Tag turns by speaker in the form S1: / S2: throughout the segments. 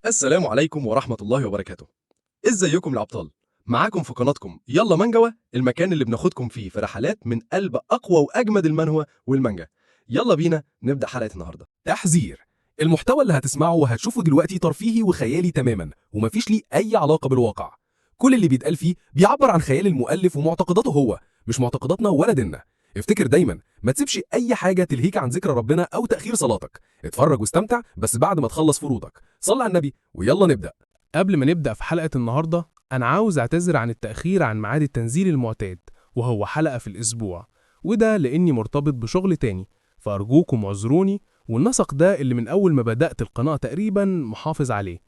S1: السلام عليكم ورحمة الله وبركاته. ازيكم يا أبطال؟ معاكم في قناتكم يلا منجوة، المكان اللي بناخدكم فيه في رحلات من قلب أقوى وأجمد المانهوا والمانجا. يلا بينا نبدأ حلقة النهاردة.
S2: تحذير: المحتوى اللي هتسمعه وهتشوفه دلوقتي ترفيهي وخيالي تماما ومفيش ليه أي علاقة بالواقع. كل اللي بيتقال فيه بيعبر عن خيال المؤلف ومعتقداته هو، مش معتقداتنا ولا ديننا. افتكر دايما ما تسيبش أي حاجة تلهيك عن ذكر ربنا أو تأخير صلاتك. اتفرج واستمتع بس بعد ما تخلص فروضك. صل على النبي ويلا نبدأ.
S3: قبل ما نبدأ في حلقة النهاردة أنا عاوز أعتذر عن التأخير عن ميعاد التنزيل المعتاد، وهو حلقة في الأسبوع، وده لأني مرتبط بشغل تاني، فأرجوكم اعذروني. والنسق ده اللي من أول ما بدأت القناة تقريبا محافظ عليه،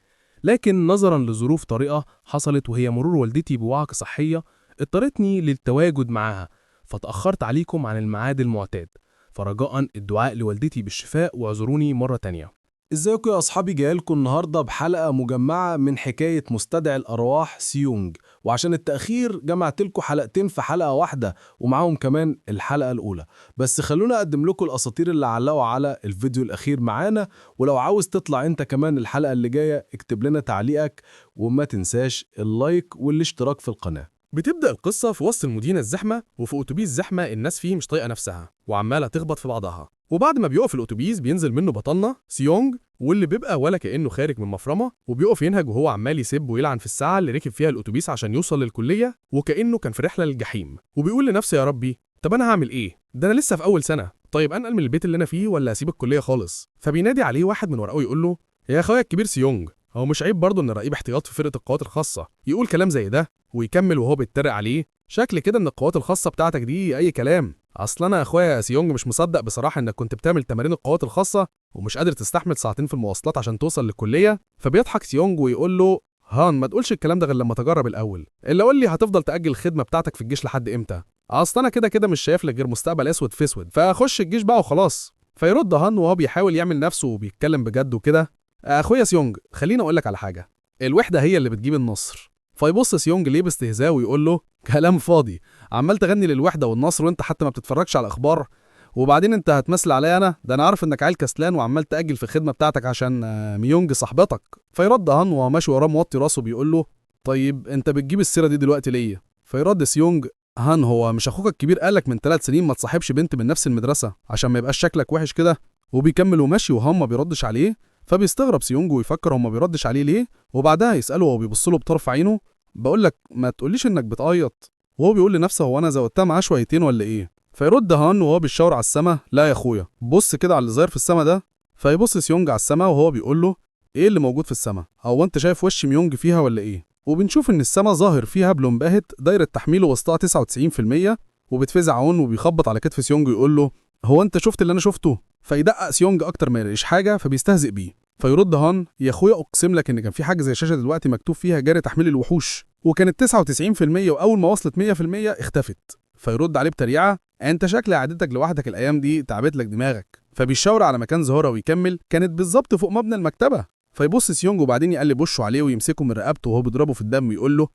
S3: لكن نظرا لظروف طارئة حصلت وهي مرور والدتي بوعكة صحية اضطرتني للتواجد معاها، فتأخرت عليكم عن الميعاد المعتاد، فرجاء الدعاء لوالدتي بالشفاء واعذروني مرة تانية.
S4: ازيكم يا اصحابي، جايلكم النهارده بحلقه مجمعه من حكايه مستدعي الارواح سيونج. وعشان التاخير جمعت لكم حلقتين في حلقه واحده ومعاهم كمان الحلقه الاولى. بس خلونا اقدم لكم الاساطير اللي علقوا على الفيديو الاخير معانا، ولو عاوز تطلع انت كمان الحلقه اللي جايه اكتب لنا تعليقك، وما تنساش اللايك والاشتراك في القناه.
S5: بتبدأ القصة في وسط المدينة الزحمة، وفي أتوبيس زحمة الناس فيه مش طايقة نفسها وعمالة تخبط في بعضها. وبعد ما بيقف الأتوبيس بينزل منه بطلنا سيونج، واللي بيبقى ولا كأنه خارج من مفرمة، وبيقف ينهج وهو عمال يسب ويلعن في الساعة اللي ركب فيها الأتوبيس عشان يوصل للكلية، وكأنه كان في رحلة للجحيم. وبيقول لنفسه يا ربي، طب أنا هعمل إيه؟ ده أنا لسه في أول سنة، طيب أنقل من البيت اللي أنا فيه ولا أسيب الكلية خالص؟ فبينادي عليه واحد من ورقه يقول له: يا أخويا الكبير سيونج، هو مش عيب برضه إن رقيب احتياط في فرقة القوات الخاصة يقول كلام زي ده؟ ويكمل وهو بيتريق عليه: شكل كده ان القوات الخاصه بتاعتك دي اي كلام. اصل انا يا اخويا سيونج مش مصدق بصراحه انك كنت بتعمل تمارين القوات الخاصه ومش قادر تستحمل ساعتين في المواصلات عشان توصل للكليه. فبيضحك سيونج ويقول له: هان، ما تقولش الكلام ده غير لما تجرب الاول، الا قول لي هتفضل تاجل الخدمه بتاعتك في الجيش لحد امتى؟ اصل انا كده كده مش شايف لك غير مستقبل اسود في اسود، فخش الجيش بقى وخلاص. فيرد هان وهو بيحاول يعمل نفسه وبيتكلم بجد وكده: اخويا سيونج، خليني اقول لك على حاجه، الوحده هي اللي بتجيب النصر. فيبص سيونج ليه باستهزاء ويقول له: كلام فاضي، عمال تغني للوحده والنصر وانت حتى ما بتتفرجش على الاخبار؟ وبعدين انت هتمثل عليا انا؟ ده انا عارف انك عيل كسلان وعمال تاجل في الخدمه بتاعتك عشان ميونج صاحبتك. فيرد هان وهو ماشي وراه موطي راسه بيقول له: طيب انت بتجيب السيره دي دلوقتي ليه؟ فيرد سيونج: هان، هو مش اخوك الكبير قالك من 3 سنين ما تصاحبش بنت من نفس المدرسه عشان ما يبقاش شكلك وحش كده؟ وبيكمل وماشي وهان ما بيردش عليه. فبيستغرب سيونج ويفكر هو ما بيردش عليه ليه، وبعدها يساله وهو بيبص له بطرف عينه: بقول لك ما تقوليش انك بتعيط. وهو بيقول لنفسه: هو انا زودتها معاه شويتين ولا ايه؟ فيرد هان وهو بيشاور على السما: لا يا اخويا، بص كده على اللي ظاهر في السما ده. فيبص سيونج على السما وهو بيقول له: ايه اللي موجود في السما؟ هو انت شايف وش ميونج فيها ولا ايه؟ وبنشوف ان السما ظاهر فيها بلون باهت دايره تحميله وسطها 99%. وبتفزع عون وبيخبط على كتف سيونج ويقول له: هو انت شفت اللي انا شفته؟ فيدقق سيونج اكتر ما يلاقيش حاجه فبيستهزئ بيه. فيرد هان: يا اخويا اقسم لك ان كان في حاجه زي شاشه دلوقتي مكتوب فيها جاري تحميل الوحوش، وكانت 99%، واول ما وصلت 100% اختفت. فيرد عليه بتريقه: انت شكل قعدتك لوحدك الايام دي تعبت لك دماغك. فبيشاور على مكان ظهورها ويكمل: كانت بالظبط فوق مبنى المكتبه. فيبص سيونج وبعدين يقلب وشه عليه ويمسكه من رقبته وهو بيضربه في الدم ويقول له: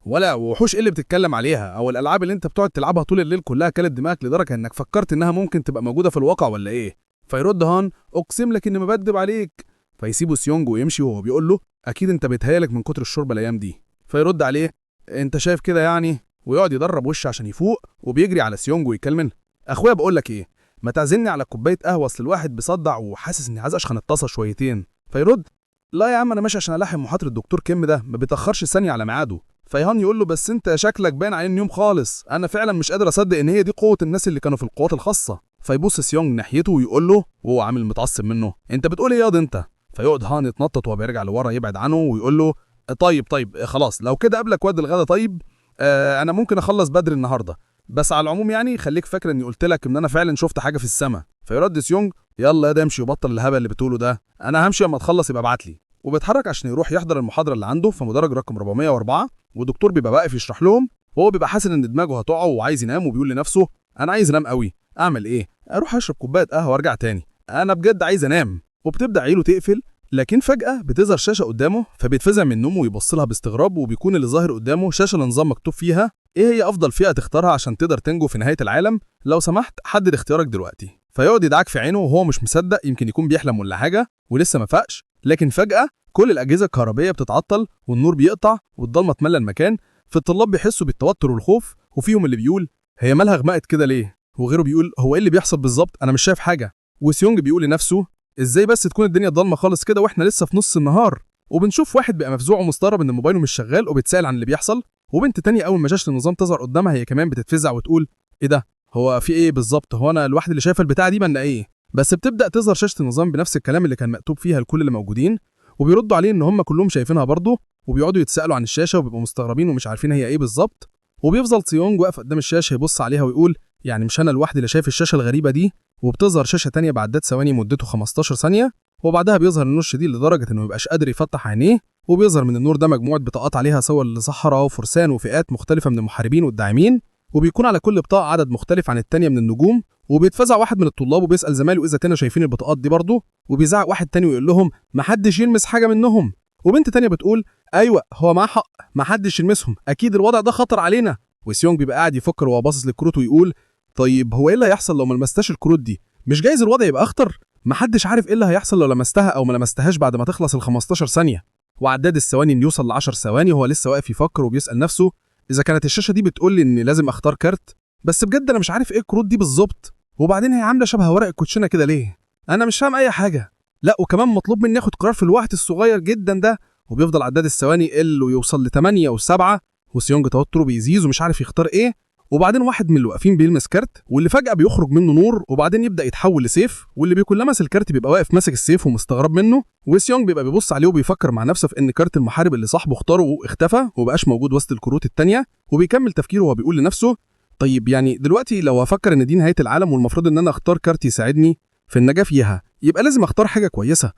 S5: ولا وحوش ايه اللي بتتكلم عليها؟ او الالعاب اللي انت بتقعد تلعبها طول الليل كلها كلت دماغك لدرجه انك فكرت انها ممكن تبقى موجوده في الواقع ولا ايه؟ فيرد هان: اقسم لك اني ما بكدب عليك. فيسيبه سيونج ويمشي وهو بيقول له: اكيد انت بيتهيالك من كتر الشرب الايام دي. فيرد عليه: انت شايف كده يعني؟ ويقعد يدرب وشه عشان يفوق وبيجري على سيونج ويكلمن: اخويا بقول لك ايه، ما تعزمني على كوبايه قهوه، اصل الواحد بيصدع وحاسس اني عايز اشخن الطاسه شويتين. فيرد: لا يا عم، انا ماشي عشان الحق محاضره الدكتور كيم ده ما بيتاخرش ثانيه على ميعاده. فيهان يقول له: بس انت شكلك باين عليه اليوم خالص، انا فعلا مش قادر اصدق ان هي دي قوه الناس اللي كانوا في القوات الخاصه. فيبص سيونج ناحيته ويقول له وهو عامل متعصب منه: انت بتقول ايه ياض انت؟ فيقعد هان يتنطط وهو بيرجع لورا يبعد عنه ويقول له: طيب خلاص، لو كده قبلك واد الغدا. طيب انا ممكن اخلص بدري النهارده، بس على العموم يعني خليك فاكر اني قلت لك ان انا فعلا شفت حاجه في السما. فيرد سيونج: يلا يا ده امشي وبطل الهبل اللي بتقوله ده، انا همشي اما تخلص يبقى ابعت لي. وبيتحرك عشان يروح يحضر المحاضره اللي عنده في مدرج رقم 404، والدكتور بيبقى واقف يشرح لهم، وهو بيبقى حاسس ان دماغه هتقع وعايز ينام، وبيقول لنفسه: انا عايز انام قوي، اعمل ايه؟ اروح اشرب كوبايه قهوه وارجع تاني، انا بجد عايز انام. وبتبدا عينه تقفل، لكن فجاه بتظهر شاشه قدامه، فبيتفزع من نومه ويبص لها باستغراب، وبيكون اللي ظاهر قدامه شاشه لنظام مكتوب فيها: ايه هي افضل فئه تختارها عشان تقدر تنجو في نهايه العالم؟ لو سمحت حدد اختيارك دلوقتي. فيقعد يدعك في عينه وهو مش مصدق، يمكن يكون بيحلم ولا حاجه ولسه ما فاقش. لكن فجاه كل الأجهزة الكهربائية بتتعطل والنور بيقطع والضلمة تملى المكان، فالطلاب بيحسوا بالتوتر والخوف، وفيهم اللي بيقول هي مالها غمقت كده ليه؟ وغيره بيقول هو ايه اللي بيحصل بالظبط؟ انا مش شايف حاجة. وسيونج بيقول لنفسه ازاي بس تكون الدنيا ضلمة خالص كده واحنا لسه في نص النهار؟ وبنشوف واحد بقى مفزوع ومستغرب ان موبايله مش شغال وبيتسأل عن اللي بيحصل، وبنت تانية اول ما شاشة النظام تظهر قدامها هي كمان بتتفزع وتقول ايه ده؟ هو في ايه بالظبط؟ هو انا الواحد اللي شايفه البتاعة دي بنا ايه؟ بس بتبدأ تظهر شاشة النظام بنفس الكلام اللي كان مكتوب فيها لكل اللي موجودين، وبيردوا عليه ان هم كلهم شايفينها برضه، وبيقعدوا يتسالوا عن الشاشه وبيبقوا مستغربين ومش عارفين هي ايه بالظبط. وبيفضل سيونج واقف قدام الشاشه يبص عليها ويقول يعني مش انا لوحدي اللي شايف الشاشه الغريبه دي؟ وبتظهر شاشه تانية بعدات ثواني مدته 15 ثانيه، وبعدها بيظهر النور شديد لدرجه انه ميبقاش قادر يفتح عينيه، وبيظهر من النور ده مجموعه بطاقات عليها صور لصحراء وفرسان وفئات مختلفه من المحاربين والداعمين، وبيكون على كل بطاقه عدد مختلف عن التانية من النجوم. وبيتفزع واحد من الطلاب وبيسال زمايله اذا كانوا شايفين البطاقات دي برضه، وبيزعق واحد تاني ويقول لهم محدش يلمس حاجه منهم. وبنت تانية بتقول ايوه هو معاه حق، محدش يلمسهم، اكيد الوضع ده خطر علينا. وسيونج بيبقى قاعد يفكر وهو باصص للكروت ويقول طيب هو ايه اللي هيحصل لو ما لمستاش الكروت دي؟ مش جايز الوضع يبقى اخطر؟ محدش عارف ايه اللي هيحصل لو لمستها او ما لمستهاش بعد ما تخلص ال 15 ثانيه. وعداد الثواني يوصل ل 10 ثواني وهو لسه واقف يفكر وبيسال نفسه اذا كانت الشاشه دي بتقول لي اني لازم اختار كارت، بس بجد انا مش عارف ايه الكروت دي بالظبط، وبعدين هي عامله شبه ورق الكوتشينه كده ليه؟ انا مش فاهم اي حاجه. لا وكمان مطلوب مني اخد قرار في الوقت الصغير جدا ده. وبيفضل عداد الثواني يقل ويوصل ل 8 و7، وسيونج توتره بيزيد ومش عارف يختار ايه. وبعدين واحد من اللي واقفين بيلمس كارت، واللي فجأة بيخرج منه نور وبعدين يبدأ يتحول لسيف، واللي بيكون لمس الكارت بيبقى واقف ماسك السيف ومستغرب منه. وسيونج بيبقى بيبص عليه وبيفكر مع نفسه في ان كارت المحارب اللي صاحبه اختاره اختفى ومبقاش موجود وسط الكروت التانية. وبيكمل تفكيره وهو بيقول لنفسه طيب يعني دلوقتي لو هفكر ان دي نهاية العالم والمفروض ان انا اختار كارت يساعدني في النجاة فيها، يبقى لازم اختار حاجة كويسة.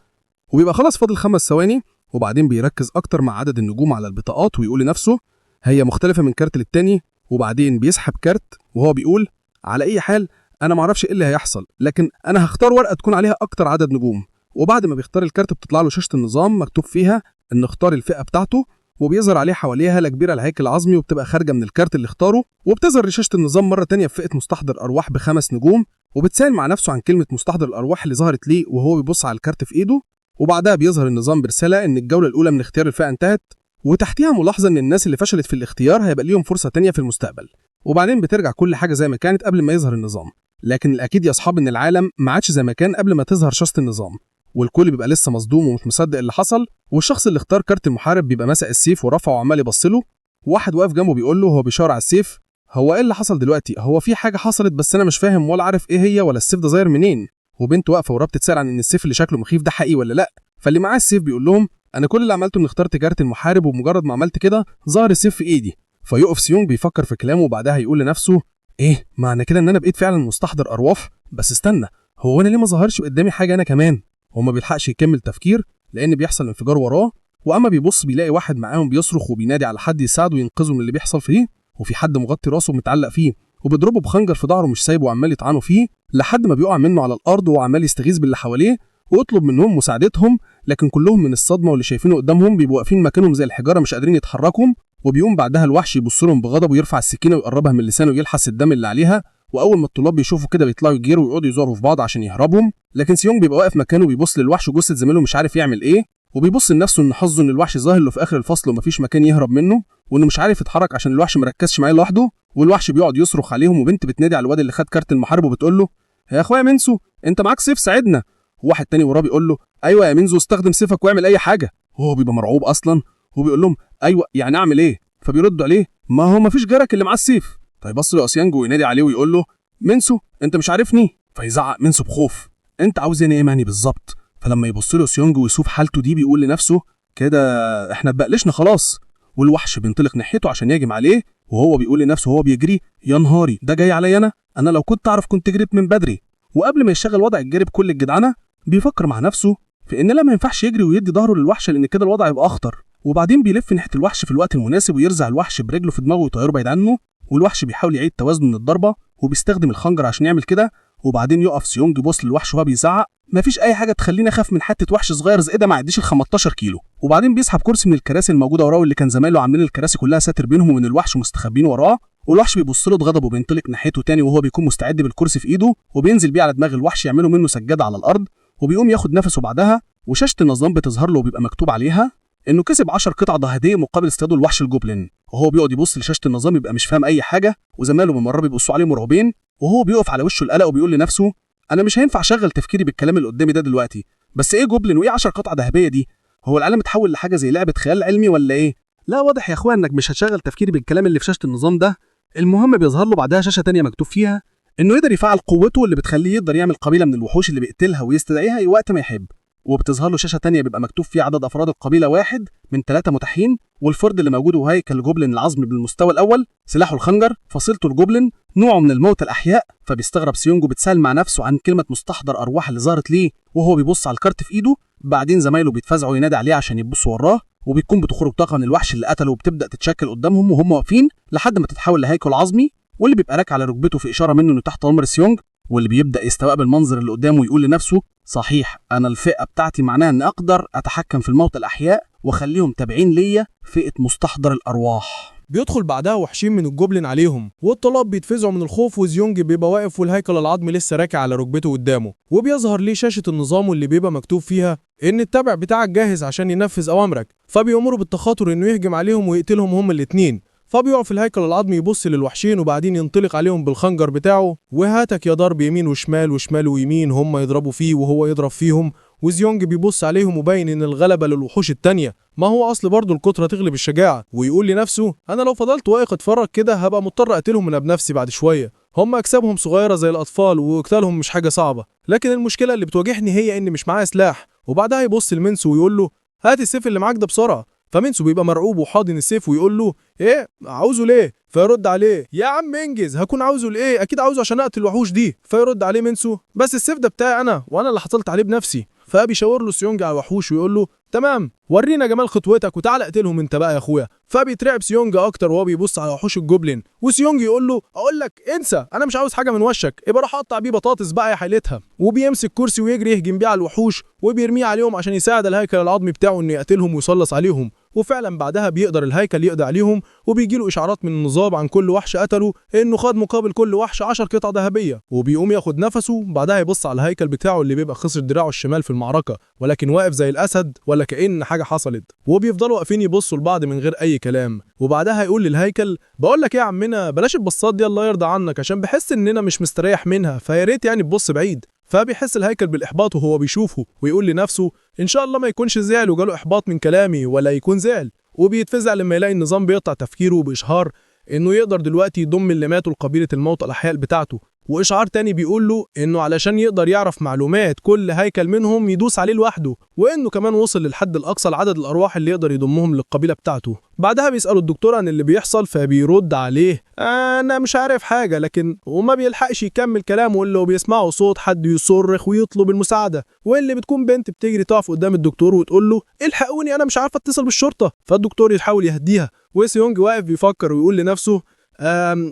S5: وبيبقى خلاص فاضل 5 ثواني، وبعدين بيركز اكتر مع عدد النجوم على البطاقات ويقول لنفسه هي مختلفة من كارت للتاني. وبعدين بيسحب كارت وهو بيقول على اي حال انا معرفش ايه اللي هيحصل، لكن انا هختار ورقة تكون عليها اكتر عدد نجوم. وبعد ما بيختار الكارت بتطلع له شاشة النظام مكتوب فيها ان اختار الفئة بتاعته، وبيظهر عليه حواليها هالة كبيرة الهيكل العظمي وبتبقى خارجة من الكارت اللي اختاره. وبتظهر لشاشة النظام مرة تانية في فئة مستحضر ارواح ب5 نجوم، وبتسأل مع نفسه عن كلمة مستحضر الارواح اللي ظهرت ليه وهو بيبص على الكارت في ايده. وبعدها بيظهر النظام برسالة ان الجولة الاولى من اختيار الفئة انتهت، وتحتيها ملاحظة ان الناس اللي فشلت في الاختيار هيبقى ليهم فرصة تانية في المستقبل. وبعدين بترجع كل حاجة زي ما كانت قبل ما يظهر النظام، لكن الاكيد يا اصحاب ان العالم ما عادش زي ما كان قبل ما تظهر شاشة النظام، والكل بيبقى لسه مصدوم ومش مصدق اللي حصل. والشخص اللي اختار كارت المحارب بيبقى ماسك السيف ورفعه وعمال يبص له، وواحد واقف جنبه بيقول له هو بيشاور على السيف هو ايه اللي حصل دلوقتي؟ هو في حاجة حصلت بس انا مش فاهم ولا عارف ايه هي ولا السيف ده ظاهر منين. وبنت واقفة وراه بتتسأل عن ان السيف اللي شكله مخيف ده حقيقي ولا لا، فاللي معاه السيف بيقول لهم انا كل اللي عملته اني اخترت كارت المحارب ومجرد ما عملت كده ظهر السيف في ايدي. فيقف سيونج بيفكر في كلامه وبعدها يقول لنفسه ايه معنى كده ان انا بقيت فعلا مستحضر ارواح؟ بس استنى، هو انا ليه ما ظهرش قدامي حاجه انا كمان؟ هو ما بيلحقش يكمل تفكير لان بيحصل انفجار وراه، واما بيبص بيلاقي واحد معاهم بيصرخ وبينادي على حد يساعده وينقذه من اللي بيحصل فيه، وفي حد مغطي راسه ومتعلق فيه وبيضربه بخنجر في ظهره مش سايبه وعمال يطعنه فيه لحد ما بيقع منه على الارض وهو عمال يستغيث باللي حواليه ويطلب منهم مساعدتهم، لكن كلهم من الصدمه واللي شايفينه قدامهم بيبقوا واقفين مكانهم زي الحجاره مش قادرين يتحركوا. وبيقوم بعدها الوحش يبص لهم بغضب ويرفع السكينه ويقربها من لسانه ويلحس الدم اللي عليها. واول ما الطلاب بيشوفوا كده بيطلعوا يجيروا ويقعدوا يزوروا في بعض عشان يهربهم، لكن سيونج بيبقى واقف مكانه بيبص للوحش وجثه زميله مش عارف يعمل ايه، وبيبص لنفسه ان حظه ان الوحش ظاهر له في اخر الفصل ومفيش مكان يهرب منه، وانه مش عارف يتحرك عشان الوحش مركزش معاه لوحده. والوحش بيقعد يصرخ عليهم، وبنت بتنادي على الواد اللي خد كارت المحارب وبتقول له يا اخويا منسو انت معاك سيف ساعدنا. وواحد تاني وراه بيقول له ايوه يا منسو استخدم سيفك واعمل اي حاجه. هو بيبقى مرعوب اصلا وبيقول لهم ايوه يعني اعمل ايه؟ فبيردوا عليه ما هو مفيش جارك اللي معاه السيف. فيبص له اسيانج وينادي عليه ويقول له منسو انت مش عارفني؟ فيزعق منسو بخوف انت عاوز ايه يعني بالظبط؟ فلما يبص له سيونج ويشوف حالته دي بيقول لنفسه كده احنا اتبقلشنا خلاص. والوحش بينطلق ناحيته عشان يهجم عليه، وهو بيقول لنفسه وهو بيجري يا نهاري ده جاي عليا انا لو كنت اعرف كنت جريت من بدري. وقبل ما يشغل وضع الجري بكل الجدعنه بيفكر مع نفسه في ان لا ما ينفعش يجري ويدي ظهره للوحش لان كده الوضع يبقى اخطر. وبعدين بيلف ناحيه الوحش في الوقت المناسب ويرزع الوحش برجله في دماغه ويطيره بعيد عنه، والوحش بيحاول يعيد توازنه من الضربه وبيستخدم الخنجر عشان يعمل كده. وبعدين يقف سيونج يبص للوحش وهو بيزعق مفيش اي حاجه تخليني اخاف من حته وحش صغير زي ده ما يعديش ال 15 كيلو. وبعدين بيسحب كرسي من الكراسي الموجوده وراه اللي كان زمايله عاملين الكراسي كلها ساتر بينهم ومن الوحش ومستخبين وراه، والوحش بيبص له بغضب وبينطلق ناحيته تاني وهو بيكون مستعد بالكرسي في ايده وبينزل بيه على دماغ الوحش يعمله منه سجاده على الارض، وبيقوم ياخد نفسه بعدها
S6: وشاشة النظام بتظهر له وبيبقى مكتوب عليها إنه كسب 10 قطع ذهبية مقابل اصطياده الوحش الجوبلين. وهو بيقعد يبص لشاشة النظام يبقى مش فاهم أي حاجة، وزمايله من مرة بيبصوا عليه مرعوبين، وهو بيقف على وشه القلق وبيقول لنفسه أنا مش هينفع أشغل تفكيري بالكلام اللي قدامي ده دلوقتي، بس إيه جوبلين وإيه 10 قطع ذهبية دي؟ هو العالم اتحول لحاجة زي لعبة خيال علمي ولا إيه؟ لا واضح يا إخوان إنك مش هتشغل تفكيري بالكلام اللي في شاشة النظام ده. المهم بيظهر له بعدها شاشة تانية مكتوب فيها إنه يقدر يفعل قوته اللي بتخليه يقدر يعمل قبيلة من الوحوش اللي بيقتلها ويستدعيها أي وقت ما يحب. وبتظهر له شاشة تانية بيبقى مكتوب فيها عدد أفراد القبيلة 1 من 3 متاحين، والفرد اللي موجود هو هيكل الجوبلين العظمي بالمستوى الأول، سلاحه الخنجر، فصيلته الجوبلين، نوعه من الموتى الأحياء. فبيستغرب سيونج وبيتساءل مع نفسه عن كلمة مستحضر أرواح اللي ظهرت ليه وهو بيبص على الكارت في إيده. بعدين زمايله بيتفزعوا ينادي عليه عشان يبصوا وراه، وبيكون بتخرج طاقة من الوحش اللي قتله وبتبدأ تتشكل قدامهم وهم واقفين لحد ما تتحول لهيكل عظمي، واللي بيبقى راكع على ركبته في إشارة منه إنه تحت أمر سيونج. واللي بيبدأ يستوعب المنظر اللي قدامه ويقول لنفسه صحيح أنا الفئة بتاعتي معناها إن أقدر أتحكم في الموتى الأحياء وأخليهم تابعين ليا، فئة مستحضر الأرواح.
S7: بيدخل بعدها وحشين من الجوبلين عليهم، والطلاب بيتفزعوا من الخوف، وزيونج بيبقى واقف والهيكل العظمي لسه راكع على ركبته قدامه، وبيظهر ليه شاشة النظام واللي بيبقى مكتوب فيها إن التابع بتاعك جاهز عشان ينفذ أوامرك. فبيأمروا بالتخاطر إنه يهجم عليهم ويقتلهم هما الاتنين. فبيقف الهيكل العظمي يبص للوحشين وبعدين ينطلق عليهم بالخنجر بتاعه، وهاتك يا ضرب يمين وشمال وشمال ويمين، هم يضربوا فيه وهو يضرب فيهم. وزيونج بيبص عليهم وباين ان الغلبة للوحوش التانية، ما هو اصل برضه الكترة تغلب الشجاعة، ويقول لنفسه انا لو فضلت واقف اتفرج كده هبقى مضطر اقتلهم من بنفسي بعد شوية. هم اجسامهم صغيرة زي الاطفال وقتالهم مش حاجة صعبة، لكن المشكلة اللي بتواجهني هي ان مش معايا سلاح. وبعدها يبص لمنسو ويقول له هات السيف اللي معاك ده بسرعة. فمنسو بيبقى مرعوب وحاضن السيف ويقول له ايه عاوزه ليه؟ فيرد عليه يا عم انجز، هكون عاوزه لايه؟ اكيد عاوزه عشان اقتل الوحوش دي. فيرد عليه منسو بس السيف ده بتاعي انا وانا اللي حصلت عليه بنفسي. فبيشاور له سيونج على الوحوش ويقول له تمام ورينا جمال خطوتك وتعالى اقتلهم انت بقى يا اخويا. فبيترعب سيونج اكتر وهو بيبص على وحوش الجوبلين، وسيونج يقول له اقول لك انسى انا مش عاوز حاجه من وشك، ابقى راح اقطع بيه بطاطس بقى يا حيلتها. وبيمسك كرسي ويجري يهجم بيه على الوحوش وبيرميه عليهم عشان يساعد الهيكل العظمي بتاعه انه يقتلهم ويصلص عليهم. وفعلا بعدها بيقدر الهيكل يقضي عليهم، وبيجي له اشعارات من النظام عن كل وحش قتله انه خد مقابل كل وحش 10 قطع ذهبيه. وبيقوم ياخد نفسه، بعدها يبص على الهيكل بتاعه اللي بيبقى خسر دراعه الشمال في المعركه ولكن واقف زي الاسد ولا كأن حاجه حصلت. وبيفضلوا واقفين يبصوا لبعض من غير اي كلام. وبعدها يقول للهيكل بقول لك ايه يا عمنا بلاش البصات دي الله يرضى عنك، عشان بحس اننا مش مستريح منها، فيا ريت يعني تبص بعيد. فبيحس الهيكل بالاحباط وهو بيشوفه ويقول لنفسه ان شاء الله ما يكونش زعل وجاله احباط من كلامي ولا يكون زعل. وبيتفزع لما يلاقي النظام بيقطع تفكيره بإشهار انه يقدر دلوقتي يضم اللي ماتوا لقبيله الموتى الاحياء بتاعته، واشعار تاني بيقول له انه علشان يقدر يعرف معلومات كل هيكل منهم يدوس عليه لوحده، وانه كمان وصل للحد الاقصى لعدد الارواح اللي يقدر يضمهم للقبيله بتاعته. بعدها بيسالوا الدكتور عن اللي بيحصل، فبيرد عليه انا مش عارف حاجه، لكن وما بيلحقش يكمل كلامه الا وبيسمعوا صوت حد يصرخ ويطلب المساعده، واللي بتكون بنت بتجري تقف قدام الدكتور وتقول له الحقوني انا مش عارفه اتصل بالشرطه. فالدكتور يحاول يهديها، وسيونج واقف بيفكر ويقول لنفسه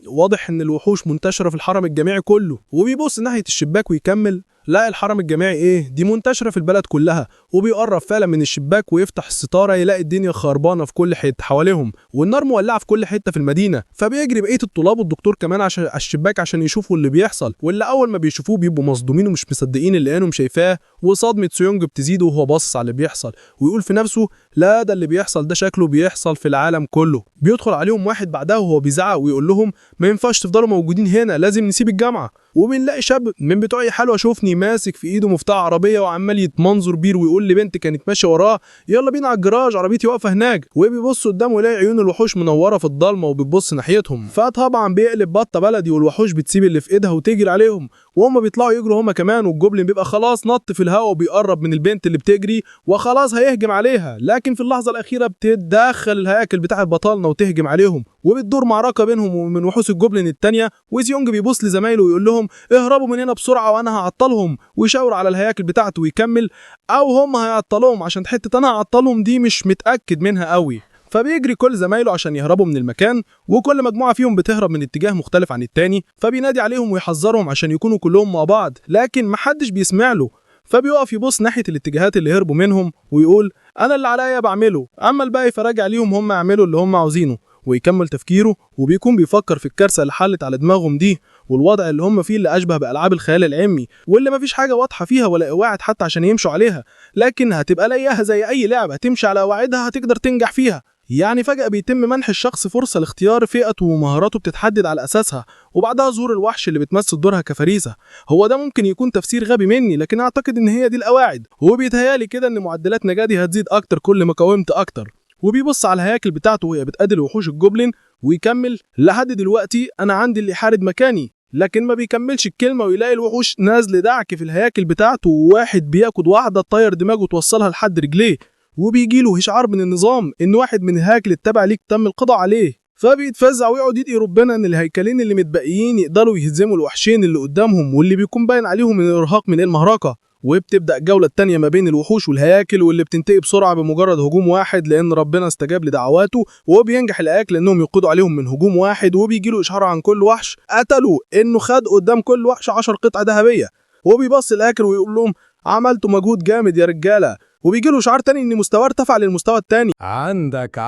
S7: واضح ان الوحوش منتشره في الحرم الجامعي كله. وبيبص ناحيه الشباك ويكمل لا الحرم الجامعي ايه دي منتشره في البلد كلها. وبيقرب فعلا من الشباك ويفتح الستاره يلاقي الدنيا خربانه في كل حته حواليهم والنار مولعه في كل حته في المدينه. فبيجري بقيه الطلاب والدكتور كمان عشان على الشباك عشان يشوفوا اللي بيحصل، واللي اول ما بيشوفوه بيبقوا مصدومين ومش مصدقين اللي عينهم شايفاه، وصدمه سيونج بتزيد وهو باصص على اللي بيحصل ويقول في نفسه لا ده اللي بيحصل ده شكله بيحصل في العالم كله. بيدخل عليهم واحد بعدها وهو بيزعق ويقول لهم ما ينفعش تفضلوا موجودين هنا لازم نسيب الجامعه. وبنلاقي شاب من بتوع حلوه شوفني ماسك في ايده مفتاح عربيه وعمال يتمنظر بير ويقول لبنت كانت ماشيه وراه يلا بينا على الجراج عربيتي واقفه هناك. وبيبص قدامه يلاقي عيون الوحوش منوره في الضلمه وبتبص ناحيتهم، فطبعا بيقلب بطه بلدي والوحوش بتسيب اللي في ايدها وتجري عليهم، وهم بيطلعوا يجروا هم كمان، والجوبلين بيبقى خلاص نط في الهواء وبيقرب من البنت اللي بتجري وخلاص هيهجم عليها، لكن في اللحظه الاخيره بتتدخل الهياكل بتاعه بطالنا وتهجم عليهم، وبتدور معركه بينهم ومن وحوش الجوبلين الثانيه. وزيونج بيبص لزمايله ويقول لهم اهربوا من هنا بسرعه وانا هعطلهم، ويشاور على الهياكل بتاعته ويكمل او هم هيعطلوهم عشان حته انا هعطلهم دي مش متاكد منها قوي. فبيجري كل زمايله عشان يهربوا من المكان، وكل مجموعه فيهم بتهرب من اتجاه مختلف عن التاني، فبينادي عليهم ويحذرهم عشان يكونوا كلهم مع بعض، لكن محدش بيسمع له. فبيقف يبص ناحيه الاتجاهات اللي هربوا منهم ويقول انا اللي عليا بعمله، اما الباقي فراجع ليهم هم يعملوا اللي هم عاوزينه. ويكمل تفكيره، وبيكون بيفكر في الكارثة اللي حلت على دماغهم دي، والوضع اللي هم فيه اللي أشبه بألعاب الخيال العلمي، واللي مفيش حاجة واضحة فيها ولا قواعد حتى عشان يمشوا عليها، لكن هتبقى لاقيها زي أي لعبة تمشي على قواعدها هتقدر تنجح فيها. يعني فجأة بيتم منح الشخص فرصة لاختيار فئته ومهاراته بتتحدد على أساسها، وبعدها ظهور الوحش اللي بتمثل دورها كفريسة. هو ده ممكن يكون تفسير غبي مني، لكن أعتقد إن هي دي القواعد، وبيتهيالي كده إن معدلات نجاتي هتزيد أكتر كل ما قاومت أكتر. وبيبص على الهياكل بتاعته وهي بتقاتل وحوش الجوبلين ويكمل: لحد دلوقتي أنا عندي اللي يحارب مكاني. لكن ما بيكملش الكلمة ويلاقي الوحوش نازل دعك في الهياكل بتاعته، وواحد بياخد واحدة تطير دماغه توصلها لحد رجليه، وبيجيله إشعار من النظام إن واحد من الهياكل التابع ليك تم القضاء عليه. فبيتفزع ويقعد يدعي ربنا إن الهيكلين اللي متبقيين يقدروا يهزموا الوحشين اللي قدامهم واللي بيكون باين عليهم من الإرهاق من المهرقة. وبتبدأ الجولة التانية ما بين الوحوش والهياكل، واللي بتنتهي بسرعة بمجرد هجوم واحد لأن ربنا استجاب لدعواته، وبينجح الهياكل إنهم يقضوا عليهم من هجوم واحد. وبيجيله إشعار عن كل وحش قتلوا إنه خد قدام كل وحش 10 قطع ذهبية، وبيبص الهياكل ويقول لهم: عملتوا مجهود جامد يا رجالة. وبيجيله إشعار تاني إن مستواه ارتفع للمستوى التاني.
S2: عندك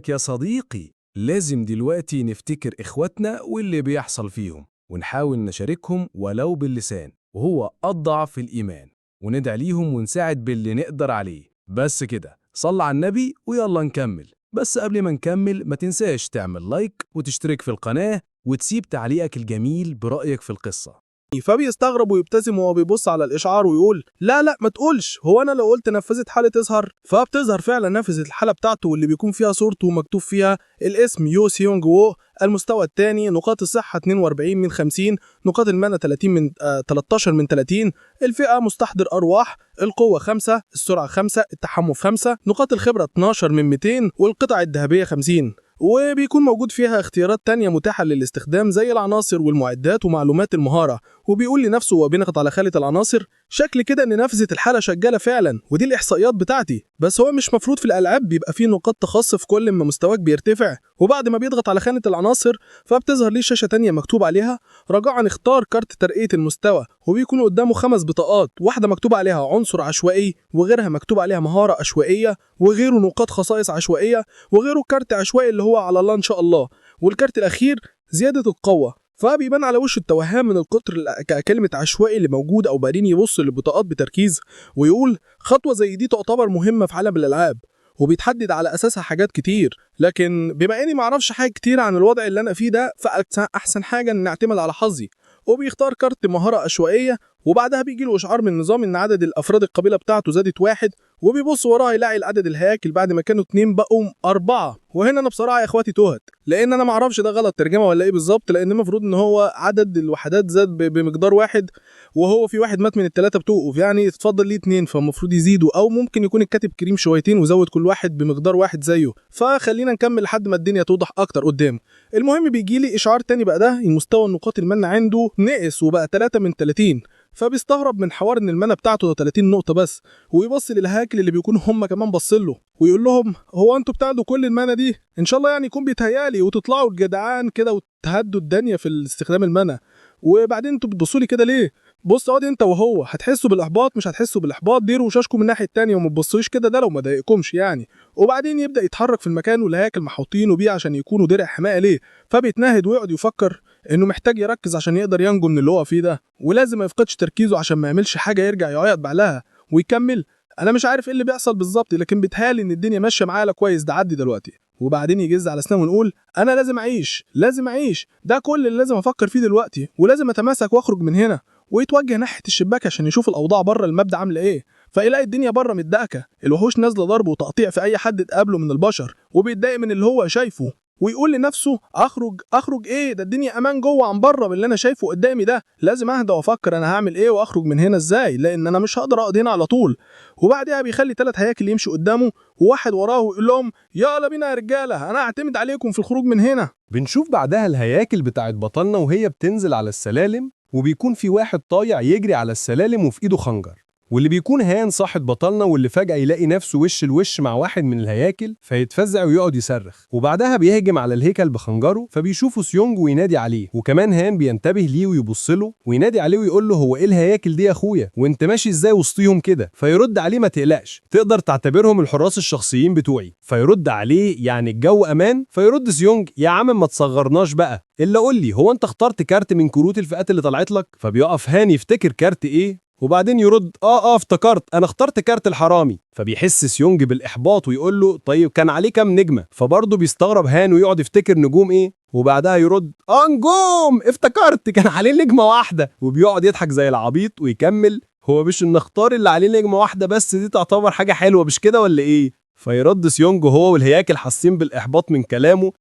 S2: يا صديقي، لازم دلوقتي نفتكر إخواتنا واللي بيحصل فيهم، ونحاول نشاركهم ولو باللسان، وهو أضعف في الإيمان، وندعي ليهم ونساعد باللي نقدر عليه. بس كده، صل على النبي ويلا نكمل. بس قبل ما نكمل ما تنساش تعمل لايك وتشترك في القناة وتسيب تعليقك الجميل برأيك في القصة.
S7: فبيستغرب ويبتسم وهو بيبص على الإشعار ويقول: لا ما تقولش، هو أنا لو قلت نفذت حالة تظهر؟ فبتظهر فعلا نفذت الحالة بتاعته، واللي بيكون فيها صورته ومكتوب فيها الاسم يو سيونج وو. المستوى الثاني: نقاط الصحة 42 من 50، نقاط المنى 13 من 30، الفئة مستحضر أرواح، القوة 5، السرعة 5، التحمل 5، نقاط الخبرة 12 من 200، والقطع الذهبية 50. وبيكون موجود فيها اختيارات تانية متاحة للاستخدام زي العناصر والمعدات ومعلومات المهارة. وبيقول لنفسه وهو بينقط على خالة العناصر: شكل كده ان نفذت الحالة شغالة فعلا، ودي الاحصائيات بتاعتي. بس هو مش مفروض في الالعاب بيبقى فيه نقاط تخص في كل ما مستواك بيرتفع؟ وبعد ما بيضغط على خانة العناصر فبتظهر ليه شاشة تانية مكتوب عليها: رجاء اختار كارت ترقية المستوى. وبيكون قدامه 5 بطاقات، واحدة مكتوب عليها عنصر عشوائي، وغيرها مكتوب عليها مهارة عشوائية، وغيره نقاط خصائص عشوائية، وغيره كارت عشوائي اللي هو على الله ان شاء الله، والكارت الاخير زيادة القوة. فبيبان على وشه التوهان من الكتر كلمة عشوائي اللي موجود، او بعدين يبص للبطاقات بتركيز ويقول: خطوة زي دي تعتبر مهمة في عالم الالعاب، وبيتحدد على اساسها حاجات كتير، لكن بما اني معرفش حاجة كتير عن الوضع اللي انا فيه ده، فاحسن حاجة ان نعتمد على حظي. وبيختار كارت مهارة عشوائية، وبعدها بيجيله إشعار من النظام إن عدد الأفراد القبيلة بتاعته زادت 1، وبيبص وراه يلاقي العدد الهياكل بعد ما كانوا 2 بقوا 4. وهنا أنا بصراحة يا إخواتي تهت، لأن أنا معرفش ده غلط ترجمة ولا إيه بالظبط، لأن المفروض إن هو عدد الوحدات زاد بمقدار 1، وهو في واحد مات من ال3 بتوقف، يعني اتفضل ليه 2، فالمفروض يزيدوا، أو ممكن يكون الكاتب كريم شويتين وزود كل واحد بمقدار 1 زيه. فخلينا نكمل لحد ما الدنيا توضح أكتر قدام. المهم بيجيلي إشعار تاني بقى، ده مستوى النقاط المنة عنده نقص وبقى 3 من 30. فبيستغرب من حوار ان المنى بتاعته 30 نقطة بس، ويبص للهاكل اللي بيكونوا هم كمان باصين له ويقول لهم: هو انتوا بتاخدوا كل المنى دي؟ ان شاء الله يعني يكون بيتهيالي وتطلعوا الجدعان كده وتهدوا الدنيا في استخدام المنى، وبعدين انتوا بتبصوا لي كده ليه؟ بص اقعد انت وهو، هتحسوا بالاحباط مش هتحسوا بالاحباط، ديروا وشاشكم من الناحيه الثانيه وما تبصوش كده، ده لو ما ضايقكمش يعني. وبعدين يبدا يتحرك في المكان والهياكل محوطينه بيه عشان يكونوا درع حمايه ليه، فبيتنهد ويقعد يفكر انه محتاج يركز عشان يقدر ينجو من اللي هو فيه ده، ولازم ما يفقدش تركيزه عشان ما يعملش حاجه يرجع يعيط بعدها. ويكمل: انا مش عارف ايه اللي بيحصل بالظبط، لكن بيتهيألي ان الدنيا ماشيه معايا كويس، ده عدي دلوقتي. وبعدين يجز على اسنانه ونقول: انا لازم اعيش، ده كل اللي لازم افكر فيه دلوقتي، ولازم اتماسك واخرج من هنا. ويتوجه ناحيه الشباك عشان يشوف الاوضاع بره المبدا عامله ايه، فيلاقي الدنيا بره متداكه، الوحوش نازله ضرب وتقطيع في اي حد تقابله من البشر، وبيتضايق من اللي هو شايفه، ويقول لنفسه: اخرج ايه؟ ده الدنيا امان جوه عن بره باللي انا شايفه قدامي ده، لازم اهدى وافكر انا هعمل ايه واخرج من هنا ازاي، لان انا مش هقدر اقعد هنا على طول. وبعدها بيخلي 3 هياكل يمشوا قدامه وواحد وراه ويقول لهم: يلا بينا يا رجاله، انا اعتمد عليكم في الخروج من هنا.
S8: بنشوف بعدها الهياكل بتاعت بطلنا وهي بتنزل على السلالم، وبيكون في واحد طايع يجري على السلالم وفي ايده خنجر، واللي بيكون هان صاحب بطلنا واللي فجأة يلاقي نفسه وش لوش مع واحد من الهياكل فيتفزع ويقعد يصرخ، وبعدها بيهجم على الهيكل بخنجره فبيشوفه سيونج وينادي عليه، وكمان هان بينتبه ليه ويبص له وينادي عليه ويقول له هو ايه الهياكل دي يا اخويا وانت ماشي ازاي وسطيهم كده؟ فيرد عليه ما تقلقش، تقدر تعتبرهم الحراس الشخصيين بتوعي. فيرد عليه يعني الجو امان؟ فيرد سيونج يا عم ما تصغرناش بقى، الا قول لي هو انت اخترت كارت من كروت الفئات اللي طلعت لك؟ فبيقف هان يفتكر كارت ايه وبعدين يرد افتكرت انا اخترت كارت الحرامي. فبيحس سيونج بالاحباط ويقول له طيب كان عليه كام نجمه؟ فبرضه بيستغرب هان ويقعد يفتكر نجوم ايه وبعدها يرد نجوم افتكرت كان عليه نجمه واحده، وبيقعد يضحك زي العبيط ويكمل هو مش ان اختار اللي عليه نجمه واحده بس دي تعتبر حاجه حلوه مش كده ولا ايه؟ فيرد سيونج وهو والهياكل حاسين بالاحباط من كلامه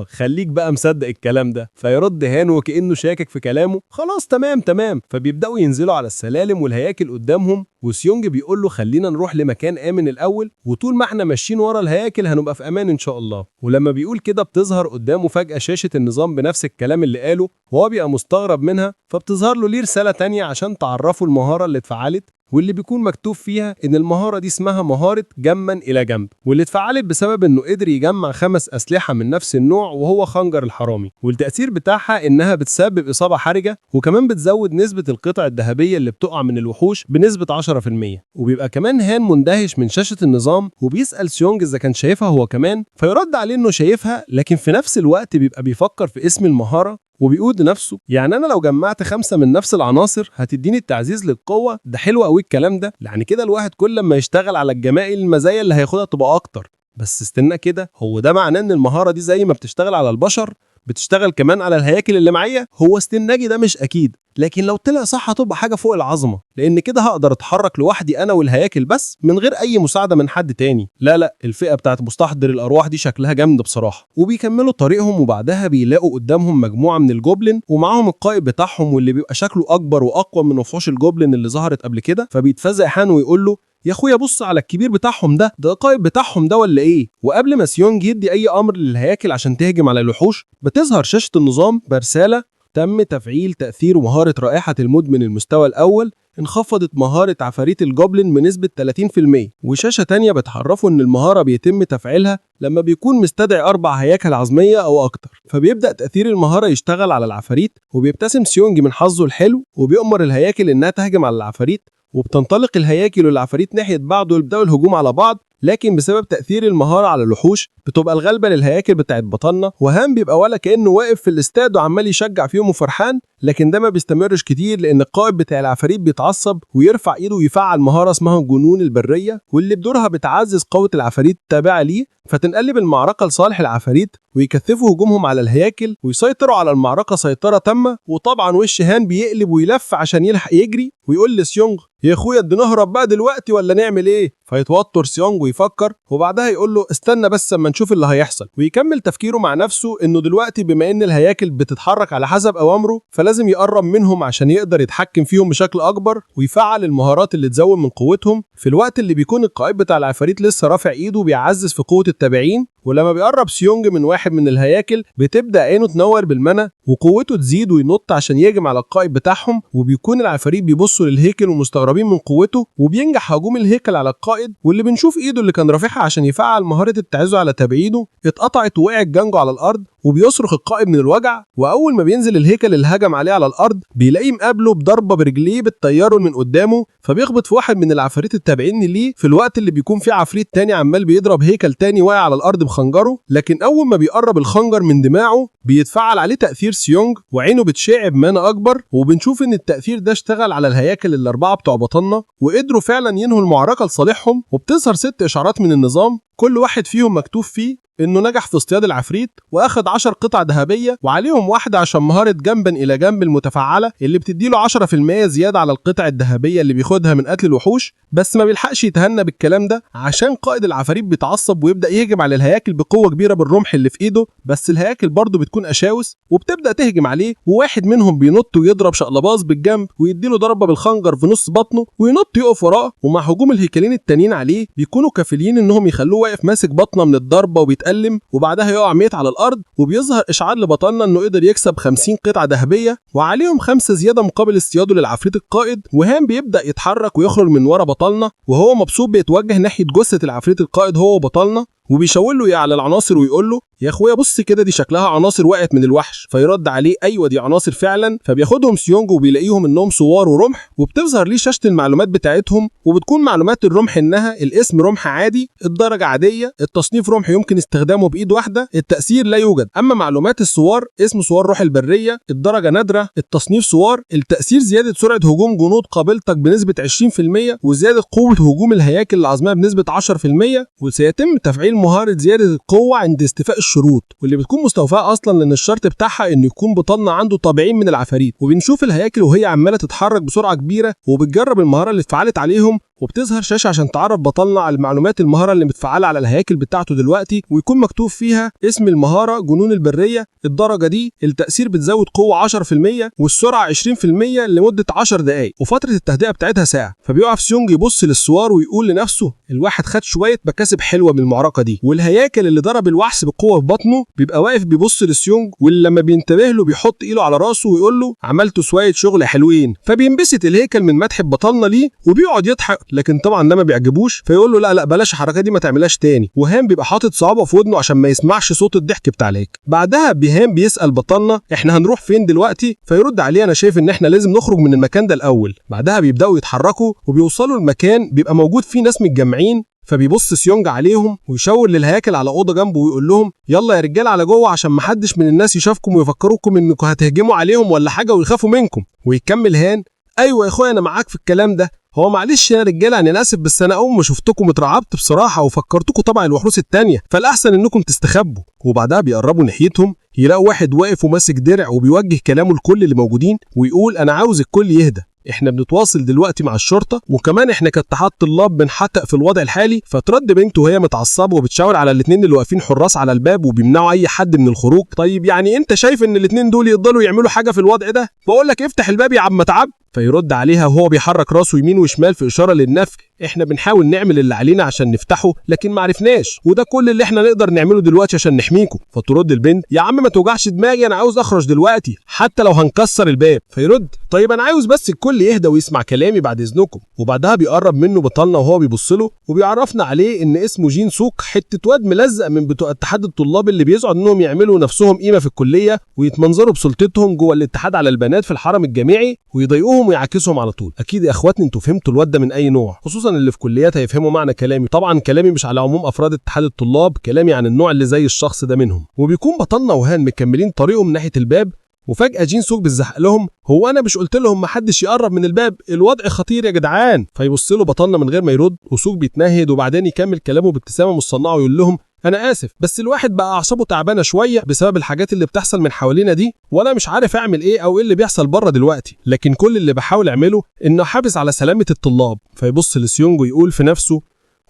S8: خليك بقى مصدق الكلام ده. فيرد هان وكأنه شاكك في كلامه خلاص تمام. فبيبداوا ينزلوا على السلالم والهياكل قدامهم، وسيونج بيقول له خلينا نروح لمكان آمن الأول، وطول ما احنا ماشيين ورا الهياكل هنبقى في أمان إن شاء الله. ولما بيقول كده بتظهر قدامه فجأة شاشة النظام بنفس الكلام اللي قاله، وهو بيبقى مستغرب منها، فبتظهر له ليه رسالة تانية عشان تعرفه المهارة اللي اتفعلت، واللي بيكون مكتوب فيها إن المهارة دي اسمها مهارة جما إلى جنب، واللي اتفعلت بسبب إنه قدر يجمع 5 أسلحة من نفس النوع وهو خنجر الحرامي، والتأثير بتاعها إنها بتسبب إصابة حرجة، وكمان بتزود نسبة القطع الذهبية اللي بتقع من الوحوش بنسبة 10%. وبيبقى كمان هان مندهش من شاشة النظام وبيسأل سيونج إذا كان شايفها هو كمان، فيرد عليه إنه شايفها، لكن في نفس الوقت بيبقى بيفكر في اسم المهارة وبيقول لنفسه يعني انا لو جمعت 5 من نفس العناصر هتديني التعزيز للقوه، ده حلو قوي الكلام ده، يعني كده الواحد كل ما يشتغل على الجمائل المزايا اللي هياخدها تبقى اكتر. بس استنى كده، هو ده معناه ان المهاره دي زي ما بتشتغل على البشر بتشتغل كمان على الهياكل اللي معايا؟ هو استناجي ده مش اكيد، لكن لو طلع صح هتبقى حاجه فوق العظمه، لان كده هقدر اتحرك لوحدي انا والهياكل بس من غير اي مساعده من حد تاني. لا الفئه بتاعت مستحضر الارواح دي شكلها جامد بصراحه. وبيكملوا طريقهم وبعدها بيلاقوا قدامهم مجموعه من الجوبلين ومعاهم القائد بتاعهم واللي بيبقى شكله اكبر واقوى من وحوش الجوبلين اللي ظهرت قبل كده. فبيتفزع هان ويقول له يا اخويا بص على الكبير بتاعهم ده القائد بتاعهم ده ولا ايه؟ وقبل ما سيونج يدي اي امر للهياكل عشان تهجم على الوحوش بتظهر شاشه النظام برساله تم تفعيل تأثير مهارة رائحة المدمن المستوى الأول، انخفضت مهارة عفاريت الجوبلين بنسبة 30%، وشاشة تانية بتعرفه إن المهارة بيتم تفعيلها لما بيكون مستدعي 4 هياكل عظمية أو أكتر. فبيبدأ تأثير المهارة يشتغل على العفاريت، وبيبتسم سيونج من حظه الحلو وبيأمر الهياكل إنها تهجم على العفاريت، وبتنطلق الهياكل والعفاريت ناحية بعض ويبدأوا الهجوم على بعض، لكن بسبب تأثير المهارة على الوحوش بتبقى الغلبة للهياكل بتاعت بطلنا، وهام بيبقى ولا كأنه واقف في الاستاد وعمال يشجع فيهم وفرحان، لكن ده ما بيستمرش كتير لأن القائد بتاع العفاريت بيتعصب ويرفع ايده ويفعل مهارة اسمها جنون البرية، واللي بدورها بتعزز قوة العفاريت التابعة ليه، فتنقلب المعركة لصالح العفاريت ويكثفوا هجومهم على الهياكل ويسيطروا على المعركة سيطرة تامة. وطبعا وش هان بيقلب ويلف عشان يلحق يجري ويقول لسيونج يا اخويا نهرب بقى دلوقتي ولا نعمل ايه؟ فيتوتر سيونج ويفكر، وبعدها يقول له استنى بس اما نشوف اللي هيحصل، ويكمل تفكيره مع نفسه انه دلوقتي بما ان الهياكل بتتحرك على حسب اوامره فلازم يقرب منهم عشان يقدر يتحكم فيهم بشكل اكبر ويفعل المهارات اللي تزود من قوتهم، في الوقت اللي بيكون القائد بتاع العفاريت لسه رافع ايده وبيعزز في قوة التابعين. ولما بيقرب سيونج من واحد من الهياكل بتبدأ عينه تنور بالمنى وقوته تزيد وينط عشان يهجم على القائد بتاعهم، وبيكون العفاريت بيبصوا للهيكل ومستغربين من قوته، وبينجح هجوم الهيكل على القائد، واللي بنشوف ايده اللي كان رافعها عشان يفعل مهارة التعزز على تابعينه اتقطعت ووقعت جنجه على الارض، وبيصرخ القائد من الوجع. واول ما بينزل الهيكل اللي هجم عليه على الارض بيلاقيه مقابله بضربه برجليه بتطيره من قدامه، فبيخبط في واحد من العفاريت التابعين ليه في الوقت اللي بيكون فيه عفريت تاني عمال بيضرب هيكل تاني واقع على الارض بخنجره. لكن اول ما بيقرب الخنجر من دماغه بيتفعل عليه تأثير سيونج وعينه بتشعب مانا اكبر، وبنشوف ان التأثير ده اشتغل على الهياكل الاربعه بتوع بطلنا وقدروا فعلا ينهوا المعركه لصالحهم. وبتظهر 6 اشارات من النظام كل واحد فيهم مكتوب فيه انه نجح في اصطياد العفريت واخد 10 قطع ذهبيه وعليهم واحده عشان مهاره جنبا الى جنب المتفعله اللي بتديله 10% زياده على القطع الذهبيه اللي بياخدها من قتل الوحوش. بس ما بيلحقش يتهنى بالكلام ده عشان قائد العفاريت بيتعصب ويبدا يهجم على الهياكل بقوه كبيره بالرمح اللي في ايده، بس الهياكل برضه بتكون اشاوس وبتبدا تهجم عليه، وواحد منهم بينط ويضرب شقلباز بالجنب ويديله ضربه بالخنجر في نص بطنه وينط يقف وراه، ومع هجوم الهيكلين التانيين عليه بيكونوا كافلين انهم يخلوه واقف ماسك بطنه من الضربه وبيتقلب
S4: بيتألم وبعدها يقع ميت على الأرض، وبيظهر إشعار لبطلنا إنه قدر يكسب 50 قطعة ذهبية وعليهم 5 زيادة مقابل اصطياده للعفريت القائد. وهان بيبدأ يتحرك ويخرج من ورا بطلنا، وهو مبسوط بيتوجه ناحية جثة العفريت القائد هو وبطلنا، وبيشاور له على العناصر ويقول له يا اخويا بص كده دي شكلها عناصر وقعت من الوحش. فيرد عليه ايوه دي عناصر فعلا. فبياخدهم سيونج وبيلاقيهم انهم صوار ورمح، وبتظهر ليه شاشة المعلومات بتاعتهم، وبتكون معلومات الرمح انها الاسم رمح عادي، الدرجة عادية، التصنيف رمح يمكن استخدامه بايد واحدة، التأثير لا يوجد. اما معلومات الصوار اسم صوار روح البرية، الدرجة نادرة، التصنيف صوار، التأثير زيادة سرعة هجوم جنود قابلتك بنسبة 20% وزيادة قوة هجوم الهياكل العظمية بنسبة 10%، وسيتم تفعيل مهارة زيادة القوة عند استيفاء الشروط، واللي بتكون مستوفاة اصلا لان الشرط بتاعها انه يكون بطلنا عنده طابعين من العفاريت. وبنشوف الهياكل وهي عمالة تتحرك بسرعة كبيرة وبتجرب المهارة اللي اتفعلت عليهم، وبتظهر شاشة عشان تعرف بطلنا على المعلومات المهارة اللي متفعلة على الهياكل بتاعته دلوقتي، ويكون مكتوب فيها اسم المهارة جنون البرية، الدرجة دي، التأثير بتزود قوة 10% والسرعة 20% لمدة 10 دقايق، وفترة التهدئة بتاعتها ساعة. فبيقف سيونج يبص للسوار ويقول لنفسه الواحد خد شوية مكاسب حلوة من المعركة دي. والهياكل اللي ضرب الوحش بقوة في بطنه بيبقى واقف بيبص للسيونج، واللي لما بينتبه له بيحط ايده على راسه ويقول له عملتوا شوية شغل حلوين. فبينبسط الهيكل من مدح بطلنا ليه وبيقعد يضحك، لكن طبعا ده ما بيعجبوش، فيقول له لا بلاش الحركه دي ما تعملهاش تاني. وهام بيبقى حاطط صوابعه في ودنه عشان ما يسمعش صوت الضحك بتاع الهيكل. بعدها بيهام بيسال بطلنا احنا هنروح فين دلوقتي؟ فيرد عليه انا شايف ان احنا لازم نخرج من المكان ده الاول. بعدها بيبداوا يتحركوا وبيوصلوا المكان بيبقى موجود فيه ناس متجمعين، فبيبص سيونج عليهم ويشاور للهياكل على اوضه جنبه ويقول لهم يلا يا رجاله على جوه عشان محدش من الناس يشوفكم ويفكروكم انكم هتهجموا عليهم ولا حاجه ويخافوا منكم. ويكمل هان ايوه يا اخويا انا معاك في الكلام ده، هو معلش يا رجاله انا اسف بس انا اول ما شفتكم اترعبت بصراحه وفكرتكم طبعا الوحوش التانيه، فالاحسن انكم تستخبوا. وبعدها بيقربوا ناحيتهم يلاقوا واحد واقف وماسك درع وبيوجه كلامه لكل اللي موجودين ويقول انا عاوز الكل يهدى، احنا بنتواصل دلوقتي مع الشرطه، وكمان احنا كاتحاد طلاب بنحقق في الوضع الحالي. فترد بنته وهي متعصبه وبتشاور على الاثنين اللي واقفين حراس على الباب وبيمنعوا اي حد من الخروج. طيب يعني انت شايف ان الاثنين دول يقدروا يعملوا حاجه في الوضع ده؟ بقول لك افتح الباب يا عم تعب. فيرد عليها وهو بيحرك راسه يمين وشمال في اشاره للنفي احنا بنحاول نعمل اللي علينا عشان نفتحه لكن ما عرفناش، وده كل اللي احنا نقدر نعمله دلوقتي عشان نحميكم. فترد البنت يا عم ما توجعش دماغي انا عاوز اخرج دلوقتي حتى لو هنكسر الباب. فيرد طيب انا عاوز بس الكل يهدى ويسمع كلامي بعد اذنكم. وبعدها بيقرب منه بطلنا وهو بيبص له وبيعرفنا عليه ان اسمه جين سوك، حته واد ملزق من بتوع اتحاد الطلاب اللي بيزعوا انهم يعملوا نفسهم قيمه في الكليه ويتمنظروا بسلطتهم جوه الاتحاد على البنات في الحرم الجامعي ويضايقوهم ويعاكسهم على طول. اكيد يا اخواتنا انتوا فهمتوا الواد ده من اي نوع، خصوصا اللي في كليات هيفهموا معنى كلامي. طبعا كلامي مش على عموم افراد اتحاد الطلاب، كلامي عن النوع اللي زي الشخص ده منهم. وبيكون بطلنا وهان مكملين طريقهم ناحيه الباب وفجأة جين سوك بيزحق لهم هو أنا مش قلت لهم محدش يقرب من الباب؟ الوضع خطير يا جدعان. فيبص له بطلنا من غير ما يرد وسوك بيتنهد وبعدين يكمل كلامه بابتسامة مصنعة ويقول لهم أنا آسف بس الواحد بقى أعصابه تعبانة شوية بسبب الحاجات اللي بتحصل من حوالينا دي، وأنا مش عارف أعمل إيه أو إيه اللي بيحصل بره دلوقتي، لكن كل اللي بحاول أعمله إنه أحافظ على سلامة الطلاب. فيبص لسيونج ويقول في نفسه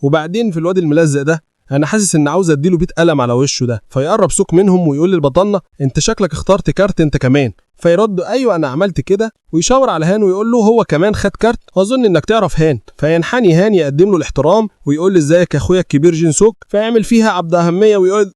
S4: وبعدين في الواد الملزق ده انا حاسس ان عاوز اديله بيت قلم على وشه ده. فيقرب سوك منهم ويقول للبطلنا انت شكلك اخترت كارت انت كمان. فيرد ايوه انا عملت كده ويشاور على هان ويقول له هو كمان خد كارت واظن انك تعرف هان. فينحني هان يقدم له الاحترام ويقول له ازيك يا اخويا الكبير جين سوك. فيعمل فيها عبد اهميه ويقول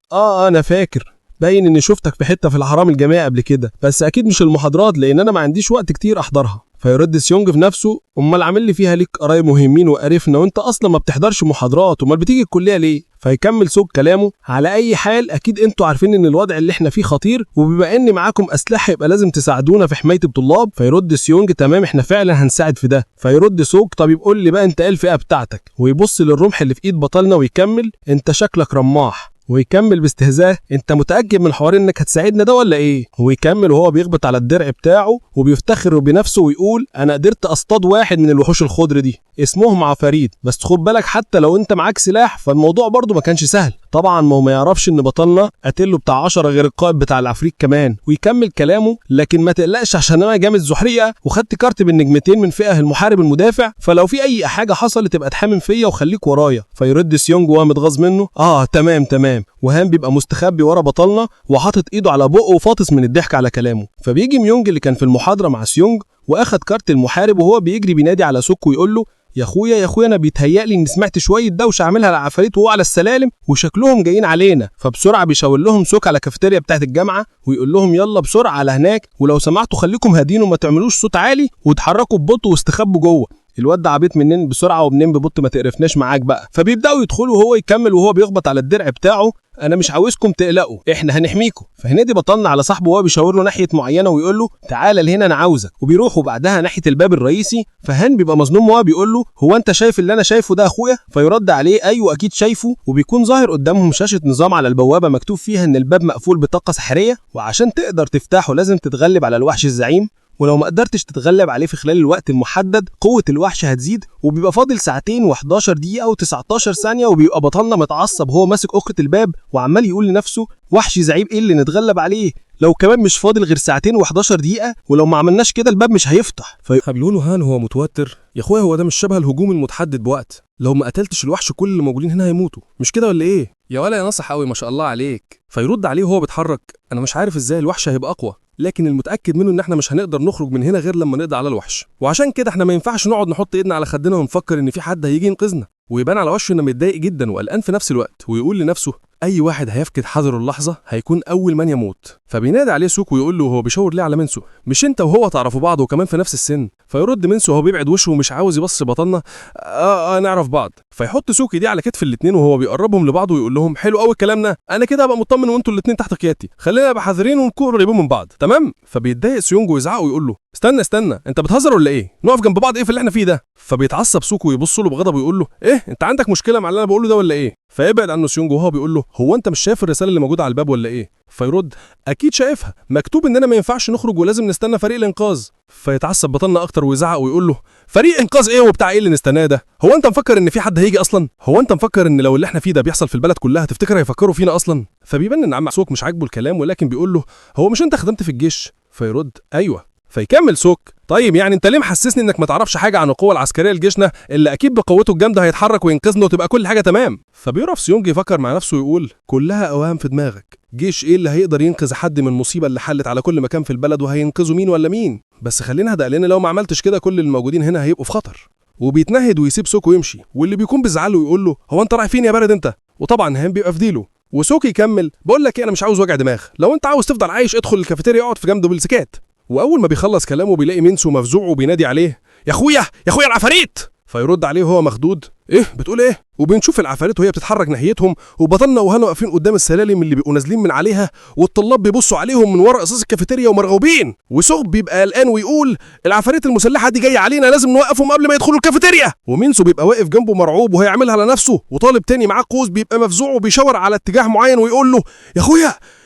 S4: انا فاكر باين اني شفتك في حته في الحرام الجامعي قبل كده بس اكيد مش المحاضرات لان انا ما عنديش وقت كتير احضرها. فيرد سيونج في نفسه امال عامل لي فيها ليك قرايب مهمين وقرفنا وانت اصلا ما بتحضرش محاضرات امال بتيجي الكليه ليه؟ فيكمل سوق كلامه على اي حال اكيد انتوا عارفين ان الوضع اللي احنا فيه خطير وبما ان معاكم اسلحه يبقى لازم تساعدونا في حمايه الطلاب. فيرد سيونج تمام احنا فعلا هنساعد في ده. فيرد سوق طب يقول لي بقى انت ايه الفئه بتاعتك؟ ويبص للرمح اللي في ايد بطلنا ويكمل انت شكلك رماح. ويكمل باستهزاء انت متاكد من الحوار انك هتساعدنا ده ولا ايه؟ ويكمل وهو بيخبط على الدرع بتاعه وبيفتخر بنفسه ويقول انا قدرت اصطاد واحد من الوحوش الخضر دي اسمهم عفاريت بس خد بالك حتى لو انت معاك سلاح فالموضوع برضو ما كانش سهل. طبعا ما يعرفش ان بطلنا قتله بتاع 10 غير القائد بتاع العفريت كمان. ويكمل كلامه لكن ما تقلقش عشان انا جامد زحريقه وخدت كارت بالنجمتين من فئه المحارب المدافع فلو في اي حاجه حصلت تبقى تحامن فيا وخليك ورايا. فيرد سيونج وهو متغاظ منه تمام وهان بيبقى مستخبي ورا بطلنا وحاطط ايده على بقه وفاطس من الضحك على كلامه. فبيجي ميونج اللي كان في المحاضره مع سيونج واخد كارت المحارب وهو بيجري بينادي على سوك ويقول له
S8: يا اخويا انا بيتهيألي اني سمعت شويه دوشه عاملها العفاريت وهو على السلالم وشكلهم جايين علينا. فبسرعه بيشاور لهم سوك على كافيتيريا بتاعه الجامعه ويقول لهم يلا بسرعه على هناك، ولو سمحتوا خليكم هادين وما تعملوش صوت عالي وتحركوا ببطء واستخبوا جوه. الواد ده عبيط منين بسرعه وبنين ببطء ما تقرفناش معاك بقى. فبيبداوا يدخلوا وهو يكمل وهو بيخبط على الدرع بتاعه انا مش عاوزكم تقلقوا، احنا هنحميكم. فهنادي بطلنا على صاحبه وهو بيشاور له ناحيه معينه ويقول له تعالى لهنا انا عاوزك، وبيروحوا بعدها ناحيه الباب الرئيسي. فهان بيبقى مظلوم وهو بيقول له هو انت شايف اللي انا شايفه ده اخويا؟ فيرد عليه ايوه اكيد شايفه. وبيكون ظاهر قدامهم شاشه نظام على البوابه مكتوب فيها ان الباب مقفول بطاقه سحريه، وعشان تقدر تفتحه لازم تتغلب على الوحش الزعيم، ولو ما قدرتش تتغلب عليه في خلال الوقت المحدد قوة الوحش هتزيد. وبيبقى فاضل ساعتين و11 دقيقة و19 ثانية، وبيبقى بطلنا متعصب هو ماسك أخرة الباب وعمال يقول لنفسه وحش زعيم ايه اللي نتغلب عليه؟ لو كمان مش فاضل غير ساعتين و11 دقيقة، ولو ما عملناش كده الباب مش هيفتح.
S5: بيقولوا هان هو متوتر. يا اخويا هو ده مش شبه الهجوم المتحدد بوقت، لو ما قتلتش الوحش كل اللي موجودين هنا هيموتوا، مش كده ولا ايه؟
S2: يا ولا يا نصح قوي ما شاء الله عليك.
S5: فيرد عليه وهو بيتحرك انا مش عارف ازاي الوحش هيبقى اقوى، لكن المتاكد منه ان احنا مش هنقدر نخرج من هنا غير لما نقضي على الوحش، وعشان كده احنا ما ينفعش نقعد نحط ايدنا على خدنا ونفكر ان في حد هيجي ينقذنا. ويبان على وشه انه متضايق جدا وقلقان في نفس الوقت، ويقول لنفسه اي واحد هيفقد حذره اللحظه هيكون اول من يموت. فبينادي عليه سوك ويقول له وهو بيشاور ليه على منسو مش انت وهو تعرفوا بعض وكمان في نفس السن؟ فيرد منسو وهو بيبعد وشه ومش عاوز يبص بطلنا نعرف بعض. فيحط سوك ايديه على كتف الاثنين وهو بيقربهم لبعض ويقول لهم حلو قوي كلامنا، انا كده هبقى مطمن وانتوا الاثنين تحت قيادتي، خلينا نبقى حذرين ونكون قريبين من بعض تمام؟ فبيتضايق سيونج ويزعق ويقول له استنى انت بتهزر ولا ايه؟ نقف جنب بعض ايه في اللي احنا فيه ده؟ فبيتعصب سوك ويبص له بغضب ويقول له ايه انت عندك مشكله مع اللي انا بقوله ده ولا ايه؟ فيبعد عنه سيونج وهو بيقول له هو انت مش شايف الرساله اللي موجوده على الباب ولا ايه؟ فيرد اكيد شايفها، مكتوب اننا ما ينفعش نخرج ولازم نستنى فريق الانقاذ. فيتعصب بطلنا اكتر ويزعق ويقول له فريق انقاذ ايه وبتاع ايه اللي نستناه ده؟ هو انت مفكر ان في حد هيجي اصلا؟ هو انت مفكر ان لو اللي احنا فيه ده بيحصل في البلد كلها تفتكر هيفكروا فينا اصلا؟ فبيبان ان عم سوك مش عاجبه الكلام، ولكن بيقول له هو مش انت خدمت في الجيش؟ فيرد ايوه. فيكمل سوك طيب يعني انت ليه محسسني انك ما تعرفش حاجه عن القوه العسكريه لجيشنا اللي اكيد بقوته الجامده هيتحرك وينقذنا وتبقى كل حاجه تمام؟ فبيقرف سيونج يفكر مع نفسه ويقول كلها اوهام في دماغك، جيش ايه اللي هيقدر ينقذ حد من المصيبه اللي حلت على كل مكان في البلد وهينقذوا مين ولا مين؟ بس خلينا هدأ لان لو ما عملتش كده كل الموجودين هنا هيبقوا في خطر. وبيتنهد ويسيب سوك ويمشي، واللي بيكون بيزعله ويقول له هو انت رايح فين يا بارد انت؟ وطبعا هان بيبقى في ديله. وسوك يكمل بقول لك ايه انا مش عاوز وجع دماغ، لو انت عاوز تفضل عايش ادخل الكافيتيريا اقعد في جنب بالسكات. واول ما بيخلص كلامه بيلاقي منسو مفزوع وبينادي عليه يا اخويا العفاريت. فيرد عليه وهو مخدود ايه بتقول ايه؟ وبنشوف العفاريت وهي بتتحرك ناحيتهم، وبطلنا وهنا واقفين قدام السلالم اللي بيبقوا نازلين من عليها، والطلاب بيبصوا عليهم من ورا قصاص الكافيتيريا ومرغوبين. وسوق بيبقى قلقان ويقول العفاريت المسلحه دي جايه علينا لازم نوقفهم قبل ما يدخلوا الكافيتيريا. ومنسو بيبقى واقف جنبه مرعوب وهي عاملها على نفسه، وطالب تاني معاه قوس بيبقى مفزوع وبيشاور على اتجاه معين ويقول له يا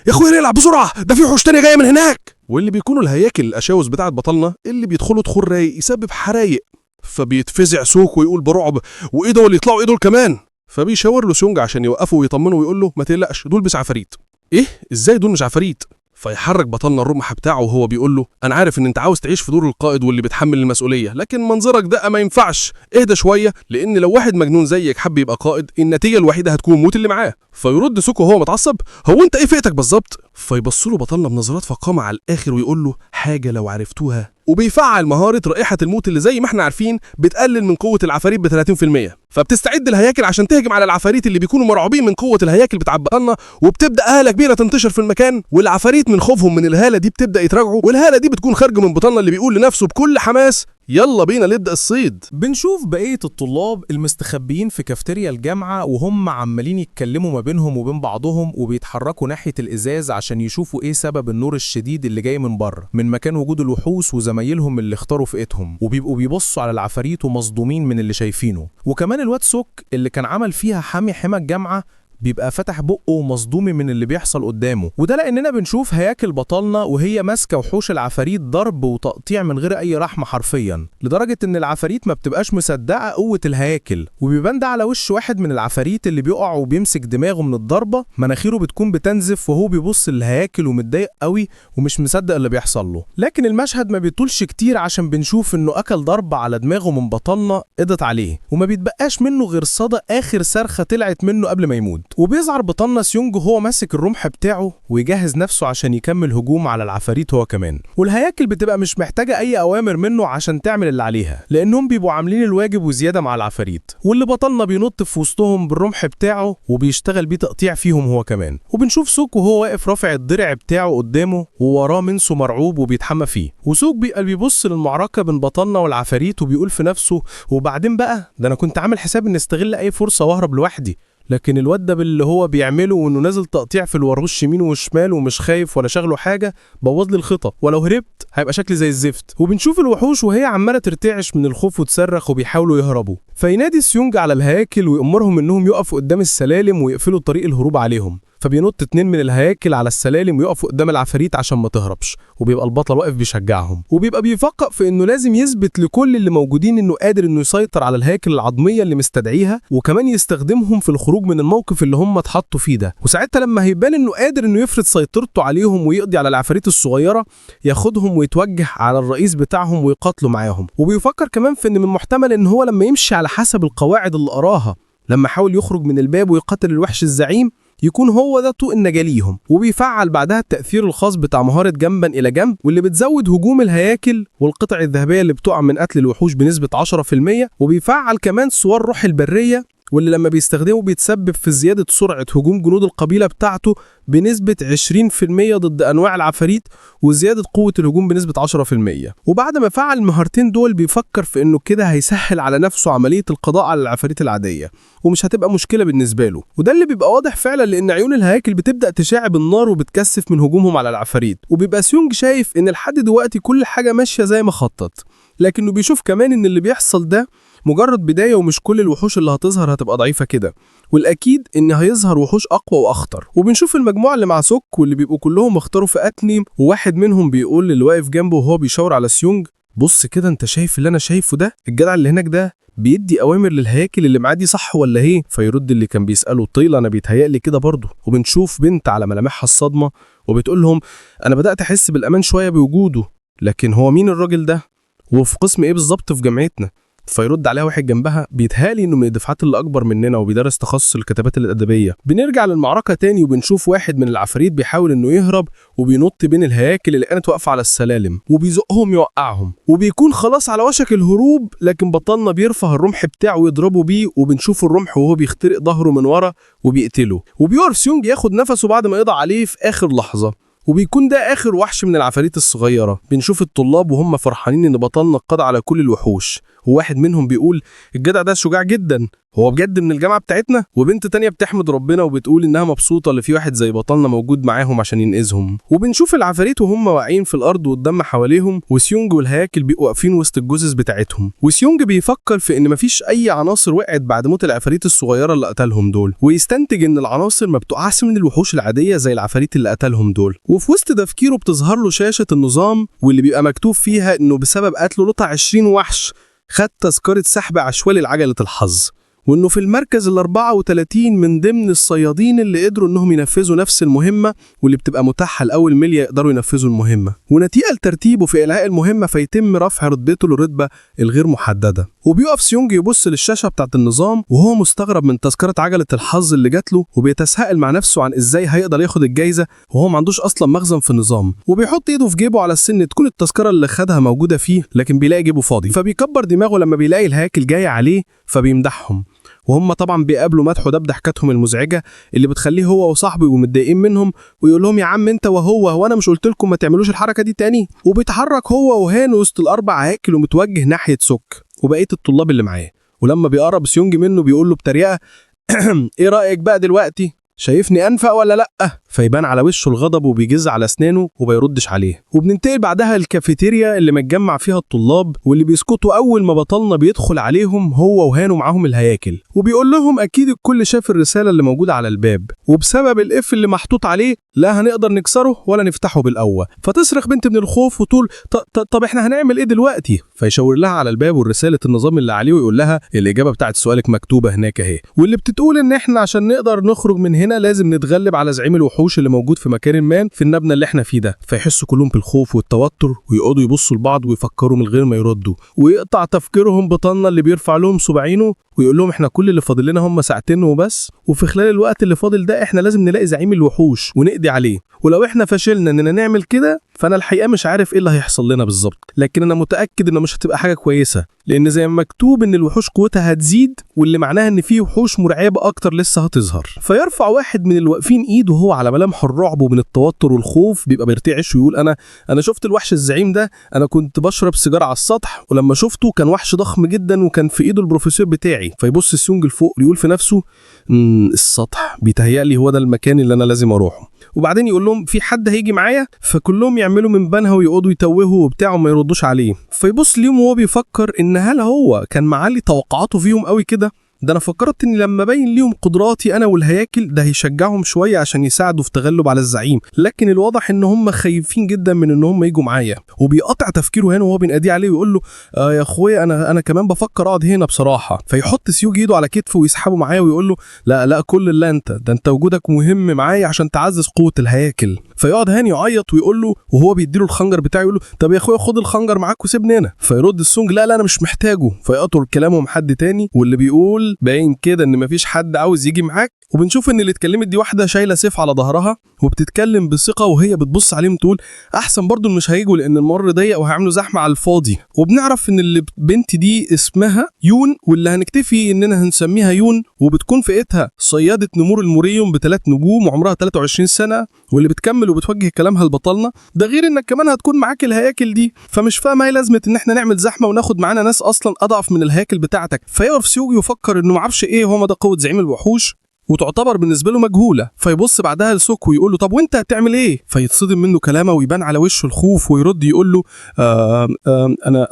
S5: اخويا نلعب بسرعه ده في وحوش تانيه جايه من هناك. واللي بيكونوا الهياكل الاشاوس بتاعه بطلنا اللي بيدخلوا دخول رايق يسبب حرايق. فبيتفزع سوك ويقول برعب وايه دول يطلعوا ايه دول كمان؟ فبيشاور له سيونج عشان يوقفه ويطمنه ويقول له ما تقلقش دول بس عفاريت. ايه ازاي دول مش عفاريت؟ فيحرك بطلنا الرمح بتاعه وهو بيقول له انا عارف ان انت عاوز تعيش في دور القائد واللي بتحمل المسؤوليه، لكن منظرك ده ما ينفعش، اهدى شويه لان لو واحد مجنون زيك حب يبقى قائد النتيجه الوحيده هتكون موت اللي معاه. فيرد سوكو وهو متعصب هو انت ايه فئتك بالظبط؟ فيبص له بطلنا بنظرات فقامه على الاخر ويقول له حاجه لو عرفتوها. وبيفعل مهاره رائحه الموت اللي زي ما احنا عارفين بتقلل من قوه العفاريت ب 30%، فبتستعد الهياكل عشان تهجم على العفاريت اللي بيكونوا مرعوبين من قوه الهياكل بتاع بطلنا، وبتبدا هاله كبيره تنتشر في المكان، والعفاريت من خوفهم من الهاله دي بتبدا يتراجعوا، والهاله دي بتكون خارجه من بطلنا اللي بيقول لنفسه بكل حماس يلا بينا نبدأ الصيد.
S3: بنشوف بقية الطلاب المستخبيين في كافتيريا الجامعة وهم عمالين يتكلموا ما بينهم وبين بعضهم، وبيتحركوا ناحية الإزاز عشان يشوفوا إيه سبب النور الشديد اللي جاي من بره من مكان وجود الوحوش وزمايلهم اللي اختاروا فئتهم، وبيبقوا بيبصوا على العفاريت ومصدومين من اللي شايفينه. وكمان الواد سوك اللي كان عمل فيها حامي حمى الجامعة بيبقى فتح بقه ومصدوم من اللي بيحصل قدامه، وده لاننا بنشوف هياكل بطلنا وهي ماسكه وحوش العفاريت ضرب وتقطيع من غير اي رحمه حرفيا، لدرجه ان العفاريت ما بتبقاش مصدقه قوه الهياكل، وبيبان ده على وش واحد من العفاريت اللي بيقع وبيمسك دماغه من الضربه، مناخيره بتكون بتنزف وهو بيبص للهياكل ومتضايق قوي ومش مصدق اللي بيحصل له. لكن المشهد ما بيطولش كتير عشان بنشوف انه اكل ضربه على دماغه من بطلنا قضت عليه، وما بيتبقاش منه غير صدى اخر صرخه طلعت منه قبل ما يموت. وبيظهر بطلنا سيونج وهو ماسك الرمح بتاعه ويجهز نفسه عشان يكمل هجوم على العفاريت هو كمان. والهياكل بتبقى مش محتاجة أي أوامر منه عشان تعمل اللي عليها، لأنهم بيبقوا عاملين الواجب وزيادة مع العفاريت، واللي بطلنا بينط في وسطهم بالرمح بتاعه وبيشتغل بيه تقطيع فيهم هو كمان. وبنشوف سوك وهو واقف رافع الدرع بتاعه قدامه ووراه منسو مرعوب وبيتحمى فيه، وسوك بيبص للمعركة بين بطلنا والعفاريت وبيقول في نفسه وبعدين بقى ده أنا كنت عامل حساب إن استغل أي فرصة وأهرب لوحدي، لكن الواد ده باللي هو بيعمله وانه نازل تقطيع في الوروش يمين وشمال ومش خايف ولا شغله حاجه بوظ لي الخطه، ولو هربت هيبقى شكلي زي الزفت. وبنشوف الوحوش وهي عماله ترتعش من الخوف وتصرخ وبيحاولوا يهربوا، فينادي سيونج على الهياكل ويأمرهم انهم يقفوا قدام السلالم ويقفلوا طريق الهروب عليهم. فبينط 2 من الهياكل على السلالم ويقفوا قدام العفاريت عشان ما تهربش، وبيبقى البطل واقف بيشجعهم، وبيبقى بيفكر في انه لازم يثبت لكل اللي موجودين انه قادر انه يسيطر على الهياكل العظميه اللي مستدعيها، وكمان يستخدمهم في الخروج من الموقف اللي هم اتحطوا فيه ده. وساعتها لما هيبان انه قادر انه يفرض سيطرته عليهم ويقضي على العفاريت الصغيره، ياخدهم ويتوجه على الرئيس بتاعهم ويقاتلوا معاهم. وبيفكر كمان في ان من المحتمل ان هو لما يمشي على حسب القواعد اللي قراها لما حاول يخرج من الباب ويقاتل الوحش الزعيم، يكون هو ده طوق النجاة ليهم. وبيفعل بعدها التأثير الخاص بتاع مهارة جنبا إلى جنب، واللي بتزود هجوم الهياكل والقطع الذهبية اللي بتقع من قتل الوحوش بنسبة 10%. وبيفعل كمان صور روح البرية، واللي لما بيستخدمه بيتسبب في زيادة سرعة هجوم جنود القبيلة بتاعته بنسبة 20% ضد أنواع العفاريت، وزيادة قوة الهجوم بنسبة 10%. وبعد ما فعل المهارتين دول بيفكر في إنه كده هيسهل على نفسه عملية القضاء على العفاريت العادية، ومش هتبقى مشكلة بالنسبة له. وده اللي بيبقى واضح فعلا لأن عيون الهياكل بتبدأ تشع بالنار وبتكثف من هجومهم على العفاريت. وبيبقى سيونج شايف إن لحد دلوقتي كل حاجة ماشية زي ما خطط، لكنه بيشوف كمان إن اللي بيحصل ده مجرد بداية، ومش كل الوحوش اللي هتظهر هتبقى ضعيفة كده، والأكيد إن هيظهر وحوش أقوى وأخطر. وبنشوف المجموعة اللي مع سوك واللي بيبقوا كلهم اختاروا في أتني، وواحد منهم بيقول للي واقف جنبه وهو بيشاور على سيونج بص كده أنت شايف اللي أنا شايفه ده؟ الجدع اللي هناك ده بيدي أوامر للهياكل اللي معاه دي صح ولا إيه؟ فيرد اللي كان بيسأله طيلة أنا بيتهيألي كده برضه. وبنشوف بنت على ملامحها الصدمة وبتقول لهم أنا بدأت أحس بالأمان شوية بوجوده، لكن هو مين الراجل ده؟ وفي قسم إيه بالظبط في جامعتنا؟ فيرد عليها واحد جنبها بيتهالي انه من الدفعات اللي اكبر مننا وبيدرس تخصص الكتابات الادبيه. بنرجع للمعركه تاني وبنشوف واحد من العفاريت بيحاول انه يهرب وبينط بين الهياكل اللي كانت واقفه على السلالم وبيزقهم يوقعهم، وبيكون خلاص على وشك الهروب، لكن بطلنا بيرفع الرمح بتاعه ويضربه بيه، وبنشوف الرمح وهو بيخترق ظهره من ورا وبيقتله. وبيقف سيونج ياخد نفسه بعد ما يقضى عليه في اخر لحظه، وبيكون ده آخر وحش من العفاريت الصغيرة. بنشوف الطلاب وهم فرحانين إن بطلنا قضى على كل الوحوش، وواحد منهم بيقول الجدع ده شجاع جدا، هو بجد من الجامعة بتاعتنا؟ وبنت تانية بتحمد ربنا وبتقول إنها مبسوطة اللي في واحد زي بطلنا موجود معاهم عشان ينقذهم. وبنشوف العفاريت وهم واقعين في الأرض والدم حواليهم، وسيونج والهياكل بيبقوا واقفين وسط الجثث بتاعتهم. وسيونج بيفكر في إن مفيش أي عناصر وقعت بعد موت العفاريت الصغيرة اللي قتلهم دول، ويستنتج إن العناصر ما بتقعش من الوحوش العادية زي العفاريت اللي قتلهم دول. وفي وسط تفكيره بتظهر له شاشة النظام واللي بيبقى مكتوب فيها إنه بسبب قتله لقطع 20 وحش خد تذكرة سحب عشوائي لعجلة الحظ، وإنه في المركز ال34 من ضمن الصيادين اللي قدروا إنهم ينفذوا نفس المهمة، واللي بتبقى متاحة لأول مليا يقدروا ينفذوا المهمة، ونتيجة لترتيبه في إلغاء المهمة فيتم رفع رتبته للرتبة الغير محددة. وبيقف سيونج يبص للشاشة بتاعت النظام وهو مستغرب من تذكرة عجلة الحظ اللي جات له، وبيتساءل مع نفسه عن إزاي هيقدر ياخد الجايزة وهو ما عندوش أصلا مخزن في النظام. وبيحط إيده في جيبه على السن تكون التذكرة اللي خدها موجودة فيه، لكن بيلاقي جيبه فاضي، فبيكبر دماغه لما بيلاقي الهياكل جاية عليه فبيمدحهم، وهم طبعا بيقابلوا مدحه ده بضحكتهم المزعجه اللي بتخليه هو وصاحبه يبقوا متضايقين منهم، ويقول لهم يا عم انت وهو انا مش قلت لكم ما تعملوش الحركه دي تاني؟ وبيتحرك هو وهان وسط الاربع هياكل ومتوجه ناحيه سوك وبقيه الطلاب اللي معاه. ولما بيقرب سيونج منه بيقول له بطريقه ايه رايك بقى دلوقتي؟ شايفني انفق ولا لا؟ فيبان على وشه الغضب وبيجز على اسنانه وبيردش عليه. وبننتقل بعدها الكافيتيريا اللي متجمع فيها الطلاب واللي بيسكتوا اول ما بطلنا بيدخل عليهم هو وهانو معاهم الهياكل، وبيقول لهم اكيد الكل شاف الرساله اللي موجوده على الباب، وبسبب القفل اللي محطوط عليه لا هنقدر نكسره ولا نفتحه بالقوه. فتصرخ بنت من الخوف وتقول طب احنا هنعمل ايه دلوقتي؟ فيشاور لها على الباب ورساله النظام اللي عليه ويقول لها الاجابه بتاعت سؤالك مكتوبه هناك اهي، واللي بتقول ان احنا عشان نقدر نخرج من هنا
S7: هنا لازم نتغلب على زعيم الوحوش اللي موجود في مكان ما في المبنى اللي احنا فيه ده. فيحسوا كلهم بالخوف والتوتر ويقعدوا يبصوا لبعض ويفكروا من غير ما يردوا، ويقطع تفكيرهم بطلنا اللي بيرفع لهم صباعينه ويقول لهم احنا كل اللي فاضل لنا هم ساعتين وبس، وفي خلال الوقت اللي فاضل ده احنا لازم نلاقي زعيم الوحوش ونقضي عليه، ولو احنا فشلنا اننا نعمل كده فانا الحقيقه مش عارف ايه اللي هيحصل لنا بالظبط، لكن انا متاكد انه مش هتبقى حاجه كويسه، لان زي ما مكتوب ان الوحوش قوتها هتزيد، واللي معناها ان في وحوش مرعبه اكتر لسه هتظهر. فيرفع واحد من الواقفين ايده وهو على ملامح الرعب ومن التوتر والخوف بيبقى بيرتعش ويقول انا شفت الوحش الزعيم ده، انا كنت بشرب سيجاره على السطح ولما شفته كان وحش ضخم جدا وكان في ايده البروفيسور بتاعي. فيبص سيونج لفوق ويقول في نفسه السطح بيتهيألي هو ده المكان اللي انا لازم اروحه. وبعدين يقول لهم في حد هيجي معايا؟ فكلهم يعملوا من بنها ويقعدوا يتوهوا وبتاعه وما يردوش عليه. فيبص ليهم وهو بيفكر ان هل هو كان معلي توقعاته فيهم قوي كده؟ ده انا فكرت ان لما باين ليهم قدراتي انا والهياكل ده هيشجعهم شويه عشان يساعدوا في تغلب على الزعيم، لكن الواضح ان هم خايفين جدا من ان هم يجوا معايا. وبيقطع تفكيره هنا وهو بيناديه عليه ويقول له يا اخويا انا كمان بفكر اقعد هنا بصراحه. فيحط سيوجي ايده على كتفه ويسحبه معايا ويقول له لا كل اللي انت وجودك مهم معايا عشان تعزز قوه الهياكل. فيقعد هاني يعيط ويقول له وهو بيديله الخنجر بتاعه يقول له طب يا اخويا خد الخنجر معاك وسيبني هنا. فيرد السونج لا انا مش محتاجه. فيقطع كلامهم حد تاني واللي بيقول باين كده ان مفيش حد عاوز يجي معاك. وبنشوف ان اللي اتكلمت دي واحده شايله سيف على ظهرها وبتتكلم بثقه وهي بتبص عليهم تقول احسن برضو مش هيجوا لان الممر ضيق وهيعملوا زحمه على الفاضي. وبنعرف ان البنت دي اسمها يون واللي هنكتفي اننا هنسميها يون، وبتكون فئتها صياده نمور الموريوم ب3 نجوم وعمرها 23 سنه، واللي بتكمل وبتوجه كلامها لبطلنا ده غير انك كمان هتكون معاك الهياكل دي. فمش فاهمه ايه لازمه ان احنا نعمل زحمه وناخد معانا ناس اصلا اضعف من الهياكل بتاعتك. فيقف سيوجي يفكر انه معرفش ايه هو ده قوه زعيم الوحوش وتعتبر بالنسبه له مجهوله. فيبص بعدها لسوكو ويقول له طب وانت هتعمل ايه؟ فيتصدم منه كلامه ويبان على وشه الخوف ويرد يقول له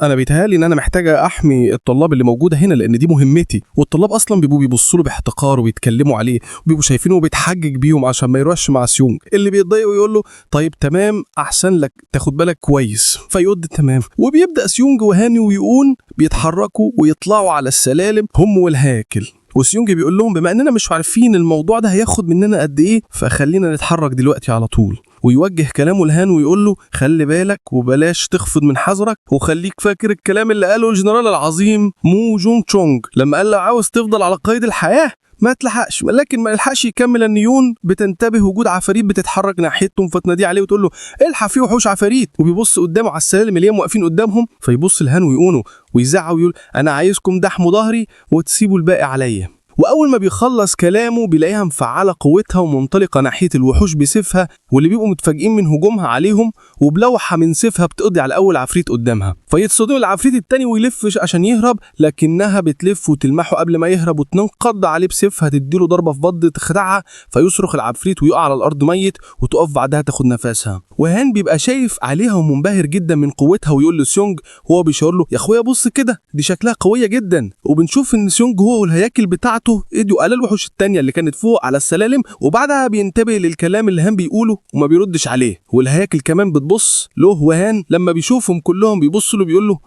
S7: انا بيتهيألي ان انا محتاجه احمي الطلاب اللي موجوده هنا لان دي مهمتي. والطلاب اصلا بيبقوا بيبصوا له باحتقار وبيتكلموا عليه وبيبقوا شايفينه بيتحجج بيهم عشان ما يروحش مع سيونج اللي بيتضايق ويقول له طيب تمام احسن لك تاخد بالك كويس. فيقول تمام. وبيبدا سيونج وهاني ويقون بيتحركوا ويطلعوا على السلالم هم والهياكل. وسيونج بيقول لهم بما اننا مش عارفين الموضوع ده هياخد مننا قد ايه فخلينا نتحرك دلوقتي على طول. ويوجه كلامه لهان ويقول له خلي بالك وبلاش تخفض من حذرك وخليك فاكر الكلام اللي قاله الجنرال العظيم مو جونج تشونج لما قال له عاوز تفضل على قيد الحياة ما تلحقش. لكن ما يلحقش يكمل ان يون بتنتبه وجود عفاريت بتتحرك ناحيتهم فتنادي عليه وتقول له الحق في وحوش عفاريت. وبيبص قدامه على السلالم اللي هم واقفين قدامهم فيبص لهان ويقونه ويزعق ويقول انا عايزكم دحموا ظهري وتسيبوا الباقي عليا. واول ما بيخلص كلامه بيلاقيها مفعله قوتها ومنطلقه ناحيه الوحوش بسيفها واللي بيبقوا متفاجئين من هجومها عليهم وبلوحه من سيفها بتقضي على اول عفريت قدامها. فيتصدم العفريت التاني ويلف عشان يهرب لكنها بتلف وتلمحه قبل ما يهرب وتنقض عليه بسيفها تديله ضربه في بطن تخدعها فيصرخ العفريت ويقع على الارض ميت وتقف بعدها تاخد نفسها. وهان بيبقى شايف عليها ومنبهر جدا من قوتها ويقول لسيونج وهو بيشاور له يا اخويا بص كده دي شكلها قويه جدا. وبنشوف ان سيونج هو والهياكل بتاعته ادوا على الوحوش التانية اللي كانت فوق على السلالم وبعدها بينتبه للكلام اللي هان بيقوله وما بيردش عليه. والهياكل كمان بتبص له وهان لما بيشوفهم كلهم بيبصوا له بيقول له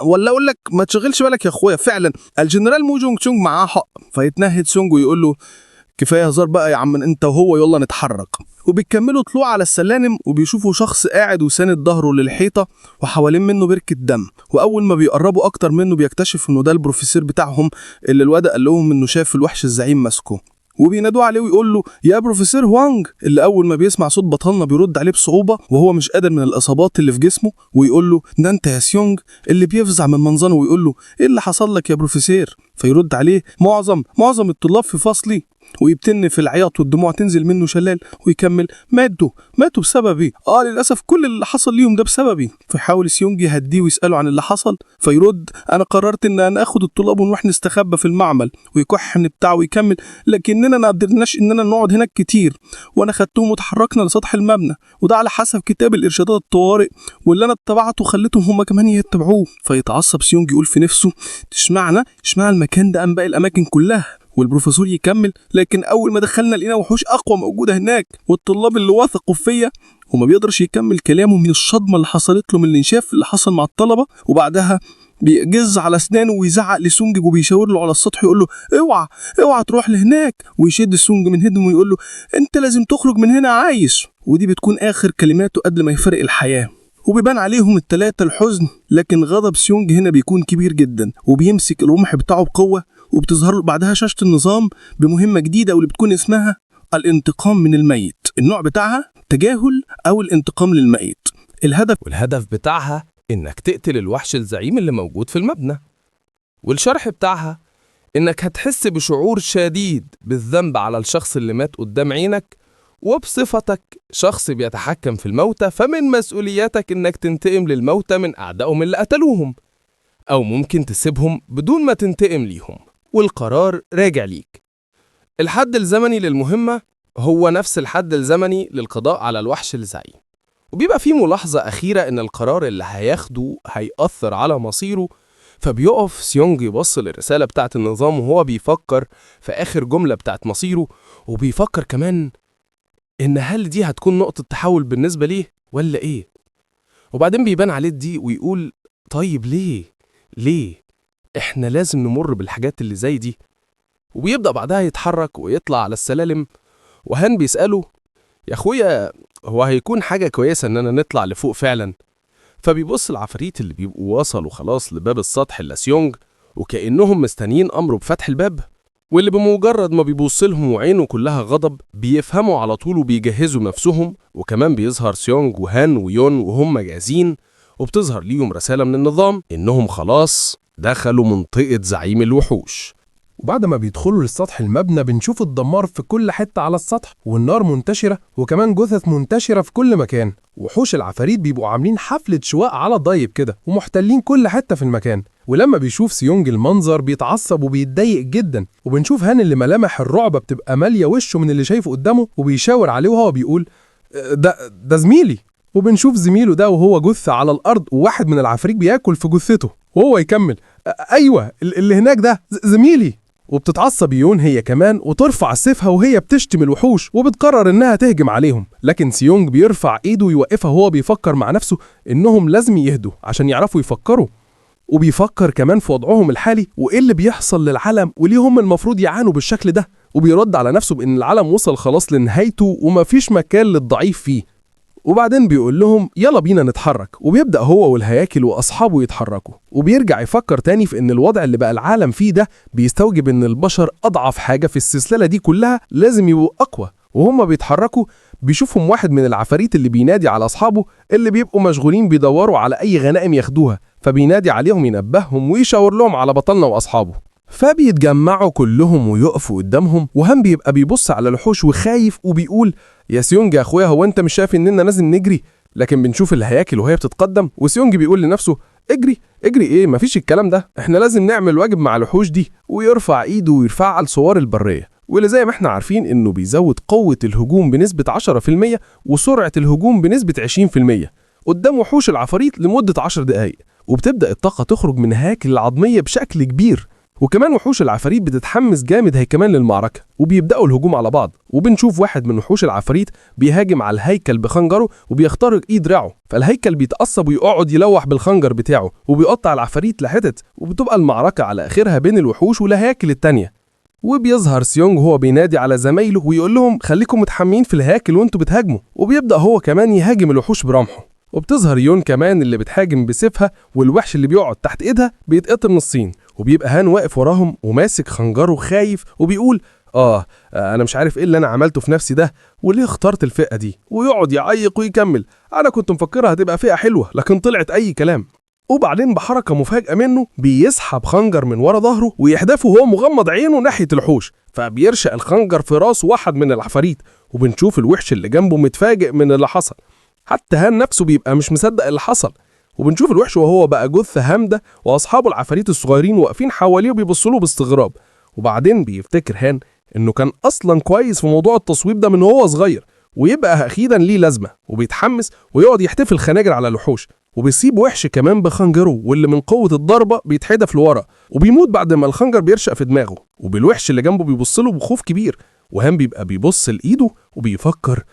S7: ولا اقول لك ما تشغلش بالك يا اخويا فعلا الجنرال مو جونج تشونج معاه حق. فيتنهد سونج ويقول له كفايه هزار بقى يا عم انت وهو يلا نتحرك. وبيكملوا طلوع على السلالم وبيشوفوا شخص قاعد وساند ظهره للحيطه وحوالين منه بركه دم. واول ما بيقربوا اكتر منه بيكتشف انه ده البروفيسور بتاعهم اللي الواد قال لهم انه شاف الوحش الزعيم ماسكه. وبينادوا عليه ويقول له يا بروفيسور هوانج اللي اول ما بيسمع صوت بطلنا بيرد عليه بصعوبه وهو مش قادر من الاصابات اللي في جسمه ويقول له ده انت يا سيونج اللي بيفزع من منظره ويقول له ايه اللي حصل لك يا بروفيسور؟ فيرد عليه معظم الطلاب في فصلي ويبتن في العياط والدموع تنزل منه شلال ويكمل ماتوا بسببي للاسف كل اللي حصل ليهم ده بسببي. فيحاول سيونج يهديه ويساله عن اللي حصل فيرد انا قررت ان انا اخد الطلاب ونروح نستخبى في المعمل ويكحن بتاعه ويكمل لكننا ما قدرناش اننا نقعد هناك كتير وانا خدتهم وتحركنا لسطح المبنى وده على حسب كتاب الارشادات الطوارئ واللي انا اتبعته خليتهم هم كمان يتبعوه. فيتعصب سيونج يقول في نفسه اشمعنى المكان ده عن باقي الاماكن كلها. والبروفيسور يكمل لكن اول ما دخلنا لقينا وحوش اقوى موجوده هناك والطلاب اللي واثقوا فيا وما بيقدرش يكمل كلامه من الصدمه اللي حصلت له من الانشاف اللي حصل مع الطلبه. وبعدها
S6: بيجز على اسنانه ويزعق لسونج وبيشاور له على السطح يقول له اوعى اوعى تروح لهناك، ويشد سونج من هدمه ويقول له انت لازم تخرج من هنا عايش. ودي بتكون اخر كلماته قبل ما يفارق الحياة. وبيبان عليهم التلاتة الحزن، لكن غضب سيونج هنا بيكون كبير جدا، وبيمسك الرمح بتاعه بقوة، وبتظهر له بعدها شاشة النظام بمهمة جديدة واللي بتكون اسمها الانتقام من الميت. النوع بتاعها تجاهل أو الانتقام للميت.
S9: والهدف بتاعها إنك تقتل الوحش الزعيم اللي موجود في المبنى. والشرح بتاعها إنك هتحس بشعور شديد بالذنب على الشخص اللي مات قدام عينك، وبصفتك شخص بيتحكم في الموتى فمن مسؤولياتك إنك تنتقم للموتى من أعدائهم اللي قتلوهم، أو ممكن تسيبهم بدون ما تنتقم ليهم، والقرار راجع ليك. الحد الزمني للمهمة هو نفس الحد الزمني للقضاء على الوحش الزعيم، وبيبقى فيه ملاحظة أخيرة إن القرار اللي هياخده هيأثر على مصيره. فبيقف سيونج يبص للرسالة بتاعة النظام وهو بيفكر في آخر جملة بتاعة مصيره، وبيفكر كمان إن هل دي هتكون نقطة تحول بالنسبة ليه ولا إيه. وبعدين بيبان عليه الضيق ويقول طيب ليه إحنا لازم نمر بالحاجات اللي زي دي. وبيبدأ بعدها يتحرك ويطلع على السلالم، وهان بيسأله يا أخويا هو هيكون حاجة كويسة إننا نطلع لفوق فعلا. فبيبص العفاريت اللي بيبقوا وصلوا خلاص لباب السطح لسيونج، وكأنهم مستنيين أمره بفتح الباب، واللي بمجرد ما بيبص لهم وعينه كلها غضب بيفهموا على طول وبيجهزوا نفسهم. وكمان بيظهر سيونج وهان ويون وهم جاهزين، وبتظهر ليهم رسالة من النظام إنهم خلاص دخلوا منطقة زعيم الوحوش.
S3: وبعد ما بيدخلوا للسطح المبنى بنشوف الدمار في كل حتة على السطح، والنار منتشرة، وكمان جثث منتشرة في كل مكان. وحوش العفاريت بيبقوا عاملين حفلة شواء على الضيب كده ومحتلين كل حتة في المكان. ولما بيشوف سيونج المنظر بيتعصب وبيتضايق جدا. وبنشوف هان اللي ملامح الرعب بتبقى مالية وشه من اللي شايفه قدامه، وبيشاور عليه وهو بيقول ده زميلي. وبنشوف زميله ده وهو جثة على الأرض، وواحد من العفاريت بياكل في جثته، وهو يكمل أيوة اللي هناك ده زميلي. وبتتعصب يون هي كمان وترفع سيفها وهي بتشتم الوحوش، وبتقرر انها تهجم عليهم. لكن سيونج بيرفع ايده ويوقفها وهو بيفكر مع نفسه انهم لازم يهدوا عشان يعرفوا يفكروا. وبيفكر كمان في وضعهم الحالي وايه اللي بيحصل للعالم وليه هم المفروض يعانوا بالشكل ده. وبيرد على نفسه بان العالم وصل خلاص لنهايته ومفيش مكان للضعيف فيه. وبعدين بيقول لهم يلا بينا نتحرك، وبيبدأ هو والهياكل وأصحابه يتحركوا. وبيرجع يفكر تاني في إن الوضع اللي بقى العالم فيه ده بيستوجب إن البشر أضعف حاجة في السلسلة دي كلها لازم يبقوا أقوى. وهم بيتحركوا بيشوفهم واحد من العفاريت اللي بينادي على أصحابه اللي بيبقوا مشغولين بيدوروا على أي غنائم ياخدوها، فبينادي عليهم ينبههم ويشاور لهم على بطلنا وأصحابه. فبيتجمعوا كلهم ويقفوا قدامهم، وهم بيبقى بيبص على الوحوش وخايف وبيقول يا سيونج يا اخويا هو انت مش شايف اننا لازم نجري؟ لكن بنشوف الهياكل وهي بتتقدم، وسيونج بيقول لنفسه اجري ايه، مفيش الكلام ده، احنا لازم نعمل واجب مع الوحوش دي. ويرفع ايده ويرفعها لصوار البرية، واللي زي ما احنا عارفين انه بيزود قوة الهجوم بنسبة 10% وسرعة الهجوم بنسبة 20% قدام وحوش العفاريت لمدة 10 دقايق. وبتبدأ الطاقة تخرج من هياكل العظمية بشكل كبير، وكمان وحوش العفاريت بتتحمس جامد هي كمان للمعركة، وبيبدأوا الهجوم على بعض. وبنشوف واحد من وحوش العفاريت بيهاجم على الهيكل بخنجره وبيخترق ايد دراعه، فالهيكل بيتعصب ويقعد يلوح بالخنجر بتاعه وبيقطع العفاريت لحتت، وبتبقى المعركة على آخرها بين الوحوش والهياكل التانية. وبيظهر سيونج وهو بينادي على زمايله ويقول لهم خليكم متحمين في الهياكل وانتوا بتهاجموا، وبيبدأ هو كمان يهاجم الوحوش برمحه. وبتظهر يون كمان اللي بتهاجم بسيفها، والوحش اللي بيقعد تحت ايدها بيتقطم نصين. وبيبقى هان واقف وراهم وماسك خنجره خايف وبيقول انا مش عارف ايه اللي انا عملته في نفسي ده وليه اخترت الفئة دي. ويقعد يعيق ويكمل انا كنت مفكرها هتبقى فئة حلوة لكن طلعت اي كلام. وبعدين بحركة مفاجئة منه بيسحب خنجر من ورا ظهره ويحدفه وهو مغمض عينه ناحية الوحوش، فبيرشق الخنجر في راس واحد من العفاريت. وبنشوف الوحش اللي جنبه متفاجئ من اللي حصل، حتى هان نفسه بيبقى مش مصدق اللي حصل. وبنشوف الوحش وهو بقى جثة هامدة واصحابه العفاريت الصغيرين واقفين حواليه وبيبصوا له باستغراب. وبعدين بيفتكر هان انه كان اصلا كويس في موضوع التصويب ده من هو صغير، ويبقى اخيرا ليه لازمه، وبيتحمس ويقعد يحتفل خناجر على الوحوش. وبيصيب وحش كمان بخنجره واللي من قوه الضربه بيتحدف لورا وبيموت بعد ما الخنجر بيرشق في دماغه. وبالوحش اللي جنبه بيبص له بخوف كبير، وهان بيبقى بيبص لايده وبيفكر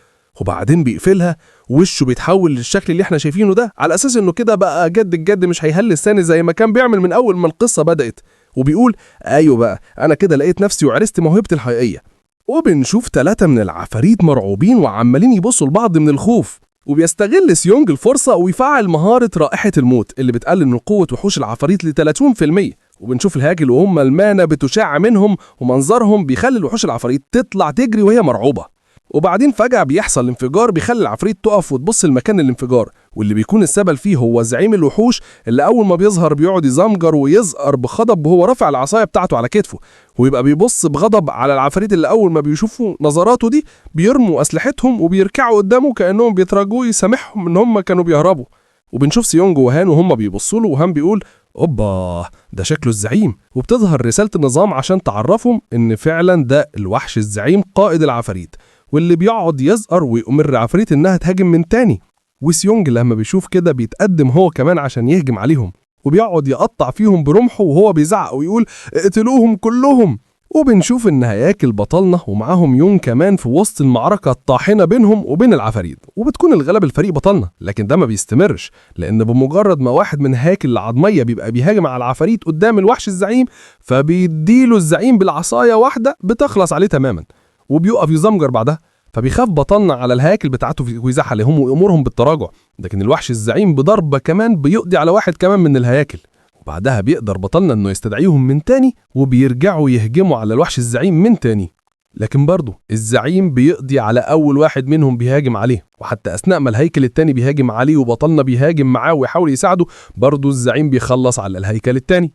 S5: وبعدين بيقفلها، وشه بيتحول للشكل اللي احنا شايفينه ده، على اساس انه كده بقى جد الجد مش هيهلس ثاني زي ما كان بيعمل من اول ما القصه بدات. وبيقول ايوه بقى انا كده لقيت نفسي وعرست موهبتي الحقيقيه. وبنشوف 3 من العفاريت مرعوبين وعمالين يبصوا لبعض من الخوف، وبيستغل سيونج الفرصه ويفعل مهاره رائحه الموت اللي بتقلل من قوه وحوش العفاريت ل 30%. وبنشوف الهاجل وهم المانه بتشع منهم، ومنظرهم بيخلي الوحوش العفاريت تطلع تجري وهي مرعوبه. وبعدين فجأة بيحصل انفجار بيخلي العفريت تقف وتبص لمكان الانفجار، واللي بيكون السبب فيه هو زعيم الوحوش اللي أول ما بيظهر بيقعد يزمجر ويزقر بغضب وهو رافع العصاية بتاعته على كتفه، ويبقى بيبص بغضب على العفاريت اللي أول ما بيشوفوا نظراته دي بيرموا أسلحتهم وبيركعوا قدامه كأنهم بيترجوه يسامحهم إن هم كانوا بيهربوا. وبنشوف سيونج وهان وهم بيبصوا له، وهان بيقول اوبا ده شكله الزعيم، وبتظهر رسالة النظام عشان تعرفهم إن فعلا ده الوحش الزعيم قائد العفاريت، واللي بيقعد يزقر ويأمر عفريت إنها تهاجم من تاني. وسيونج لما بيشوف كده بيتقدم هو كمان عشان يهجم عليهم، وبيقعد يقطع فيهم برمحه وهو بيزعق ويقول اقتلوهم كلهم. وبنشوف إن هياكل بطلنا ومعاهم يون كمان في وسط المعركة الطاحنة بينهم وبين العفاريت، وبتكون الغلب الفريق بطلنا. لكن ده ما بيستمرش، لأن بمجرد ما واحد من هاكل العظمية بيبقى بيهاجم على العفاريت قدام الوحش الزعيم، فبيديله الزعيم بالعصاية واحدة بتخلص عليه تماما، وبيقف يزمجر بعدها. فبيخاف بطلنا على الهاكل بتاعته ويزعق عليهم ويأمرهم بالتراجع، لكن الوحش الزعيم بضربة كمان بيقضي على واحد كمان من الهياكل. وبعدها بيقدر بطلنا انه يستدعيهم من تاني، وبيرجعوا يهجموا على الوحش الزعيم من تاني. لكن برضه الزعيم بيقضي على اول واحد منهم بيهاجم عليه، وحتى اثناء ما الهيكل التاني بيهاجم عليه وبطلنا بيهاجم معاه ويحاول يساعده، برضه الزعيم بيخلص على الهيكل التاني.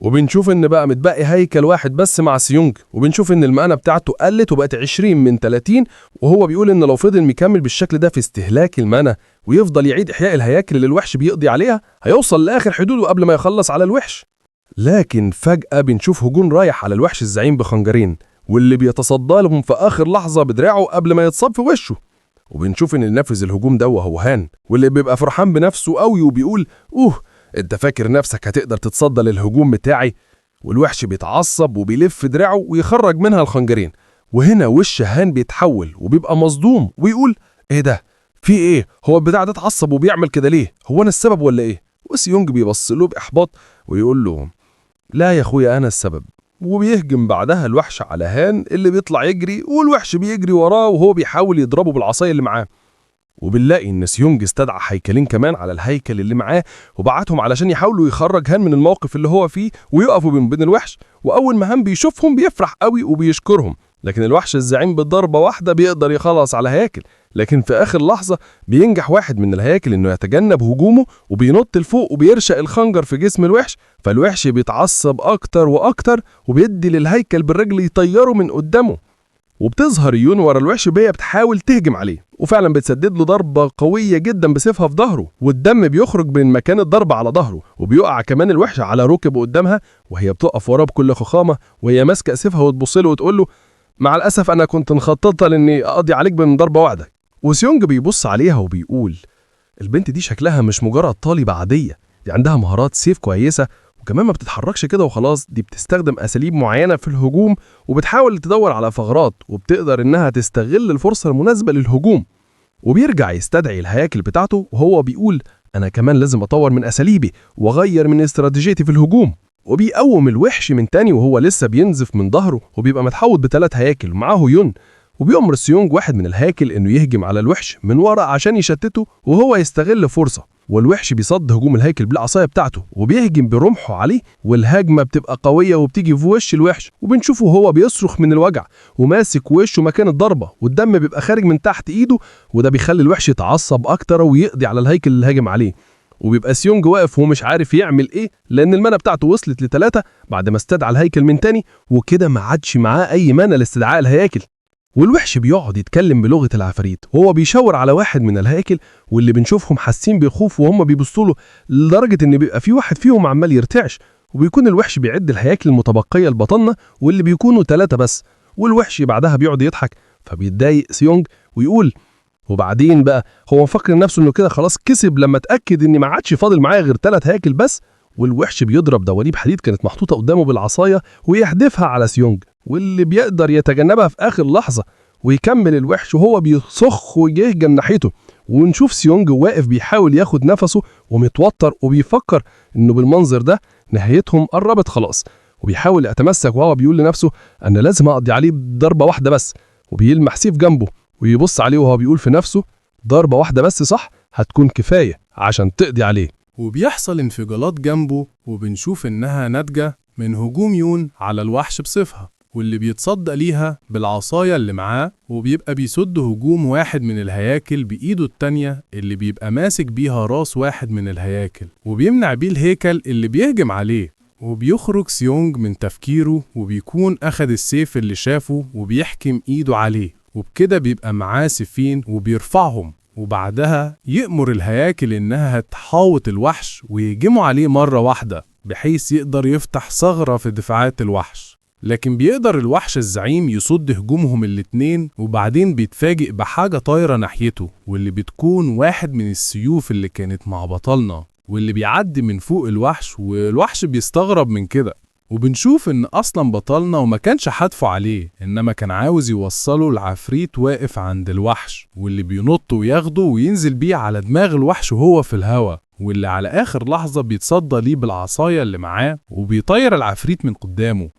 S5: وبنشوف ان بقى متبقي هيكل واحد بس مع سيونج، وبنشوف ان المقنة بتاعته قلت وبقت 20 من 30، وهو بيقول ان لو فضل مكمل بالشكل ده في استهلاك المقنة ويفضل يعيد احياء الهياكل اللي الوحش بيقضي عليها، هيوصل لاخر حدوده قبل ما يخلص على الوحش. لكن فجأة بنشوف هجوم رايح على الوحش الزعيم بخنجرين، واللي بيتصدى لهم في اخر لحظة بدراعه قبل ما يتصاب في وشه. وبنشوف ان اللي نفذ الهجوم ده هو هان، واللي بيبقى فرحان بنفسه قوي وبيقول انت فاكر نفسك هتقدر تتصدى للهجوم بتاعي؟ والوحش بيتعصب وبيلف دراعه ويخرج منها الخنجرين. وهنا وش هان بيتحول وبيبقى مصدوم ويقول ايه ده؟ في ايه؟ هو البتاع ده اتعصب وبيعمل كده ليه؟ هو انا السبب ولا ايه؟ وسيونج بيبص له باحباط ويقول له لا يا اخويا انا السبب. وبيهجم بعدها الوحش على هان اللي بيطلع يجري، والوحش بيجري وراه وهو بيحاول يضربه بالعصايه اللي معاه. وبنلاقي ان سيونج استدعى هيكلين كمان على الهيكل اللي معاه وبعتهم علشان يحاولوا يخرج هان من الموقف اللي هو فيه ويقفوا بين الوحش. واول ما هان بيشوفهم بيفرح قوي وبيشكرهم، لكن الوحش الزعيم بضربه واحده بيقدر يخلص على هياكل. لكن في اخر لحظه بينجح واحد من الهياكل انه يتجنب هجومه وبينط لفوق وبيرشق الخنجر في جسم الوحش، فالوحش بيتعصب اكتر واكتر وبيدي للهيكل بالرجل يطيره من قدامه. وبتظهر يون ورا الوحش وهي بتحاول تهجم عليه، وفعلا بتسدد له ضربه قويه جدا بسيفها في ظهره، والدم بيخرج من مكان الضربه على ظهره، وبيقع كمان الوحش على ركبه قدامها، وهي بتقف وراه بكل فخامه وهي ماسكه سيفها وتبص له وتقول له مع الاسف انا كنت مخططه لاني اقضي عليك من ضربه واحده. وسيونج بيبص عليها وبيقول البنت دي شكلها مش مجرد طالبه عاديه، دي عندها مهارات سيف كويسه، وكمان ما بتتحركش كده وخلاص، دي بتستخدم أساليب معينة في الهجوم وبتحاول تدور على ثغرات، وبتقدر إنها تستغل الفرصة المناسبة للهجوم. وبيرجع يستدعي الهياكل بتاعته وهو بيقول أنا كمان لازم أطور من أساليبي وأغير من استراتيجيتي في الهجوم. وبيقوم الوحش من تاني وهو لسه بينزف من ظهره، وبيبقى متحوط ب3 هياكل ومعاه يون. وبيأمر سيونج واحد من الهياكل إنه يهجم على الوحش من ورا عشان يشتته وهو يستغل فرصة، والوحش بيصد هجوم الهيكل بالعصايه بتاعته وبيهجم برمحه عليه، والهجمه بتبقى قويه وبتيجي في وش الوحش، وبنشوفه هو بيصرخ من الوجع وماسك وشه مكان الضربه، والدم بيبقى خارج من تحت ايده، وده بيخلي الوحش يتعصب اكتر ويقضي على الهيكل اللي هاجم عليه. وبيبقى سيونج واقف ومش عارف يعمل ايه، لان المنى بتاعته وصلت ل3 بعد ما استدعى الهيكل من تاني، وكده ما عادش معاه اي منى لاستدعاء الهياكل. والوحش بيقعد يتكلم بلغة العفاريت وهو بيشاور على واحد من الهياكل، واللي بنشوفهم حاسين بالخوف وهم بيبصوا له، لدرجة ان بيبقى في واحد فيهم عمال يرتعش. وبيكون الوحش بيعد الهياكل المتبقية لبطلنا واللي بيكونوا 3 بس، والوحش بعدها بيقعد يضحك. فبيتضايق سيونج ويقول وبعدين بقى هو مفكر نفسه انه كده خلاص كسب لما اتأكد ان ما عادش فاضل معاه غير 3 هياكل بس. والوحش بيضرب دواليب حديد كانت محطوطة قدامه بالعصاية ويحدفها على سيونج، واللي بيقدر يتجنبها في آخر لحظة.
S10: ويكمل الوحش وهو بيصخ ويهجم ناحيته. ونشوف سيونج واقف بيحاول ياخد نفسه ومتوتر وبيفكر انه بالمنظر ده نهايتهم قربت خلاص، وبيحاول يتمسك وهو بيقول لنفسه انا لازم اقضي عليه بضربة واحدة بس، وبيلمح سيف جنبه ويبص عليه وهو بيقول في نفسه ضربة واحدة بس صح هتكون كفاية عشان تقضي عليه.
S3: وبيحصل انفجارات جنبه، وبنشوف إنها ناتجة من هجوم يون على الوحش بصفها، واللي بيتصدى ليها بالعصاية اللي معاه، وبيبقى بيسد هجوم واحد من الهياكل بإيده التانية اللي بيبقى ماسك بيها راس واحد من الهياكل، وبيمنع بيه الهيكل اللي بيهجم عليه. وبيخرج سيونج من تفكيره وبيكون أخد السيف اللي شافه وبيحكم إيده عليه، وبكده بيبقى معاه سيفين وبيرفعهم، وبعدها يأمر الهياكل إنها تحاوط الوحش ويهجموا عليه مرة واحدة بحيث يقدر يفتح ثغرة في دفاعات الوحش. لكن بيقدر الوحش الزعيم يصد هجومهم الاتنين، وبعدين بيتفاجئ بحاجة طايرة ناحيته، واللي بتكون واحد من السيوف اللي كانت مع بطلنا، واللي بيعدي من فوق الوحش، والوحش بيستغرب من كده. وبنشوف إن أصلا بطلنا وما كانش حدفه عليه، إنما كان عاوز يوصله العفريت واقف عند الوحش، واللي بينط وياخده وينزل بيه على دماغ الوحش وهو في الهوا، واللي على آخر لحظة بيتصدى ليه بالعصاية اللي معاه وبيطير العفريت من قدامه.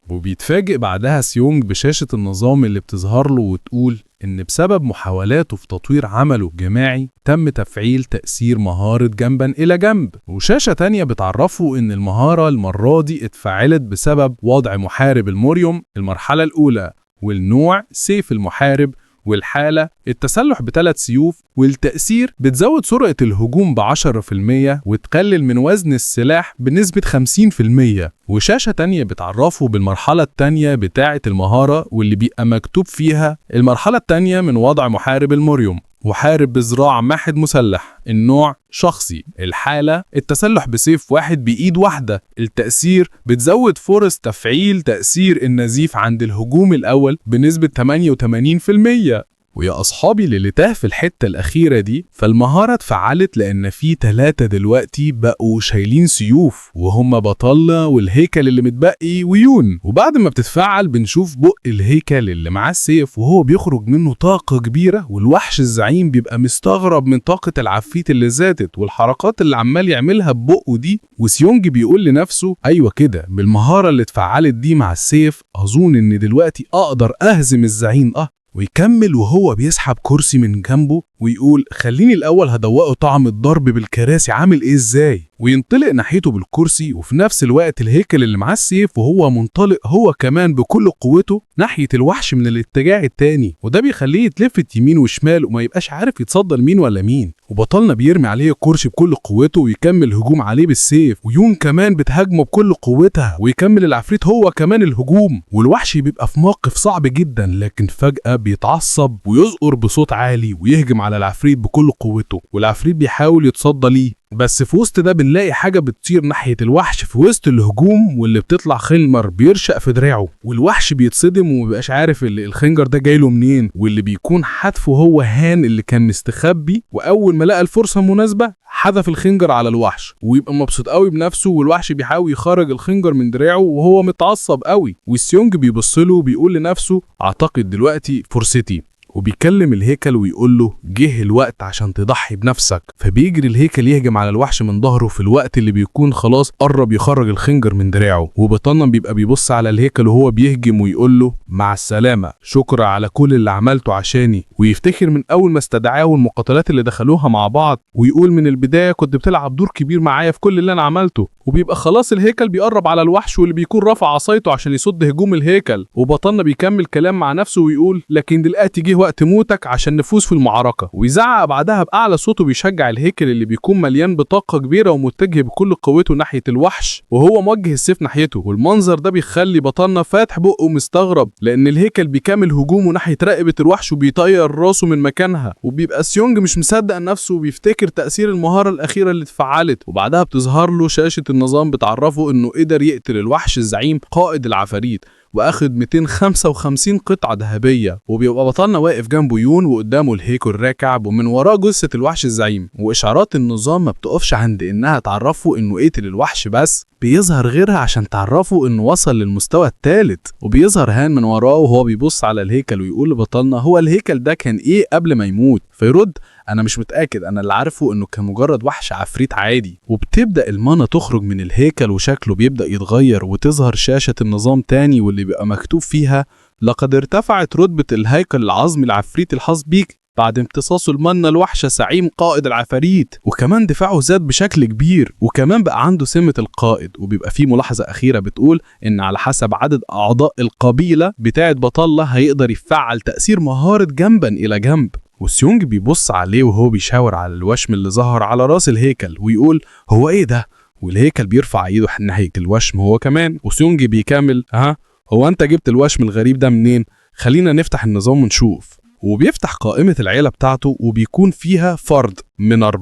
S3: وبيتفاجئ بعدها سيونج بشاشة النظام اللي بتظهر له وتقول إن بسبب محاولاته في تطوير عمله الجماعي تم تفعيل تأثير مهارة جنبا إلى جنب، وشاشة تانية بتعرفه إن المهارة المرة دي اتفعلت بسبب وضع محارب الموريوم المرحلة الأولى، والنوع سيف المحارب، والحالة التسلح ب3 سيوف، والتأثير بتزود سرعة الهجوم ب10% وتقلل من وزن السلاح بنسبة 50%. وشاشة تانية بتعرفه بالمرحلة التانية بتاعة المهارة، واللي بيبقى مكتوب فيها المرحلة التانية من وضع محارب الموريوم، محارب بذراع محد مسلح، النوع شخصي، الحالة التسلح بسيف واحد بإيد واحدة، التأثير بتزود فرص تفعيل تأثير النزيف عند الهجوم الأول بنسبة 88%. ويا أصحابي اللي تاه في الحتة الأخيرة دي، فالمهارة اتفعلت لأن في 3 دلوقتي بقوا شايلين سيوف، وهم بطلة والهيكل اللي متبقي ويون. وبعد ما بتتفعل بنشوف بق الهيكل اللي معاه السيف وهو بيخرج منه طاقة كبيرة، والوحش الزعيم بيبقى مستغرب من طاقة العفريت اللي زادت والحركات اللي عمال يعملها ببقه دي. وسيونج بيقول لنفسه أيوة كده، بالمهارة اللي اتفعلت دي مع السيف أظن إن دلوقتي أقدر أهزم الزعيم. ويكمل وهو بيسحب كرسي من جنبه ويقول خليني الأول هدوقه طعم الضرب بالكراسي عامل إيه إزاي، وينطلق ناحيته بالكرسي، وفي نفس الوقت الهيكل اللي معاه السيف وهو منطلق هو كمان بكل قوته ناحية الوحش من الاتجاه التاني، وده بيخليه يتلفت يمين وشمال وما يبقاش عارف يتصدى لمين ولا مين. وبطلنا بيرمي عليه الكرسي بكل قوته ويكمل هجوم عليه بالسيف، ويون كمان بتهاجمه بكل قوتها ويكمل العفريت هو كمان الهجوم. والوحش بيبقى في موقف صعب جدا، لكن فجأة بيتعصب ويزقر بصوت عالي ويهجم على العفريت بكل قوته، والعفريت بيحاول يتصدى ليه، بس في وسط ده بنلاقي حاجة بتطير ناحية الوحش في وسط الهجوم، واللي بتطلع خنجر بيرشق في دراعه، والوحش بيتصدم ومبقاش عارف الخنجر ده جايله منين، واللي بيكون حدفه هو هان اللي كان مستخبي، وأول ما لقى الفرصة المناسبة حذف الخنجر على الوحش ويبقى مبسوط قوي بنفسه. والوحش بيحاول يخرج الخنجر من دراعه وهو متعصب قوي، والسيونج بيبصله وبيقول لنفسه أعتقد دلوقتي فرصتي، وبيكلم الهيكل ويقول له جه الوقت عشان تضحي بنفسك. فبيجري الهيكل يهجم على الوحش من ظهره في الوقت اللي بيكون خلاص قرب يخرج الخنجر من دراعه، وبطلنا بيبقى بيبص على الهيكل وهو بيهجم ويقول له مع السلامة، شكرا على كل اللي عملته عشاني. ويفتكر من أول ما استدعاه والمقاتلات اللي دخلوها مع بعض، ويقول من البداية كنت بتلعب دور كبير معايا في كل اللي أنا عملته. وبيبقى خلاص الهيكل بيقرب على الوحش واللي بيكون رافع عصايته عشان يصد هجوم الهيكل، وبطلنا بيكمل كلام مع نفسه ويقول لكن دلوقتي جه وقت موتك عشان نفوز في المعركة. ويزعق بعدها بأعلى صوته بيشجع الهيكل اللي بيكون مليان بطاقة كبيرة ومتجه بكل قوته ناحية الوحش وهو موجه السيف ناحيته. والمنظر ده بيخلي بطلنا فاتح بقه مستغرب، لأن الهيكل بيكمل هجومه ناحية رقبة الوحش وبيطير راسه من مكانها. وبيبقى سيونج مش مصدق نفسه وبيفتكر تأثير المهارة الأخيرة اللي اتفعلت، وبعدها بتظهر له شاشة النظام بتعرفه إنه قدر يقتل الوحش الزعيم قائد العفاريت،
S4: واخد 255 قطعة ذهبية، وبيبقى بطلنا واقف جنبه يون وقدامه الهيكل راكع ومن وراه جثة الوحش الزعيم. وإشعارات النظام ما بتقفش عند إنها تعرفه إنه قتل الوحش بس، بيظهر غيرها عشان تعرفه إنه وصل للمستوى الثالث. وبيظهر هان من وراه وهو بيبص على الهيكل ويقول لبطلنا هو الهيكل ده كان إيه قبل ما يموت؟ فيرد أنا مش متأكد، أنا اللي عارفه إنه كان مجرد وحش عفريت عادي. وبتبدأ المانا تخرج من الهيكل وشكله بيبدأ يتغير، وتظهر شاشة النظام تاني واللي بيبقى مكتوب فيها لقد ارتفعت رتبة الهيكل العظمي العفريت الخاص بيك بعد امتصاص المنة الوحشة سعيم قائد العفاريت. وكمان دفاعه زاد بشكل كبير، وكمان بقى عنده سمة القائد. وبيبقى فيه ملاحظة أخيرة بتقول إن على حسب عدد أعضاء القبيلة بتاعت بطلة هيقدر يفعل تأثير مهارة جنبا إلى جنب. وسيونج بيبص عليه وهو بيشاور على الوشم اللي ظهر على راس الهيكل ويقول هو إيه ده؟ والهيكل بيرفع ايده ناحية الوشم هو كمان. وسيونج بيكمل هو أنت جبت الوشم الغريب ده منين؟ خلينا نفتح النظام ونشوف. وبيفتح قائمة العيلة بتاعته وبيكون فيها فرد من 4،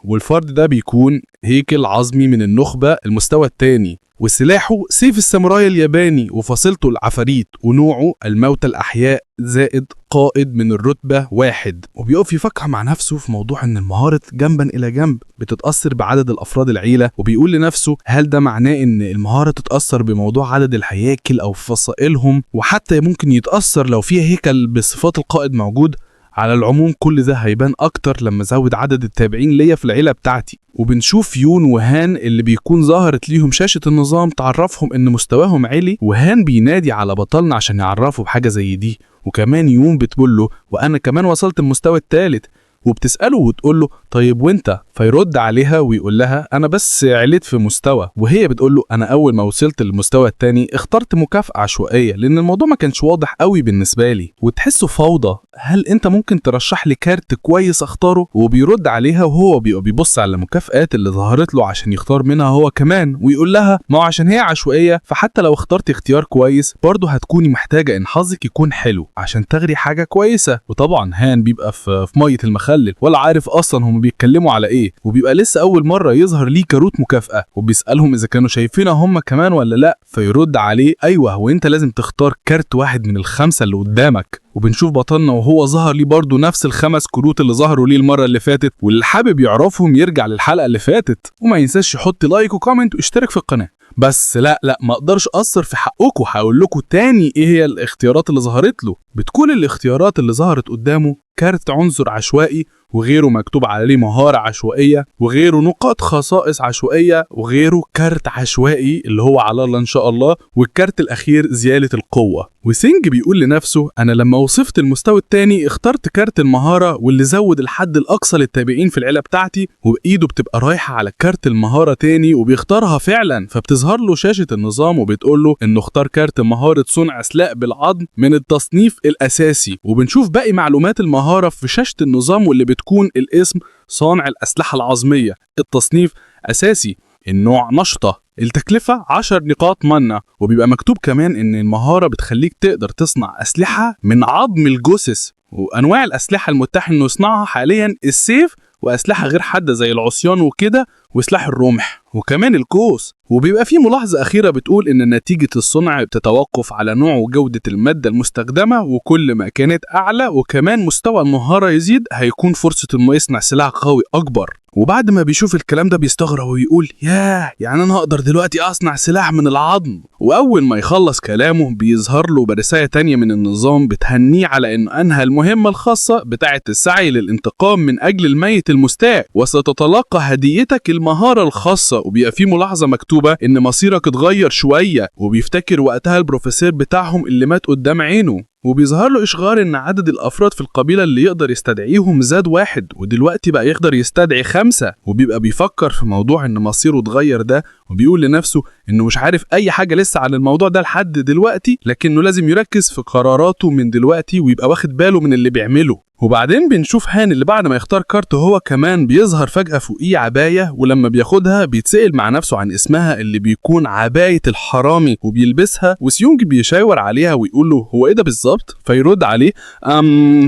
S4: والفرد ده بيكون هيكل عظمي من النخبة المستوى الثاني، وسلاحه سيف الساموراي الياباني، وفصيلته العفاريت، ونوعه الموتى الأحياء زائد قائد من الرتبة 1. وبيقف يفكر مع نفسه في موضوع ان المهارة جنبا الى جنب بتتأثر بعدد الافراد العيلة، وبيقول لنفسه هل ده معناه ان المهارة تتأثر بموضوع عدد الهياكل او فصائلهم، وحتى ممكن يتأثر لو فيه هيكل بصفات القائد موجود. على العموم كل ده هيبان اكتر لما ازود عدد التابعين ليا في العيلة بتاعتي. وبنشوف يون وهان اللي بيكون ظهرت ليهم شاشة النظام تعرفهم ان مستواهم عالي، وهان بينادي على بطلنا عشان يعرفوا بحاجة زي دي. وكمان يون بتقول له وانا كمان وصلت المستوى الثالث، وبتسأله وتقول له طيب وانت؟ فيرد عليها ويقول لها انا بس عليت في مستوى. وهي بتقول له انا اول ما وصلت للمستوى الثاني اخترت مكافأة عشوائية لان الموضوع ما كانش واضح قوي بالنسبة لي. وتحسه فوضى، هل انت ممكن ترشح لي كارت كويس اختاره؟ وبيرد عليها وهو بيبص على المكافآت اللي ظهرت له عشان يختار منها هو كمان، ويقول لها ما هو عشان هي عشوائية فحتى لو اخترت اختيار كويس برضه هتكوني محتاجة ان حظك يكون حلو عشان تغري حاجة كويسة. وطبعا هان بيبقى في مية المخلل ولا عارف اصلا هم بيتكلموا على ايه، وبيبقى لسه اول مرة يظهر ليه كروت مكافأة، وبيسألهم اذا كانوا شايفينها هم كمان ولا لا. فيرد عليه ايوه وانت لازم تختار كارت واحد من ال5 اللي قدامك. وبنشوف بطلنا وهو ظهر ليه برضه نفس ال5 كروت اللي ظهروا ليه المرة اللي فاتت، واللي حابب يعرفهم يرجع للحلقة اللي فاتت، وما ينساش يحط لايك وكومنت واشترك في القناة. بس لا ما اقدرش اقصر في حقكم، هقول لكم تاني ايه هي الاختيارات اللي ظهرت له. بتكون الاختيارات اللي ظهرت قدامه كارت عنصر عشوائي، وغيره مكتوب عليه مهارة عشوائية، وغيره نقاط خصائص عشوائية، وغيره كارت عشوائي اللي هو على الله ان شاء الله، والكارت الاخير زيادة القوة. وسينج بيقول لنفسه انا لما وصفت المستوى الثاني اخترت كارت المهارة واللي زود الحد الاقصى للتابعين في العيلة بتاعتي، وبايده بتبقى رايحة على كارت المهارة تاني وبيختارها فعلا. فبتظهر له شاشة النظام وبتقول له انه اختار كارت مهارة صنع سلاح بالعظم من التصنيف الاساسي. وبنشوف باقي معلومات المهارة في شاشة النظام واللي بتكون الاسم صانع الاسلحة العظمية، التصنيف اساسي، النوع نشطة، التكلفة 10 نقاط منا. وبيبقى مكتوب كمان ان المهارة بتخليك تقدر تصنع اسلحة من عظم الجثث، وانواع الاسلحة المتاح انه يصنعها حاليا السيف واسلحة غير حادة زي العصيان وكده وسلاح الرمح وكمان القوس. وبيبقى فيه ملاحظة أخيرة بتقول إن نتيجة الصنع بتتوقف على نوع وجودة المادة المستخدمة، وكل ما كانت أعلى وكمان مستوى المهارة يزيد هيكون فرصة إنه يصنع سلاح قوي أكبر. وبعد ما بيشوف الكلام ده بيستغرب ويقول ياه يعني أنا هقدر دلوقتي أصنع سلاح من العظم. وأول ما يخلص كلامه بيظهر له برسالة تانية من النظام بتهنيه على إنه أنهى المهمة الخاصة بتاعة السعي للانتقام من أجل الميت المستاء، وستتلقى هديتك المهارة الخاصة. وبيبقى فيه ملاحظة مكتوبة إن مصيرك اتغير شوية، وبيفتكر وقتها البروفيسور بتاعهم اللي مات قدام عينه. وبيظهر له إشغال إن عدد الأفراد في القبيلة اللي يقدر يستدعيهم زاد 1 ودلوقتي بقى يقدر يستدعي 5. وبيبقى بيفكر في موضوع إن مصيره اتغير ده، وبيقول لنفسه إنه مش عارف أي حاجة لسه عن الموضوع ده لحد دلوقتي، لكنه لازم يركز في قراراته من دلوقتي ويبقى واخد باله من اللي بيعمله. وبعدين بنشوف هان اللي بعد ما يختار كارت هو كمان بيظهر فجأة فوقيه عباية، ولما بياخدها بيتسأل مع نفسه عن اسمها اللي بيكون عباية الحرامي وبيلبسها. وسيونج بيشاور عليها ويقول له هو ايه ده بالظبط؟ فيرد عليه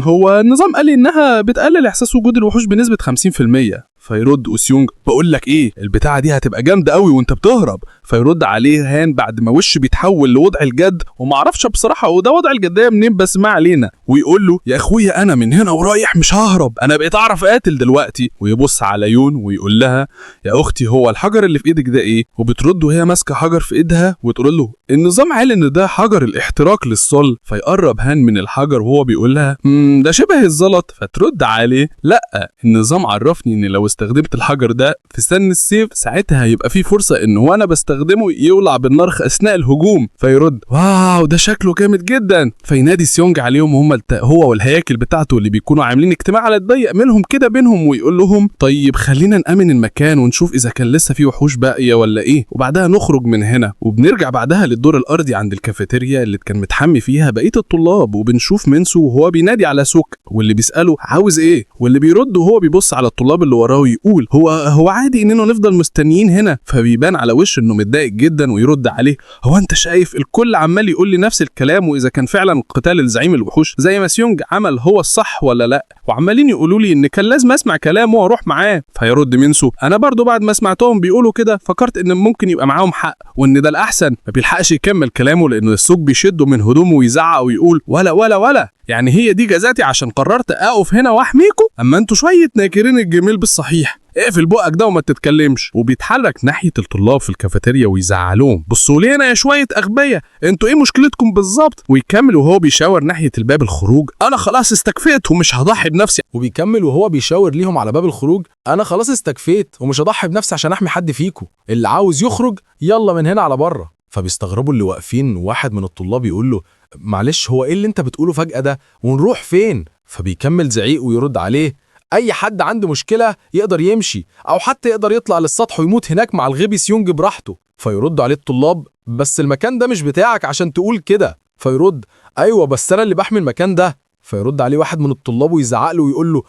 S4: هو النظام قال لي انها بتقلل احساس وجود الوحوش بنسبة 50%. فيرد أوسيونج بقول لك ايه البتاعه دي هتبقى جامده قوي وانت بتهرب،
S6: فيرد عليه هان بعد ما وشه بيتحول لوضع الجد، ومعرفش بصراحة وده وضع الجدية منين، بس ما علينا، ويقول له يا اخويا انا من هنا ورايح مش ههرب، انا بقيت اعرف اقاتل دلوقتي. ويبص على يون ويقول لها يا اختي هو الحجر اللي في ايدك ده ايه؟ وبترد وهي ماسكة حجر في ايدها وتقول له النظام قال ان ده حجر الاحتراق للصلب. فيقرب هان من الحجر وهو بيقول لها ده شبه الزلط. فترد عليه لا، النظام عرفني ان لو استخدمت الحجر ده في سن السيف ساعتها هيبقى في فرصة ان وانا بستخدمه يولع بالنار اثناء الهجوم. فيرد واو ده شكله جامد جدا. فينادي سيونج عليهم هم هو والهياكل بتاعته اللي بيكونوا عاملين اجتماع على الضيق منهم كده بينهم، ويقول لهم طيب خلينا نأمن المكان ونشوف اذا كان لسه في وحوش باقية ولا ايه، وبعدها نخرج من هنا. وبنرجع بعدها للدور الارضي عند الكافيتيريا اللي كان متحمي فيها بقية الطلاب، وبنشوف منسو وهو بينادي على سوك واللي بيسأله عاوز ايه، واللي بيرد وهو بيبص على الطلاب اللي وراه ويقول هو عادي اننا نفضل مستنيين هنا. فبيبان على وشه انه متضايق جدا، ويرد عليه هو انت شايف الكل عمال يقول لي نفس الكلام، واذا كان فعلا قتال الزعيم الوحوش زي ما سيونج عمل هو الصح ولا لا، وعمالين يقولوا لي ان كان لازم اسمع كلامه واروح معاه. فيرد منسو انا برضو بعد ما سمعتهم بيقولوا كده فكرت ان ممكن يبقى معاهم حق، وان ده الاحسن. ما بيلحقش يكمل كلامه لان السوق بيشده من هدومه ويزعق ويقول ولا يعني هي دي جزاتي عشان قررت اقف هنا واحميكوا؟ اما انتوا شويه ناكرين الجميل بالصحيح، اقفل بقك ده وما تتكلمش. وبيتحرك ناحيه الطلاب في الكافيتيريا ويزعلهم بصوا لي هنا يا شويه اغبياء، انتوا ايه مشكلتكم بالظبط؟ ويكمل وهو بيشاور ناحيه الباب الخروج انا خلاص استكفيت ومش هضحي بنفسي.
S4: وبيكمل وهو بيشاور ليهم على باب الخروج انا خلاص استكفيت ومش هضحي بنفسي عشان احمي حد فيكم، اللي عاوز يخرج يلا من هنا على بره. فبيستغربوا اللي واقفين، واحد من الطلاب يقول له معلش هو ايه اللي انت بتقوله فجأة ده ونروح فين؟ فبيكمل زعيق ويرد عليه اي حد عنده مشكلة يقدر يمشي او حتى يقدر يطلع للسطح ويموت هناك مع الغبي سيونج براحته. فيرد عليه الطلاب بس المكان ده مش بتاعك عشان تقول كده. فيرد ايوه بس انا اللي بحمي المكان ده. فيرد عليه واحد من الطلاب ويزعق له ويقول له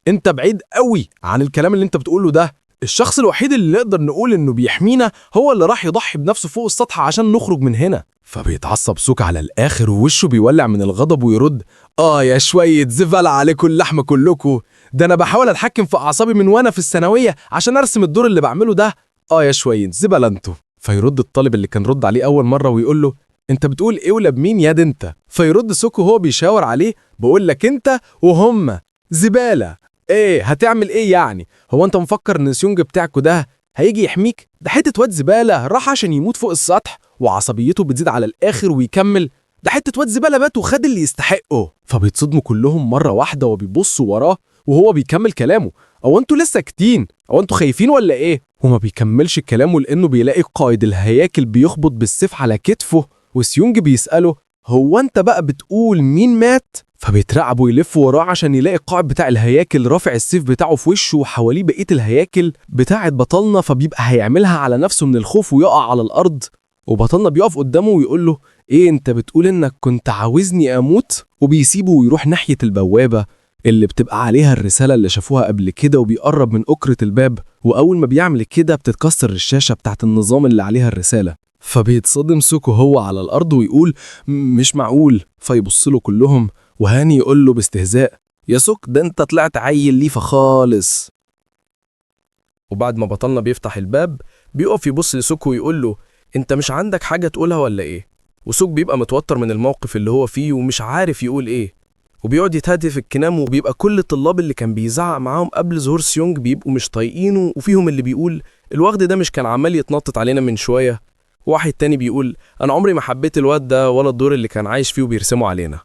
S4: انت بعيد قوي عن الكلام اللي انت بتقوله ده، الشخص الوحيد اللي نقدر نقول انه بيحمينا هو اللي راح يضحي بنفسه فوق السطح عشان نخرج من هنا. فبيتعصب سوك على الاخر ووشه بيولع من الغضب ويرد يا شويه زبالة عليكم اللحمه كلكم، ده انا بحاول اتحكم في اعصابي من وانا في الثانويه عشان ارسم الدور اللي بعمله ده، يا شويه زبالة انتوا. فيرد الطالب اللي كان رد عليه اول مره ويقول له انت بتقول ايه ولا بمين ياد انت؟ فيرد سوك وهو بيشاور عليه بقول لك انت وهم زباله، ايه هتعمل ايه يعني؟ هو انت مفكر ان سيونج بتاعكوا ده هيجي يحميك؟ ده حته واد زباله راح عشان يموت فوق السطح وعصبيته بتزيد على الاخر ويكمل ده حته واد زباله بات وخد اللي يستحقه. فبيتصدموا كلهم مره واحده وبيبصوا وراه وهو بيكمل كلامه انتوا لسه ساكتين؟ انتوا خايفين ولا ايه؟ وما بيكملش كلامه لانه بيلاقي قائد الهياكل بيخبط بالسيف على كتفه، وسيونج بيسأله هو انت بقى بتقول مين مات؟ فبيترعب ويلف وراه عشان يلاقي القائد بتاع الهياكل رافع السيف بتاعه في وشه وحواليه بقية الهياكل بتاعت بطلنا، فبيبقى هيعملها على نفسه من الخوف ويقع على الأرض. وبطلنا بيقف قدامه ويقول له ايه انت بتقول انك كنت عاوزني اموت؟ وبيسيبه ويروح ناحية البوابة اللي بتبقى عليها الرسالة اللي شافوها قبل كده، وبيقرب من أكرة الباب، وأول ما بيعمل كده بتتكسر الشاشة بتاعت النظام اللي عليها الرسالة. فبيتصدم سوكو هو على الأرض ويقول مش معقول. فيبص له كلهم وهاني يقول له باستهزاء يا سوك ده انت طلعت عيل ليفة خالص.
S9: وبعد ما بطلنا بيفتح الباب بيقف يبص لسوكو ويقول له انت مش عندك حاجة تقولها ولا ايه؟ وسوك بيبقى متوتر من الموقف اللي هو فيه ومش عارف يقول ايه، وبيقعد يتهدف الكلام، وبيبقى كل الطلاب اللي كان بيزعق معاهم قبل ظهور سيونج بيبقوا مش طايقينه، وفيهم اللي بيقول الوغد ده مش كان عمال يتنطط علينا من شوية، وواحد تاني بيقول انا عمري ما حبيت الواد ده ولا الدور اللي كان عايش فيه وبيرسموا علينا،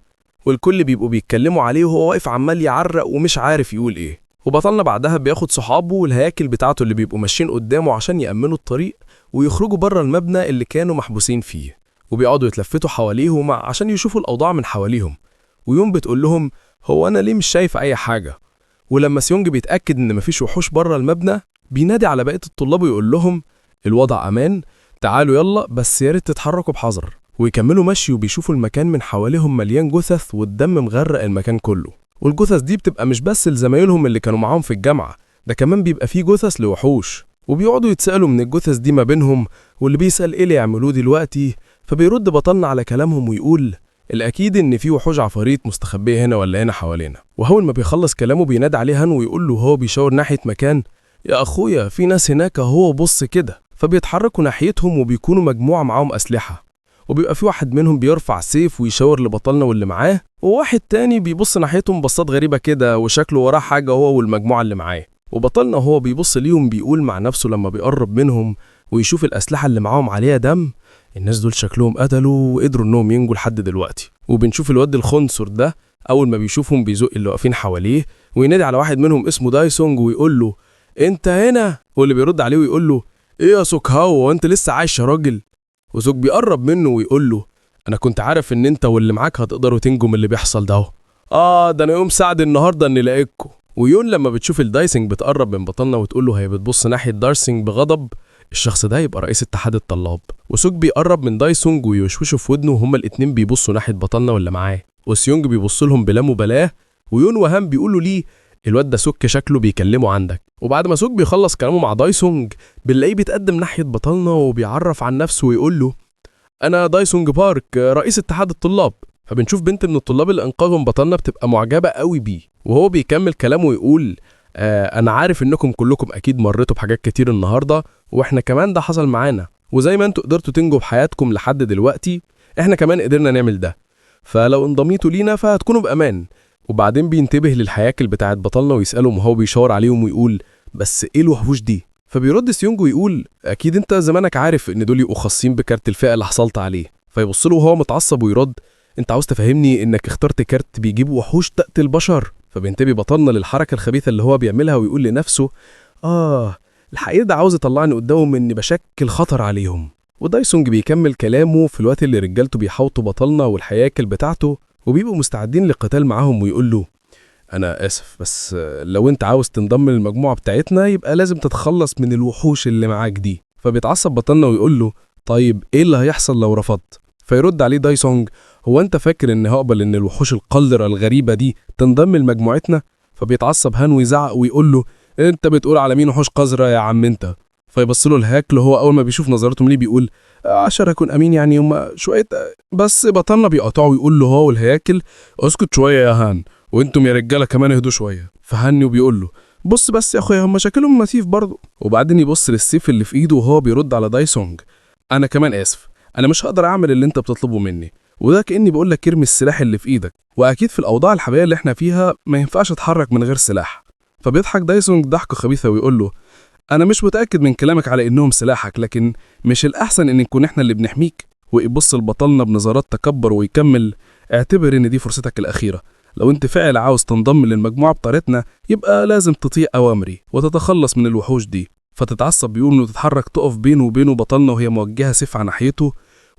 S9: والكل بيبقوا بيتكلموا عليه وهو واقف عمال يعرق ومش عارف يقول ايه. وبطلنا بعدها بياخد صحابه والهياكل بتاعته اللي بيبقوا ماشيين قدامه عشان يأمنوا الطريق ويخرجوا بره المبنى اللي كانوا محبوسين فيه، وبيقعدوا يتلفتوا حواليهم عشان يشوفوا الأوضاع من حواليهم. ويوم بتقول لهم هو أنا ليه مش شايف أي حاجة؟ ولما سيونج بيتأكد إن مفيش وحوش بره المبنى بينادي على بقية الطلاب ويقول لهم الوضع أمان، تعالوا يلا بس يا ريت تتحركوا بحذر. ويكملوا مشي وبيشوفوا المكان من حواليهم مليان جثث والدم مغرق المكان كله، والجثث دي بتبقى مش بس لزمايلهم اللي كانوا معاهم في الجامعة، ده كمان بيبقى فيه جثث لوحوش. وبيقعدوا يتسألوا من الجثث دي ما بينهم، واللي بيسأل ايه اللي يعملوه دلوقتي، فبيرد بطلنا على كلامهم ويقول الأكيد إن في وحوش عفاريت مستخبية هنا ولا هنا حوالينا. وأول ما بيخلص كلامه بينادي عليه هان ويقول له هو بيشاور ناحية مكان يا أخويا في ناس هناك اهو بص كده. فبيتحركوا ناحيتهم وبيكونوا مجموعة معاهم أسلحة، وبيبقى في واحد منهم بيرفع سيف ويشاور لبطلنا واللي معاه، وواحد تاني بيبص ناحيتهم بصات غريبة كده وشكله وراه حاجة هو والمجموعة اللي معاه. وبطلنا وهو بيبص ليهم بيقول مع نفسه لما بيقرب منهم ويشوف الأسلحة اللي معاهم عليها دم، الناس دول شكلهم قتلوا وقدروا انهم ينجوا لحد دلوقتي. وبنشوف الواد الخنصر ده أول ما بيشوفهم بيزق اللي واقفين حواليه وينادي على واحد منهم اسمه دايسونج ويقول له انت هنا، واللي بيرد عليه ويقول له ايه يا سوك هاو وانت لسه عايش يا راجل؟ وزوج بيقرب منه ويقول له انا كنت عارف ان انت واللي معاك هتقدروا تنجوا من اللي بيحصل ده. ده انا يوم سعد النهارده اني لاقيكوا. ويون لما بتشوف الدايسنج بتقرب من بطلنا وتقول له هي بتبص ناحيه دارسنج بغضب، الشخص ده يبقى رئيس اتحاد الطلاب. وسوك بيقرب من دايسونج ويوشوشه في ودنه وهما الاتنين بيبصوا ناحيه بطلنا واللي معاه، وسيونج بيبص لهم بلا مبالاه، ويون وهام بيقولوا ليه الواد ده سوك شكله بيكلمه عندك. وبعد ما سوك بيخلص كلامه مع دايسونج بنلاقيه بيتقدم ناحيه بطلنا وبيعرف عن نفسه ويقول له انا دايسونج بارك رئيس اتحاد الطلاب. فبنشوف بنت من الطلاب اللي انقذهم بطلنا بتبقى معجبه قوي بيه، وهو بيكمل كلامه ويقول انا عارف انكم كلكم اكيد مريتوا بحاجات كتير النهارده، واحنا كمان ده حصل معانا، وزي ما انتوا قدرتوا تنجوا بحياتكم لحد دلوقتي احنا كمان قدرنا نعمل ده، فلو انضميتوا لينا فهتكونوا بامان. وبعدين بينتبه للحياكل بتاعت بطلنا ويسالهم وهو بيشاور عليهم ويقول بس ايه الوحوش دي؟ فبيرد سيونج ويقول اكيد انت زمانك عارف ان دول يبقوا خاصين بكارت الفئه اللي حصلت عليه. فيبص له وهو متعصب ويرد انت عاوز تفهمني انك اخترت كارت بيجيب وحوش تقتل بشر؟ فبينتبه بطلنا للحركه الخبيثه اللي هو بيعملها ويقول لنفسه الحقيقه ده عاوز يطلعني قدامهم اني بشكل خطر عليهم. ودايسونج بيكمل كلامه في الوقت اللي رجالته بيحاوطوا بطلنا والحياكل بتاعته وبيبقوا مستعدين للقتال معاهم، ويقول له انا اسف بس لو انت عاوز تنضم للمجموعه بتاعتنا يبقى لازم تتخلص من الوحوش اللي معاك دي. فبيتعصب بطلنا ويقول له طيب ايه اللي هيحصل لو رفضت؟ فيرد عليه دايسونج هو انت فاكر ان هقبل ان الوحوش القذره الغريبه دي تنضم لمجموعتنا؟ فبيتعصب هان ويزعق ويقول له انت بتقول على مين وحوش قذره يا عم انت؟ فيبص له الهاكل وهو اول ما بيشوف نظرتهم ليه بيقول عشان اكون امين يعني هم شويه بس. بطلنا بيقطعه ويقول له هو والهياكل اسكت شويه يا هان، وانتم يا رجاله كمان اهدوا شويه. فهني وبيقول له بص بس يا اخويا هم شكلهم مسيف برضه. وبعدين يبص للسيف اللي في ايده وهو بيرد على دايسونج انا كمان اسف، انا مش هقدر اعمل اللي انت بتطلبه مني، وده كاني بقول لك ارمي السلاح اللي في ايدك، واكيد في الاوضاع الحاليه اللي احنا فيها ما ينفعش اتحرك من غير سلاح. فبيضحك دايسونج ضحكه خبيثه ويقول له انا مش متاكد من كلامك على انهم سلاحك، لكن مش الاحسن ان نكون احنا اللي بنحميك؟ ويبص لبطلنا بنظرات تكبر ويكمل اعتبر ان دي فرصتك الاخيره، لو انت فعلا عاوز تنضم للمجموعه بتاعتنا يبقى لازم تطيع اوامري وتتخلص من الوحوش دي. فتتعصب بيقول انه تتحرك تقف بينه وبينه بطلنا وهي موجهه سيف على ناحيته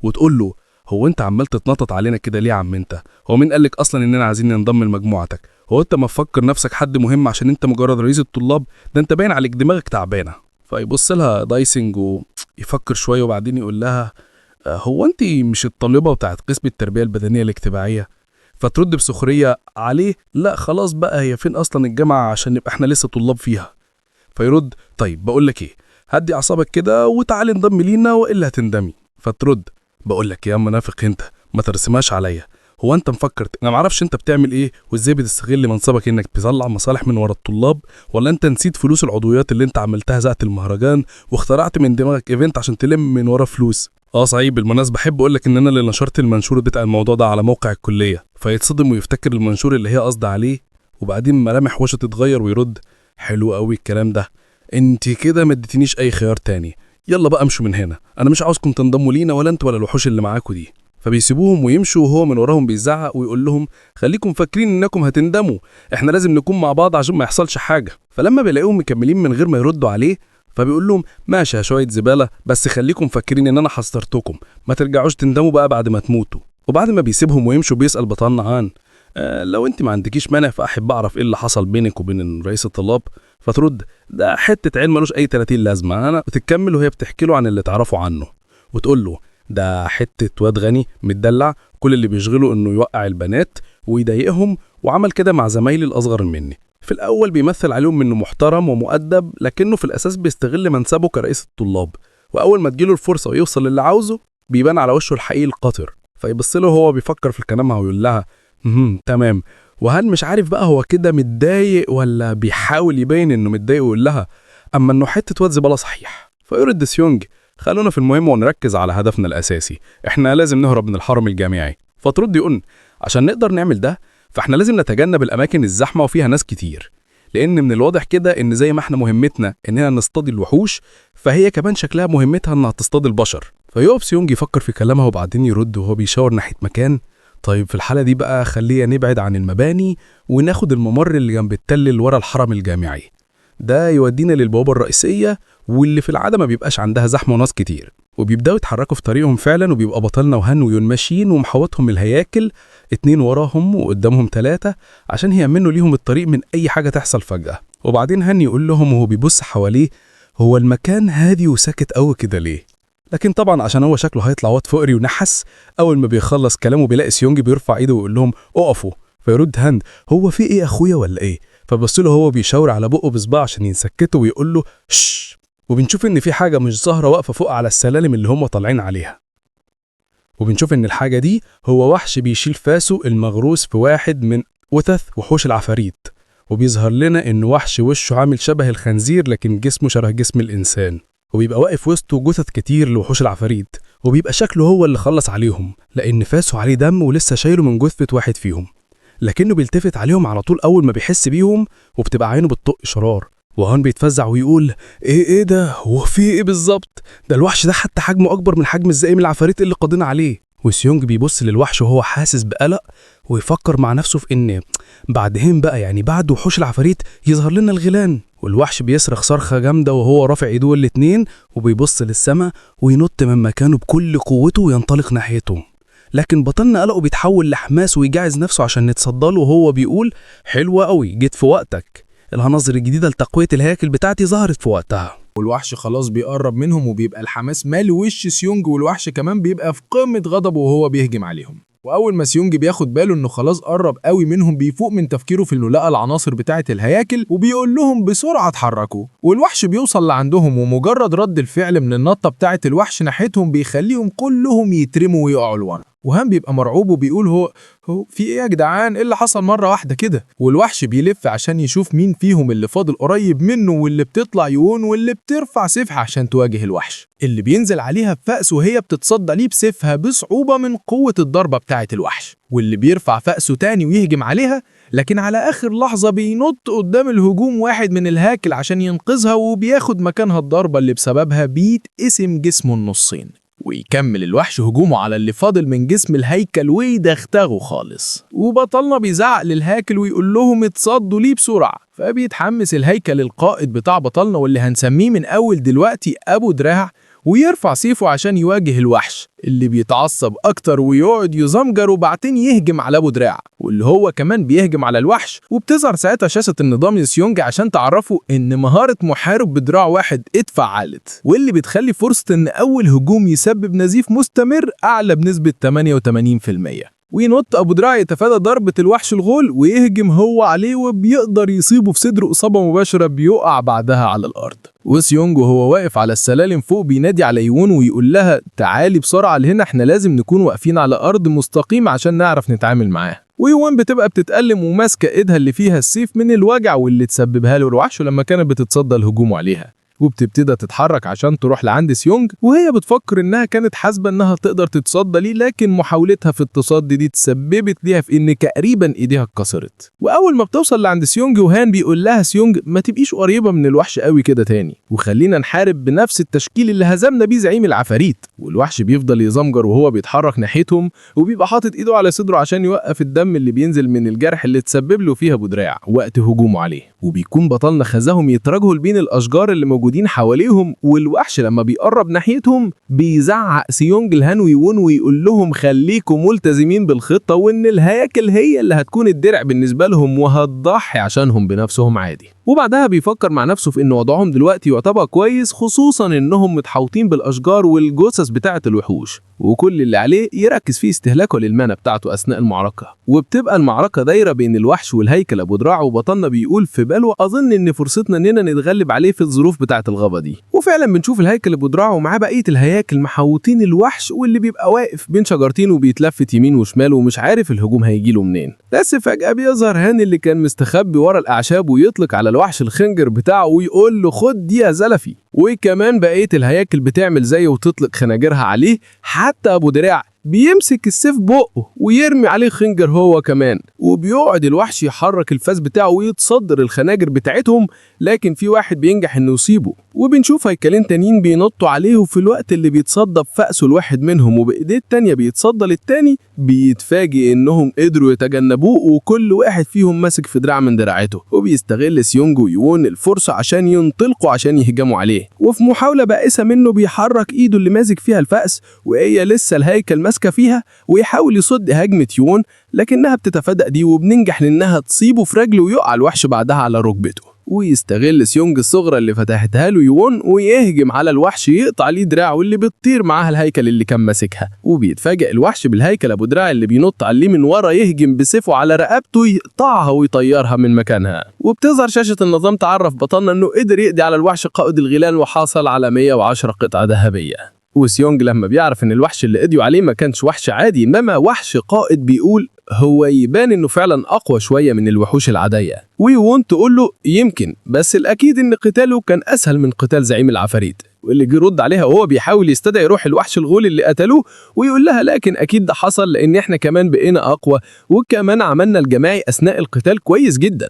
S9: وتقول له هو انت عمال تتنطط علينا كده ليه يا عم انت؟ هو مين قالك اصلا اننا عايزين ننضم لمجموعتك؟ هو انت ما تفكر نفسك حد مهم عشان انت مجرد رئيس الطلاب؟ ده انت باين عليك دماغك تعبانه. فيبص لها دايسنج ويفكر شويه وبعدين يقول لها هو انت مش الطالبه بتاعت قسم التربيه البدنيه الاجتماعيه؟ فترد بسخريه عليه لا خلاص بقى هي فين اصلا الجامعه عشان نبقى احنا لسه طلاب فيها؟ فيرد طيب بقول لك ايه، هدي اعصابك كده وتعالي انضم لينا والا هتندمي. فترد بقول لك يا منافق انت ما ترسمهاش عليا، هو انت مفكر انا معرفش انت بتعمل ايه وازاي بتستغل منصبك انك بتطلع مصالح من ورا الطلاب، ولا انت نسيت فلوس العضويات اللي انت عملتها ساعه المهرجان واخترعت من دماغك ايفنت عشان تلم من ورا فلوس؟ صحيح بالمناسبه احب اقول لك ان انا اللي نشرت المنشور بتاع الموضوع ده على موقع الكليه. فيتصدم ويفتكر المنشور اللي هي قصد عليه، وبعدين ملامح وشه تتغير ويرد حلو قوي الكلام ده، انت كده ما اديتنيش اي خيار تاني، يلا بقى امشوا من هنا، انا مش عاوزكم تنضموا لينا ولا انت ولا الوحوش اللي معاكوا دي. فبيسيبوهم ويمشوا وهو من وراهم بيزعق ويقول لهم خليكم فاكرين انكم هتندموا، احنا لازم نكون مع بعض عشان ما يحصلش حاجه. فلما بيلاقيهم مكملين من غير ما يردوا عليه فبيقول لهم ماشي يا شويه زباله، بس خليكم فاكرين ان انا حذرتكم، ما ترجعوش تندموا بقى بعد ما تموتوا. وبعد ما بيسيبهم ويمشوا بيسال بطلنا عن لو انت ما عندكيش مانع فاحب اعرف ايه اللي حصل بينك وبين رئيس الطلاب؟ فترد ده حته علم ملوش اي 30 لازمه انا، وتكمل وهي بتحكي له عن اللي تعرفوا عنه وتقول له ده حته واد غني متدلع كل اللي بيشغله انه يوقع البنات ويضايقهم، وعمل كده مع زمايلي الاصغر مني. في الاول بيمثل عليهم انه محترم ومؤدب، لكنه في الاساس بيستغل منصبه كرئيس الطلاب، واول ما تجيله الفرصه ويوصل للي عاوزه بيبان على وشه الحقيقي القاطر. فيبص له وهو بيفكر في كلامها ويقول لها تمام. وهل مش عارف بقى هو كده متضايق ولا بيحاول يبين انه متضايق ويقول لها اما انه حته واد زباله صحيح.
S11: فيرد سيونج: خلونا في المهم ونركز على هدفنا الأساسي، احنا لازم نهرب من الحرم الجامعي. فترد يقول: عشان نقدر نعمل ده فاحنا لازم نتجنب الأماكن الزحمة وفيها ناس كتير، لأن من الواضح كده إن زي ما احنا مهمتنا إننا نصطاد الوحوش، فهي كمان شكلها مهمتها إنها تصطاد البشر. فيقف سيونج يفكر في كلامها وبعدين يرد وهو بيشاور ناحية مكان: طيب في الحالة دي بقى خلينا نبعد عن المباني وناخد الممر اللي جنب التل اللي ورا الحرم الجامعي، ده يودينا للبوابة الرئيسية واللي في العادة ما بيبقاش عندها زحمة وناس كتير. وبيبدأوا يتحركوا في طريقهم فعلا، وبيبقى بطلنا وهان ويون ماشيين ومحوطهم الهياكل، 2 وراهم وقدامهم 3 عشان يأمنوا ليهم الطريق من أي حاجة تحصل فجأة. وبعدين هان يقول لهم وهو بيبص حواليه: هو المكان هادي وساكت قوي كده ليه؟ لكن طبعا عشان هو شكله هيطلع واد فقري ونحس، أول ما بيخلص كلامه بيلاقي سيونج بيرفع ايده ويقول لهم: اقفوا. فيرد هاند: هو في ايه اخويا ولا ايه؟ فبص له هو بيشاور على بقه بصباع عشان ينسكته ويقول له: شش. وبنشوف ان في حاجه مش ظاهره واقفه فوق على السلالم اللي هم طالعين عليها، وبنشوف ان الحاجه دي هو وحش بيشيل فاسه المغروس في واحد من وتث وحوش العفاريت. وبيظهر لنا ان وحش وشه عامل شبه الخنزير لكن جسمه شبه جسم الانسان، وبيبقى واقف وسطه جثث كتير لوحوش العفاريت، وبيبقى شكله هو اللي خلص عليهم لان فاسه عليه دم ولسه شايله من جثه واحد فيهم، لكنه بيلتفت عليهم على طول اول ما بيحس بيهم وبتبقى عينه بتطق شرار. وهان بيتفزع ويقول: ايه ده؟ هو في ايه بالظبط؟ ده الوحش ده حتى حجمه اكبر من حجم الزعيم العفاريت اللي قضينا عليه. وسيونج بيبص للوحش وهو حاسس بقلق ويفكر مع نفسه في ان بعدهم بقى يعني بعد وحوش العفاريت يظهر لنا الغيلان. والوحش بيصرخ صرخه جامده وهو رافع ايده الاتنين وبيبص للسما وينط من مكانه بكل قوته وينطلق ناحيتهم. لكن بطلنا قلقه بيتحول لحماس ويجهز نفسه عشان نتصدى له وهو بيقول: حلوة قوي، جيت في وقتك، العناصر الجديدة لتقوية الهياكل بتاعتي ظهرت في وقتها.
S4: والوحش خلاص بيقرب منهم وبيبقى الحماس مالي وش سيونج، والوحش كمان بيبقى في قمة غضبه وهو بيهجم عليهم. واول ما سيونج بياخد باله انه خلاص قرب قوي منهم بيفوق من تفكيره في انه لقى العناصر بتاعه الهياكل وبيقول لهم بسرعه اتحركوا. والوحش بيوصل لعندهم ومجرد رد الفعل من النطه بتاعه الوحش ناحيتهم بيخليهم كلهم يترموا ويقعوا لورا. وهان بيبقى مرعوب وبيقول: هو في ايه يا جدعان؟ ايه اللي حصل مره واحده كده؟ والوحش بيلف عشان يشوف مين فيهم اللي فاضل قريب منه واللي بتطلع يون واللي بترفع سيفها عشان تواجه الوحش اللي بينزل عليها بفأس وهي بتتصدى ليه بسيفها بصعوبه من قوه الضربه بتاعه الوحش، واللي بيرفع فأسه تاني ويهجم عليها، لكن على اخر لحظه بينط قدام الهجوم واحد من الهاكل عشان ينقذها وبياخد مكانها الضربه اللي بسببها بيتقسم جسمه النصين. ويكمل الوحش هجومه على اللي فاضل من جسم الهيكل ويدغدغه خالص. وبطلنا بيزعق للهاكل ويقول لهم اتصدوا ليه بسرعة. فبيتحمس الهيكل القائد بتاع بطلنا واللي هنسميه من أول دلوقتي أبو دراع، ويرفع سيفه عشان يواجه الوحش اللي بيتعصب أكتر ويقعد يزمجر وبعدين يهجم على أبو دراع، واللي هو كمان بيهجم على الوحش. وبتظهر ساعتها شاشة النظام لسيونج عشان تعرفوا إن مهارة محارب بدراع واحد اتفعلت، واللي بتخلي فرصة إن أول هجوم يسبب نزيف مستمر أعلى بنسبة 88%. وينط أبو دراع يتفادى ضربة الوحش الغول ويهجم هو عليه وبيقدر يصيبه في صدره إصابة مباشرة بيقع بعدها على الأرض. وسيونج وهو واقف على السلالم فوق بينادي على يون ويقول لها تعالي بسرعة لهنا، احنا لازم نكون واقفين على أرض مستقيمة عشان نعرف نتعامل معاه. ويون بتبقى بتتألم وماسكة ايدها اللي فيها السيف من الوجع واللي تسببها له الوحش لما كانت بتتصدى الهجوم عليها، وبتبتدى تتحرك عشان تروح لعند سيونج وهي بتفكر انها كانت حاسبه انها تقدر تتصدى ليه، لكن محاولتها في التصدي دي تسببت ليها في ان تقريبا ايديها اتكسرت. واول ما بتوصل لعند سيونج وهان بيقول لها سيونج ما تبقيش قريبه من الوحش قوي كده تاني وخلينا نحارب بنفس التشكيل اللي هزمنا بيه زعيم العفاريت. والوحش بيفضل يزمجر وهو بيتحرك ناحيتهم وبيبقى حاطط ايده على صدره عشان يوقف الدم اللي بينزل من الجرح اللي تسبب له فيها ابو دراع وقت هجومه عليه. وبيكون بطلنا خزاهم يتراجعوا بين الاشجار اللي موجودين حواليهم، والوحش لما بيقرب ناحيتهم بيزعق سيونج لهان ويون ويقول لهم خليكم ملتزمين بالخطة وان الهياكل هي اللي هتكون الدرع بالنسبة لهم وهتضحي عشانهم بنفسهم عادي. وبعدها بيفكر مع نفسه في ان وضعهم دلوقتي يعتبر كويس، خصوصا انهم متحوطين بالاشجار والجثث بتاعة الوحوش، وكل اللي عليه يركز فيه استهلاكه للمانا بتاعته اثناء المعركة. وبتبقى المعركة دايرة بين الوحش والهيكل ابو دراع، وبطلنا بيقول في باله اظن ان فرصتنا اننا نتغلب عليه في الظروف بتاعة الغابة دي. وفعلا بنشوف الهيكل ابو دراع ومعاه بقية الهياكل محوطين الوحش، واللي بيبقى واقف بين شجرتين وبيتلفت يمين وشمال ومش عارف الهجوم هيجيله منين. بس فجأة بيظهر هان اللي كان مستخبي ورا الاعشاب ويطلق على الوحش الخنجر بتاعه ويقول له خد دي يا زلفي. وكمان بقية الهياكل بتعمل زيه وتطلق خناجرها عليه، حتى أبو دراع بيمسك السيف بقه ويرمي عليه خنجر هو كمان. وبيقعد الوحش يحرك الفاس بتاعه ويتصدر الخناجر بتاعتهم، لكن في واحد بينجح انه يصيبه. وبنشوف هيكلين تانيين بينطوا عليه، وفي الوقت اللي بيتصدى بفأسه الواحد منهم وبإيديه التانية بيتصدى للتاني، بيتفاجئ انهم قدروا يتجنبوه وكل واحد فيهم ماسك في دراع من دراعته. وبيستغل سيونج ويوون الفرصة عشان ينطلقوا عشان يهجموا عليه، وفي محاولة بائسة منه بيحرك ايده اللي ماسك فيها الفأس وهي لسه الهيكل ماسكة فيها، ويحاول يصد هجمة يوون لكنها بتتفادى دي وبننجح لانها تصيبه في رجله ويقع الوحش بعدها على ركبته. ويستغل سيونج الصغرى اللي فتحتها له يوون ويهجم على الوحش يقطع ليه دراعه اللي بتطير معاها الهيكل اللي كان ماسكها. وبيتفاجئ الوحش بالهيكل ابو دراع اللي بينط عليه من ورا يهجم بسيفه على رقبته يقطعها ويطيرها من مكانها. وبتظهر شاشة النظام تعرف بطلنا انه قدر يقضي على الوحش قائد الغيلان وحصل على 110 قطعة ذهبية. وسيونج لما بيعرف ان الوحش اللي قضيوا عليه ما كانش وحش عادي انما وحش قائد، بيقول هو يبان انه فعلا اقوى شويه من الوحوش العاديه. ويوون تقول له يمكن، بس الاكيد ان قتاله كان اسهل من قتال زعيم العفاريت. واللي جه يرد عليها وهو بيحاول يستدعي روح الوحش الغول اللي قتلوه، ويقول لها لكن اكيد ده حصل لان احنا كمان بقينا اقوى وكمان عملنا الجماعي اثناء القتال كويس جدا.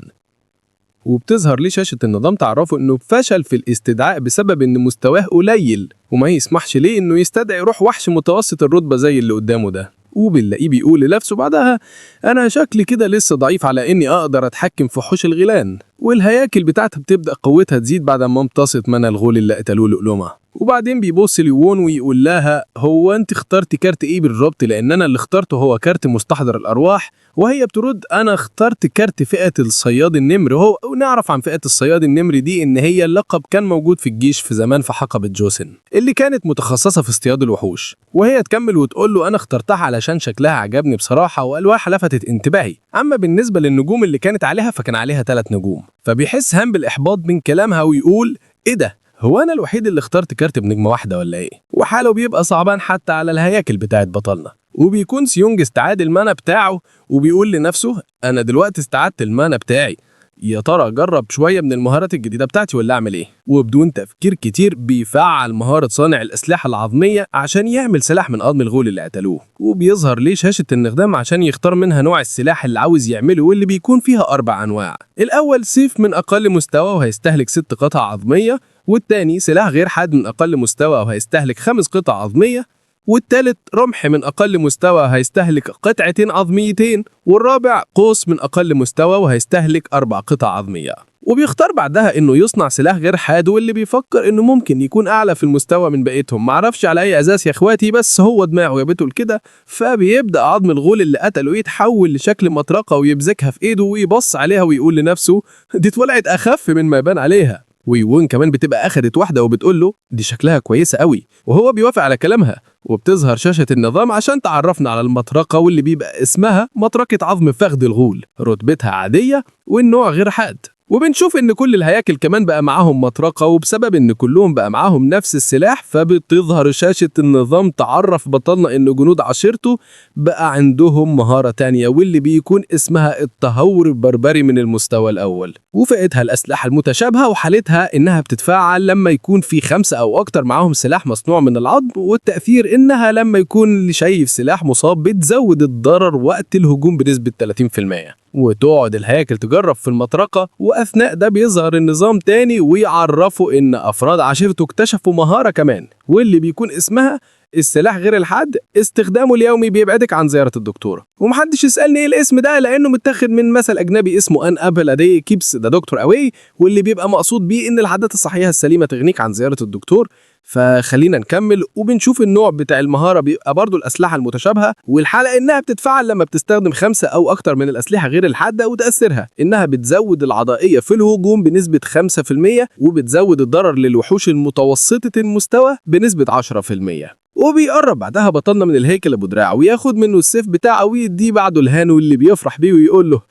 S4: وبتظهر ليه شاشة النظام تعرفه انه فشل في الاستدعاء بسبب ان مستواه قليل وما يسمحش ليه انه يستدعي روح وحش متوسط الرتبة زي اللي قدامه ده. وبنلاقيه بيقول لنفسه بعدها انا شكلي كده لسه ضعيف على اني اقدر اتحكم في وحوش الغيلان. والهياكل بتاعتها بتبدا قوتها تزيد بعد ما امتصت من الغول اللي قتلوه لقلومه. وبعدين بيبص ليوون ويقول لها هو انت اخترتي كارت ايه بالظبط، لان انا اللي اخترته هو كارت مستحضر الارواح. وهي بترد انا اخترت كارت فئة الصياد النمر. هو ونعرف عن فئة الصياد النمر دي ان هي اللقب كان موجود في الجيش في زمان في حقبة جوسن اللي كانت متخصصة في اصطياد الوحوش. وهي تكمل وتقول له انا اخترتها علشان شكلها عجبني بصراحة والواحها لفتت انتباهي. اما بالنسبة للنجوم اللي كانت عليها فكان عليها 3 نجوم. فبيحس هام بالاحباط من كلامها ويقول ايه ده، هو انا الوحيد اللي اخترت كارت بنجمة واحدة ولا ايه؟ وحاله بيبقى صعبان حتى على الهياكل بتاعت بطلنا. وبيكون سيونج استعاد المانا بتاعه وبيقول لنفسه انا دلوقتي استعدت المانا بتاعي، يا ترى اجرب شويه من المهارات الجديده بتاعتي ولا اعمل ايه؟ وبدون تفكير كتير بيفعل مهاره صانع الاسلحه العظميه عشان يعمل سلاح من عظم الغول اللي قتلوه. وبيظهر ليه شاشه النقدام عشان يختار منها نوع السلاح اللي عاوز يعمله واللي بيكون فيها 4 انواع. الاول سيف من اقل مستوى وهيستهلك 6 قطع عظميه، والتاني سلاح غير حاد من اقل مستوى وهيستهلك 5 قطع عظميه، والتالت رمح من أقل مستوى هيستهلك 2 قطعتين عظميتين، والرابع قوس من أقل مستوى وهيستهلك 4 قطع عظمية. وبيختار بعدها إنه يصنع سلاح غير حاد واللي بيفكر إنه ممكن يكون أعلى في المستوى من بقيتهم. معرفش على أي أساس يا إخواتي، بس هو دماغه جابته لكده. فبيبدأ عظم الغول اللي قتله يتحول لشكل مطرقة ويمسكها في إيده ويبص عليها ويقول لنفسه دي اتولعت أخف من ما يبان عليها. ويوون كمان بتبقى أخدت واحدة وبتقول له دي شكلها كويسة قوي، وهو بيوافق على كلامها. وبتظهر شاشة النظام عشان تعرفنا على المطرقة واللي بيبقى اسمها مطرقة عظم فخذ الغول، رتبتها عادية والنوع غير حاد. وبنشوف ان كل الهياكل كمان بقى معاهم مطرقة، وبسبب ان كلهم بقى معاهم نفس السلاح فبتظهر شاشة النظام تعرف بطلنا ان جنود عشيرته بقى عندهم مهارة تانية واللي بيكون اسمها التهور البربري من المستوى الاول. وفئتها الاسلحة المتشابهة وحالتها انها بتتفاعل لما يكون في 5 او اكتر معاهم سلاح مصنوع من العظم، والتأثير انها لما يكون اللي شايف سلاح مصاب بتزود الضرر وقت الهجوم بنسبة 30%. وتقعد الهياكل تجرب في المطرقة، وأثناء ده بيظهر النظام تاني ويعرفوا إن أفراد عشيرته اكتشفوا مهارة كمان واللي بيكون اسمها السلاح غير الحاد، استخدامه اليومي بيبعدك عن زيارة الدكتورة. ومحدش يسألني ايه الاسم ده لأنه متاخد من مثل أجنبي اسمه أن أبل أدي كيبس ذا دكتور أواي، واللي بيبقى مقصود بيه إن العادات الصحية السليمة تغنيك عن زيارة الدكتور. فخلينا نكمل وبنشوف النوع بتاع المهارة بيبقى برضو الأسلحة المتشابهة، والحلقة إنها بتتفاعل لما بتستخدم 5 أو أكتر من الأسلحة غير الحادة، وتأثيرها إنها بتزود العضائية في الهجوم بنسبة 5% وبتزود الضرر للوحوش المتوسطة المستوى بنسبة 10%. وبيقرب بعدها بطلنا من الهيكل ابو دراع وياخد منه السيف بتاعه ويديه بعده لهانو اللي بيفرح بيه ويقول له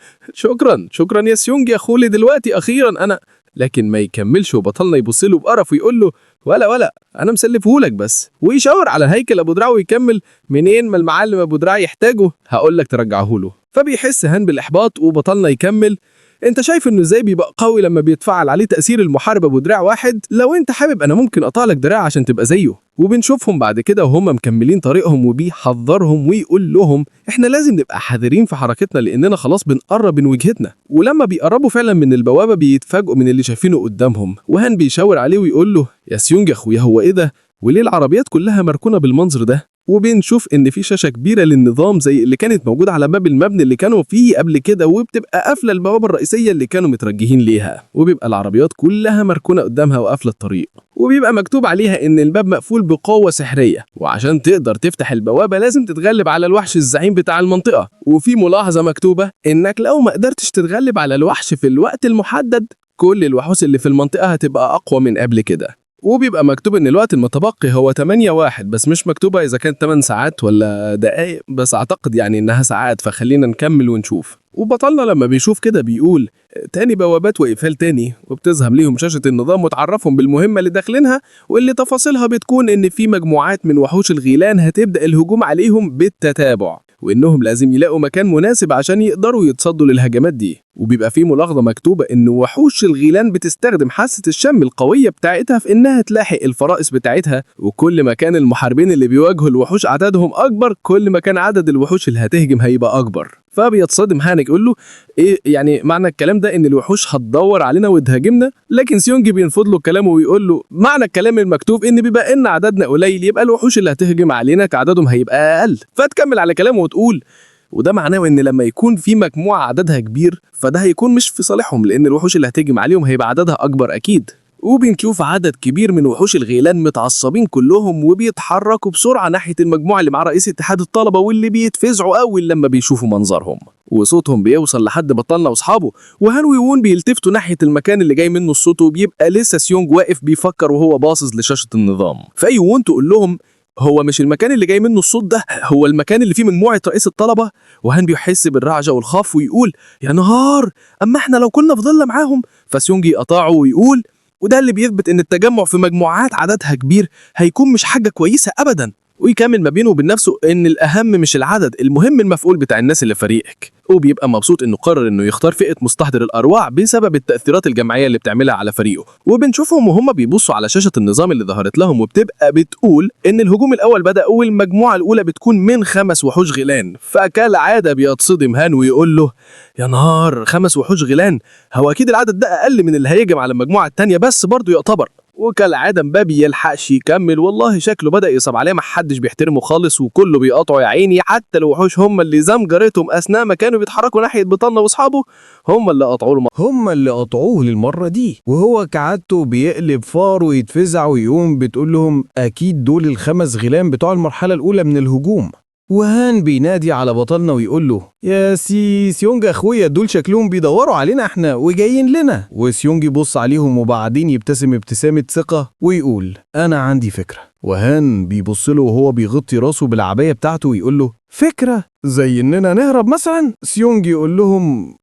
S4: شكرا يا سيونج يا خولي دلوقتي اخيرا انا. لكن ما يكملش وبطلنا يبص له بقرف ويقول له ولا انا مسلفهولك بس، ويشاور على الهيكل ابو دراع ويكمل منين ما المعلم ابو دراع يحتاجه هقول لك ترجعه له. فبيحس هان بالاحباط وبطلنا يكمل
S12: انت شايف انه ازاي بيبقى قوي لما بيتفعل عليه تأثير المحارب ابو دراع واحد؟ لو انت حابب انا ممكن اقطع لك دراع عشان تبقى زيه. وبنشوفهم بعد كده وهم مكملين طريقهم وبيحذرهم ويقول لهم احنا لازم نبقى حذرين في حركتنا لاننا خلاص بنقرب من وجهتنا. ولما بيقربوا فعلا من البوابة بيتفاجئوا من اللي شايفينه قدامهم، وهان بيشاور عليه ويقول له يا سيونج يا اخويا هو ايه ده؟ وليه العربيات كلها مركونة بالمنظر ده؟ وبنشوف ان في شاشة كبيرة للنظام زي اللي كانت موجودة على باب المبنى اللي كانوا فيه قبل كده، وبتبقى قافلة البوابة الرئيسية اللي كانوا مترجهين ليها، وبيبقى العربيات كلها مركونة قدامها وقافلة الطريق، وبيبقى مكتوب عليها ان الباب مقفول بقوة سحرية، وعشان تقدر تفتح البوابة لازم تتغلب على الوحش الزعيم بتاع المنطقة. وفي ملاحظة مكتوبة انك لو ما قدرتش تتغلب على الوحش في الوقت المحدد كل الوحوش اللي في المنطقة هتبقى اقوى من قبل كده. وبيبقى مكتوب ان الوقت المتبقي هو 8-1، بس مش مكتوبة اذا كانت 8 ساعات ولا دقايق، بس اعتقد يعني انها ساعات، فخلينا نكمل ونشوف. وبطلنا لما بيشوف كده بيقول تاني بوابات وإقفال تاني، وبتظهر ليهم شاشة النظام وتعرفهم بالمهمة اللي داخلينها، واللي تفاصيلها بتكون ان في مجموعات من وحوش الغيلان هتبدأ الهجوم عليهم بالتتابع، وانهم لازم يلاقوا مكان مناسب عشان يقدروا يتصدوا للهجمات دي. وبيبقى في ملاحظة مكتوبة ان وحوش الغيلان بتستخدم حاسة الشم القوية بتاعتها في انها تلاحق الفرائس بتاعتها، وكل ما كان المحاربين اللي بيواجهوا الوحوش عددهم اكبر كل ما كان عدد الوحوش اللي هتهجم هيبقى اكبر. فبيتصدم هانك يقول له ايه يعني معنى الكلام ده ان الوحوش هتدور علينا وتهاجمنا؟ لكن سيونج بينفض له كلامه ويقول له معنى الكلام المكتوب ان بما ان عددنا قليل يبقى الوحوش اللي هتهجم علينا كعددهم هيبقى اقل. فتكمل على كلامه وتقول وده معناه ان لما يكون في مجموعة عددها كبير فده هيكون مش في صالحهم لان الوحوش اللي هتهجم عليهم هيبقى عددها اكبر اكيد. وبنشوف عدد كبير من وحوش الغيلان متعصبين كلهم وبيتحركوا بسرعة ناحية المجموعة اللي مع رئيس اتحاد الطلبة، واللي بيتفزعوا أول لما بيشوفوا منظرهم، وصوتهم بيوصل لحد بطلنا وأصحابه. وهان ويون بيلتفتوا ناحية المكان اللي جاي منه الصوت، وبيبقى لسه سيونج واقف بيفكر وهو باصص لشاشة النظام. فيون تقول لهم هو مش المكان اللي جاي منه الصوت ده هو المكان اللي فيه مجموعة رئيس الطلبة؟ وهان بيحس بالرعجة والخوف ويقول يا نهار، أما احنا لو كنا فضلنا معاهم. فسيونج يقطعه ويقول وده اللي بيثبت ان التجمع في مجموعات عددها كبير هيكون مش حاجة كويسة ابدا. ويكمل ما بينه وبين نفسه ان الاهم مش العدد، المهم المفعول بتاع الناس اللي فريقك. وبيبقى مبسوط انه قرر انه يختار فئة مستحضر الارواح بسبب التأثيرات الجماعية اللي بتعملها على فريقه. وبنشوفهم وهم بيبصوا على شاشة النظام اللي ظهرت لهم، وبتبقى بتقول ان الهجوم الاول بدأ والمجموعة الاولى بتكون من 5 وحوش غيلان. فكالعادة بيتصدم هان ويقول له يا نهار، 5 وحوش غيلان، هو اكيد العدد ده اقل من اللي هيهجم على المجموعة التانية بس برضه يعتبر. وكالعادة مبابي يلحقش يكمل، والله شكله بدأ يصعب عليه، محدش بيحترمه خالص وكله بيقاطعه يا عيني، حتى الوحوش هم اللي زمجرتهم أثناء ما كانوا بيتحركوا ناحية بطلنا وأصحابه هم اللي قطعوا له.
S13: هم اللي قطعوه للمرة دي، وهو كعادته بيقلب فار ويتفزع ويقوم بتقول لهم أكيد دول ال5 غيلان بتوع المرحلة الأولى من الهجوم. وهان بينادي على بطلنا ويقول له يا سيونج اخويا، دول شكلهم بيدوروا علينا احنا وجايين لنا. وسيونج يبص عليهم وبعدين يبتسم ابتسامة ثقة ويقول انا عندي فكرة. وهان بيبص له وهو بيغطي راسه بالعباية بتاعته ويقول له فكرة زي اننا نهرب مثلا؟ سيونج يقول لهم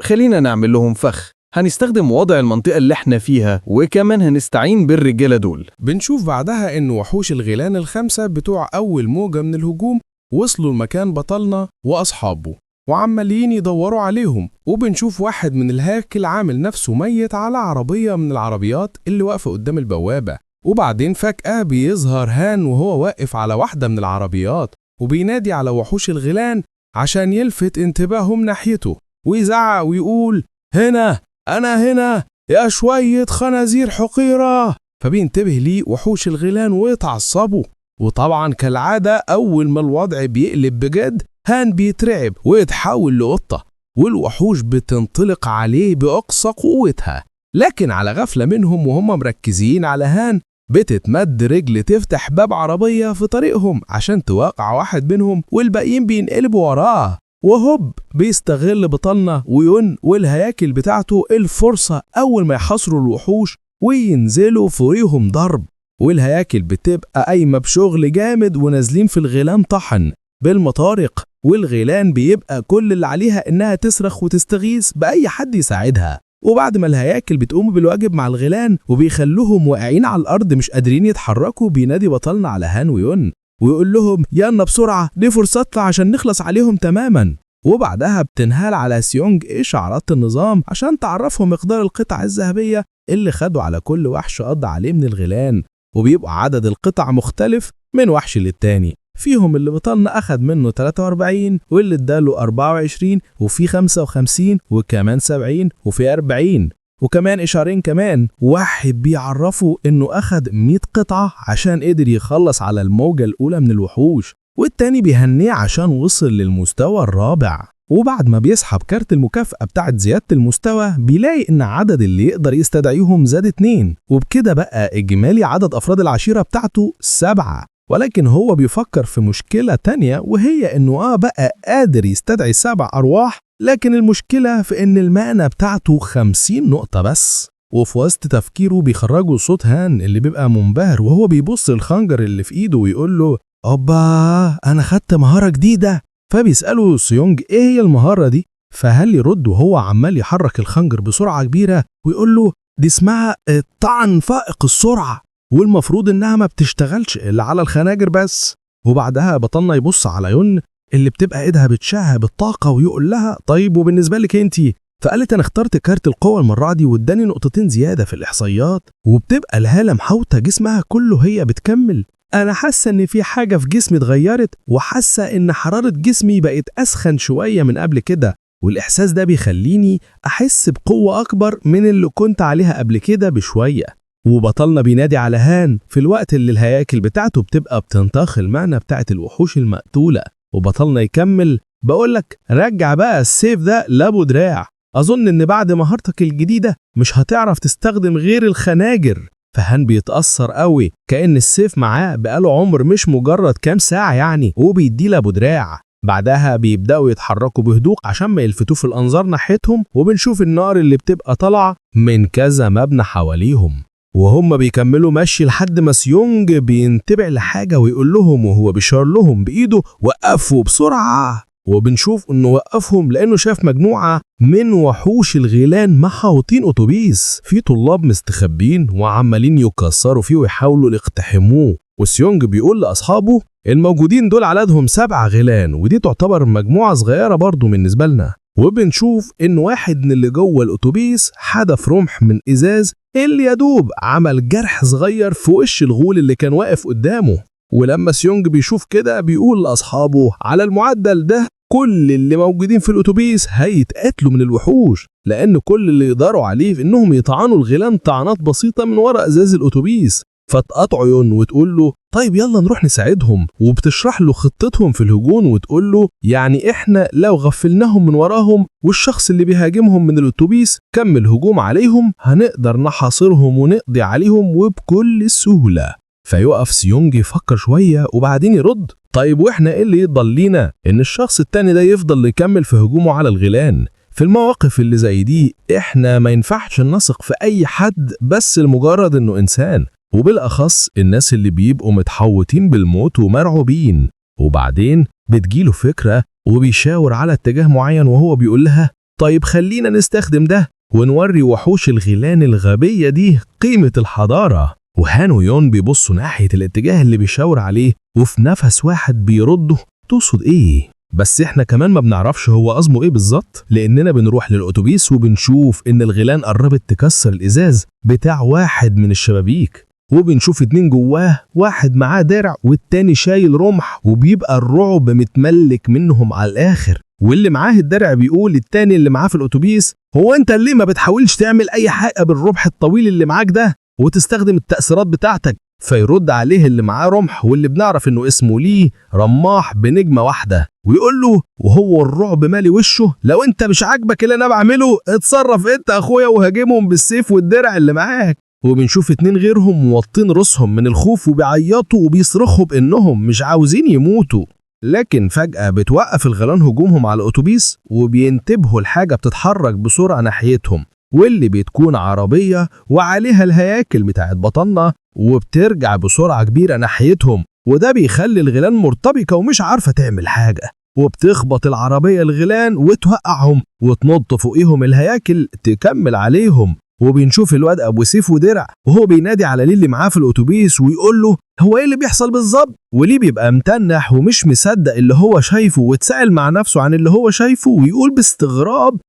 S13: خلينا نعمل لهم فخ، هنستخدم وضع المنطقة اللي احنا فيها وكمان هنستعين بالرجالة دول.
S3: بنشوف بعدها ان وحوش الغيلان ال5 بتوع اول موجة من الهجوم وصلوا لمكان بطلنا وأصحابه وعمالين يدوروا عليهم. وبنشوف واحد من الهياكل عامل نفسه ميت على عربية من العربيات اللي واقفة قدام البوابة. وبعدين فجأة بيظهر هان وهو واقف على واحدة من العربيات وبينادي على وحوش الغيلان عشان يلفت انتباههم ناحيته، ويزعق ويقول هنا، أنا هنا يا شوية خنازير حقيرة. فبينتبه ليه وحوش الغيلان ويتعصبوا. وطبعا كالعادة أول ما الوضع بيقلب بجد هان بيترعب ويتحول لقطة، والوحوش بتنطلق عليه بأقصى قوتها. لكن على غفلة منهم وهم مركزين على هان بتتمد رجل تفتح باب عربية في طريقهم عشان توقع واحد منهم، والباقيين بينقلبوا وراه. وهوب بيستغل بطلنا ويون والهياكل بتاعته الفرصة أول ما يحاصروا الوحوش وينزلوا فوريهم ضرب. والهياكل بتبقى قايمة بشغل جامد ونازلين في الغيلان طحن بالمطارق، والغيلان بيبقى كل اللي عليها انها تصرخ وتستغيث بأي حد يساعدها. وبعد ما الهياكل بتقوم بالواجب مع الغيلان وبيخلوهم واقعين على الأرض مش قادرين يتحركوا، بينادي بطلنا على هان ويون ويقول لهم يلا بسرعة دي فرصتنا عشان نخلص عليهم تماما.
S12: وبعدها بتنهال على سيونج إشعارات النظام عشان تعرفهم مقدار القطع الذهبية اللي خدوا على كل وحش قضى عليه من الغيلان، وبيبقى عدد القطع مختلف من وحش للتاني. فيهم اللي بطلنا أخد منه 43 واللي اداله 24 وفي 55 وكمان 70 وفي 40 وكمان إشارين كمان. واحد بيعرفوا إنه أخد 100 قطعة عشان قدر يخلص على الموجة الأولى من الوحوش، والتاني بيهنيه عشان وصل للمستوى الرابع. وبعد ما بيسحب كارت المكافأة بتاعت زيادة المستوى بيلاقي إن عدد اللي يقدر يستدعيهم زاد 2، وبكده بقى إجمالي عدد أفراد العشيرة بتاعته 7. ولكن هو بيفكر في مشكلة تانية، وهي إنه بقى قادر يستدعي 7 أرواح، لكن المشكلة في إن المعنى بتاعته 50 نقطة بس. وفي وسط تفكيره بيخرجوا صوت هان اللي بيبقى منبهر وهو بيبص الخنجر اللي في إيده ويقول له أوبا أنا خدت مهارة جديدة. فبيسأله سيونج إيه هي المهارة دي؟ فهل يرد وهو عمال يحرك الخنجر بسرعة كبيرة ويقول له دي اسمها طعن فائق السرعة، والمفروض إنها ما بتشتغلش إلا على الخناجر بس. وبعدها بطلنا يبص على يون اللي بتبقى إيدها بتشعه بالطاقة ويقول لها طيب وبالنسبة لك انتي؟ فقالت أنا اخترت كارت القوة المرة دي واداني نقطتين زيادة في الإحصائيات، وبتبقى الهالة محوطة جسمها كله هي بتكمل. أنا حاسة إن في حاجة في جسمي اتغيرت، وحاسة إن حرارة جسمي بقت أسخن شوية من قبل كده، والإحساس ده بيخليني أحس بقوة أكبر من اللي كنت عليها قبل كده بشوية. وبطلنا بينادي على هان في الوقت اللي الهياكل بتاعته بتبقى بتنطخ المعنى بتاعت الوحوش المقتولة، وبطلنا يكمل بقولك رجع بقى السيف ده لابو دراع، أظن إن بعد مهارتك الجديدة مش هتعرف تستخدم غير الخناجر. فهان بيتأثر قوي كأن السيف معاه بقاله عمر مش مجرد كام ساعة يعني، وبيديه لابو دراع. بعدها بيبدأوا يتحركوا بهدوء عشان ما يلفتوا في الأنظار ناحيتهم، وبنشوف النار اللي بتبقى طالعة من كذا مبنى حواليهم. وهم بيكملوا مشي لحد ما سيونج بينتبه لحاجة ويقول لهم وهو بيشار لهم بإيده وقفوا بسرعة. وبنشوف انه وقفهم لانه شاف مجموعة من وحوش الغيلان محاوطين اتوبيس في طلاب مستخبين وعمالين يكسروا فيه ويحاولوا يقتحموه. وسيونج بيقول لاصحابه الموجودين دول عددهم 7 غيلان، ودي تعتبر مجموعة صغيرة برضو بالنسبة لنا. وبنشوف ان واحد من اللي جوه الاتوبيس حدف رمح من ازاز اللي يدوب عمل جرح صغير في وش الغول اللي كان واقف قدامه. ولما سيونج بيشوف كده بيقول لأصحابه على المعدل ده كل اللي موجودين في الأتوبيس هيتقاتلوا من الوحوش، لأن كل اللي يقدروا عليه في إنهم يطعنوا الغيلان طعنات بسيطة من وراء إزاز الأتوبيس. فتقطعه يون وتقول له طيب يلا نروح نساعدهم، وبتشرح له خطتهم في الهجوم وتقول له يعني إحنا لو غفلناهم من وراهم والشخص اللي بيهاجمهم من الأتوبيس كمل هجوم عليهم هنقدر نحاصرهم ونقضي عليهم وبكل سهولة. فيقف سيونج يفكر شوية وبعدين يرد طيب واحنا ايه اللي يضل لينا ان الشخص التاني ده يفضل يكمل في هجومه على الغيلان؟ في المواقف اللي زي دي احنا ما ينفعش نثق في اي حد بس لمجرد انه انسان، وبالاخص الناس اللي بيبقوا متحوطين بالموت ومرعوبين. وبعدين بتجيله فكرة وبيشاور على اتجاه معين وهو بيقول لها طيب خلينا نستخدم ده ونوري وحوش الغيلان الغبية دي قيمة الحضارة. وهان ويون بيبصوا ناحية الاتجاه اللي بيشاور عليه، وفي نفس واحد بيرده تقصد ايه؟ بس احنا كمان ما بنعرفش هو قصده ايه بالظبط، لاننا بنروح للأتوبيس وبنشوف ان الغيلان قربت تكسر الازاز بتاع واحد من الشبابيك، وبنشوف 2 جواه، واحد معاه درع والتاني شايل رمح، وبيبقى الرعب متملك منهم على الاخر. واللي معاه الدرع بيقول التاني اللي معاه في الأتوبيس هو انت ليه ما بتحاولش تعمل اي حاجة بالرمح الطويل اللي معاك ده وتستخدم التأثيرات بتاعتك؟ فيرد عليه اللي معاه رمح واللي بنعرف انه اسمه ليه رماح بنجمة واحدة ويقول له وهو الرعب مالي وشه لو انت مش عاجبك اللي انا بعمله اتصرف انت اخويا وهاجمهم بالسيف والدرع اللي معاك. وبنشوف 2 غيرهم موطين راسهم من الخوف وبيعيطوا وبيصرخوا بانهم مش عاوزين يموتوا. لكن فجأة بتوقف الغيلان هجومهم على الأتوبيس وبينتبهوا لحاجة بتتحرك بسرعة ناحيتهم، واللي بتكون عربية وعليها الهياكل بتاعت بطننا وبترجع بسرعة كبيرة ناحيتهم، وده بيخلي الغيلان مرتبكة ومش عارفة تعمل حاجة، وبتخبط العربية الغيلان وتوقعهم وتنط فوقيهم الهياكل تكمل عليهم.
S13: وبنشوف الواد ابو سيف ودرع وهو بينادي على ليه اللي معاه في الاتوبيس ويقول له هو ايه اللي بيحصل بالظبط. وليه بيبقى متنح ومش مصدق اللي هو شايفه، واتسأل مع نفسه عن اللي هو شايفه ويقول باستغراب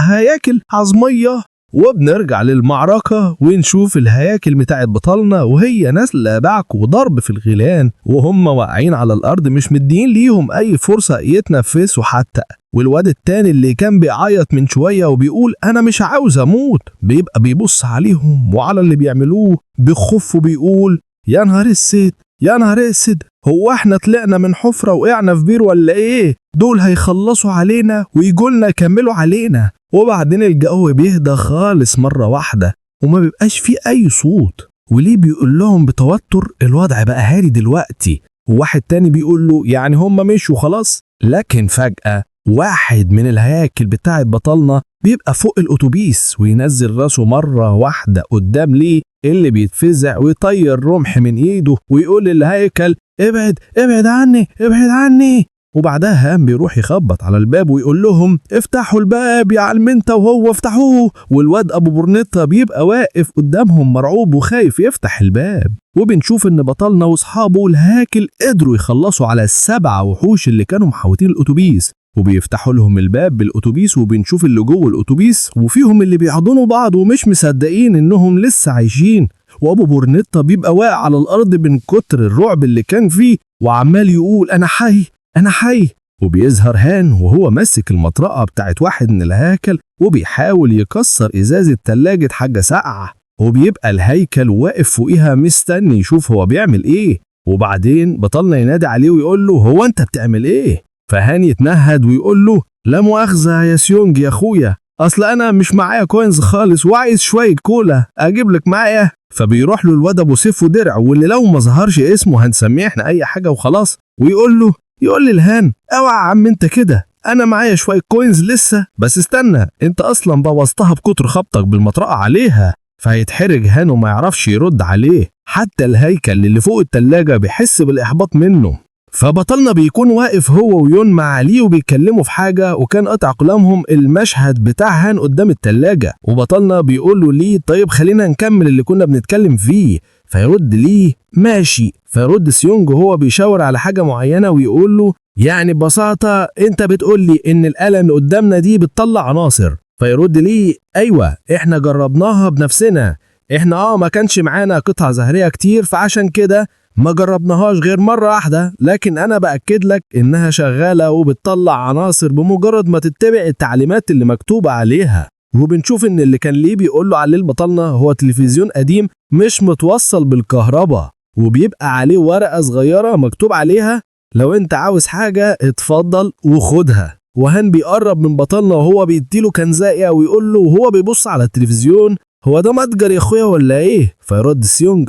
S13: هياكل عظميه. وبنرجع للمعركة ونشوف الهياكل بتاعت بطلنا وهي نازلة بعك وضرب في الغيلان وهم واقعين على الأرض مش مدين ليهم أي فرصة يتنفسوا حتى. والواد التاني اللي كان بيعيط من شوية وبيقول أنا مش عاوز أموت بيبقى بيبص عليهم وعلى اللي بيعملوه بخوف وبيقول يا نهار اسود يا نهار اسود، هو احنا طلعنا من حفرة وقعنا في بير ولا ايه؟ دول هيخلصوا علينا ويجولنا يكملوا علينا. وبعدين الجو بيهدى خالص مرة واحدة وما بيبقاش فيه أي صوت. وليه بيقول لهم بتوتر الوضع بقى هادي دلوقتي. وواحد تاني بيقول له يعني هم مشوا خلاص. لكن فجأة واحد من الهياكل بتاعت بطلنا بيبقى فوق الأتوبيس وينزل راسه مرة واحدة قدام ليه اللي بيتفزع ويطير رمح من ايده ويقول للهيكل ابعد ابعد عني ابعد عني. وبعدها قام بيروح يخبط على الباب ويقول لهم افتحوا الباب يا علم انت وهو افتحوه. والواد ابو برنيطة بيبقى واقف قدامهم مرعوب وخايف يفتح الباب. وبنشوف ان بطلنا واصحابه والهاكل قدروا يخلصوا على ال7 وحوش اللي كانوا محاوطين الاتوبيس وبيفتحوا لهم الباب بالاتوبيس. وبنشوف اللي جوه الاتوبيس وفيهم اللي بيحضنوا بعض ومش مصدقين انهم لسه عايشين. وابو برنيطة بيبقى واقع على الارض من كتر الرعب اللي كان فيه وعمال يقول انا حي أنا حي. وبيظهر هان وهو ماسك المطرقة بتاعت واحد من الهياكل وبيحاول يكسر إزازة تلاجة حاجة ساقعة. وبيبقى الهيكل واقف فوقيها مستني يشوف هو بيعمل إيه. وبعدين بطلنا ينادي عليه ويقول له هو أنت بتعمل إيه؟ فهان يتنهد ويقول له لا مؤاخذة يا سيونج يا أخويا، أصل أنا مش معايا كوينز خالص وعايز شوية كولا أجيب لك معايا. فبيروح له الواد أبو سيف ودرع واللي لو ما ظهرش اسمه هنسميه إحنا أي حاجة وخلاص. ويقول لي الهان اوعى يا عم انت كده، انا معايا شويه كوينز لسه بس استنى انت اصلا بوظتها بكتر خبطك بالمطرقه عليها. فهيتحرج هان وما يعرفش يرد عليه. حتى الهيكل اللي فوق التلاجة بيحس بالاحباط منه. فبطلنا بيكون واقف هو ويون مع علي وبيتكلموا في حاجه وكان قطع كلامهم المشهد بتاع هان قدام التلاجة. وبطلنا بيقول له ليه طيب خلينا نكمل اللي كنا بنتكلم فيه. فيرد ليه ماشي. فيرد سيونج وهو بيشاور على حاجة معينة ويقول له يعني ببساطة انت بتقول لي ان الآلة اللي قدامنا دي بتطلع عناصر. فيرد ليه ايوه احنا جربناها بنفسنا، احنا ما كانش معانا قطع زهرية كتير فعشان كده ما جربناهاش غير مرة واحدة، لكن انا بأكد لك انها شغالة وبتطلع عناصر بمجرد ما تتبع التعليمات اللي مكتوبة عليها. وبنشوف ان اللي كان ليه بيقول له عليه البطلنا هو تلفزيون قديم مش متوصل بالكهرباء وبيبقى عليه ورقة صغيرة مكتوب عليها لو انت عاوز حاجة اتفضل وخدها. وهان بيقرب من بطلنا وهو بيديله كنزاية ويقول له وهو بيبص على التلفزيون هو ده متجر يا اخويا ولا ايه؟ فيرد سيونج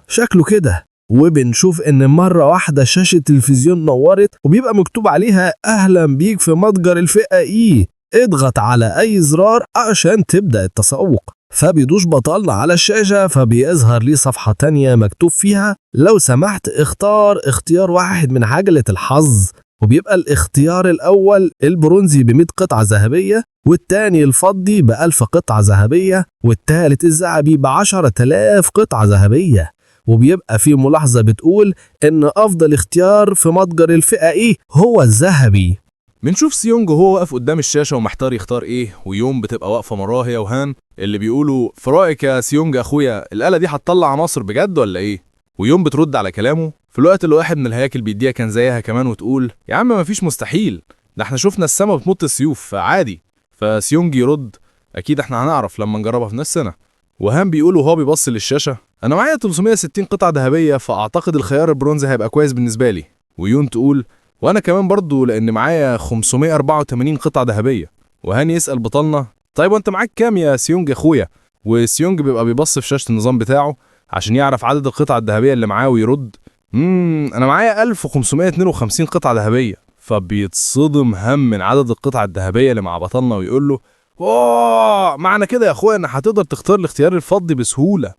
S13: شكله كده. وبنشوف ان مرة واحدة شاشة التلفزيون نورت وبيبقى مكتوب عليها اهلا بيك في متجر الفئة ايه، اضغط على اي زرار عشان تبدأ التسوق. فبيدوش بطلنا على الشاشة فبيظهر ليه صفحة تانية مكتوب فيها لو سمحت اختيار واحد من عجلة الحظ. وبيبقى الاختيار الأول البرونزي ب100 قطعة ذهبية والتاني الفضي ب1000 قطعة ذهبية والتالت الذهبي ب10,000 قطعة ذهبية. وبيبقى في ملاحظة بتقول إن أفضل اختيار في متجر الفئة إيه هو الذهبي.
S5: بنشوف سيونج وهو واقف قدام الشاشة ومحتار يختار ايه، ويوم بتبقى واقفة مراه هي وهان اللي بيقولوا في رأيك يا سيونج اخويا الآلة دي هتطلع عناصر بجد ولا ايه؟ ويوم بترد على كلامه في الوقت اللي واحد من الهياكل بيديها كان زيها كمان وتقول يا عم مفيش مستحيل، ده احنا شفنا السما بتمط السيوف فعادي. فسيونج يرد اكيد احنا هنعرف لما نجربها في نفسنا. وهان بيقول وهو بيبص للشاشة انا معايا 360 قطعة ذهبية فاعتقد الخيار البرونزي هيبقى كويس بالنسبة لي. ويون تقول وانا كمان برضو لان معايا 584 قطعة ذهبية. وهان يسأل بطلنا طيب وانت معاك كام يا سيونج اخويا؟ وسيونج بيبقى بيبص في شاشة النظام بتاعه عشان يعرف عدد القطع الذهبية اللي معاه ويرد انا معايا 1552 قطعة ذهبية. فبيتصدم هم من عدد القطع الذهبية اللي مع بطلنا ويقول له معنى كده يا اخويا ان هتقدر تختار الاختيار الفضي بسهولة.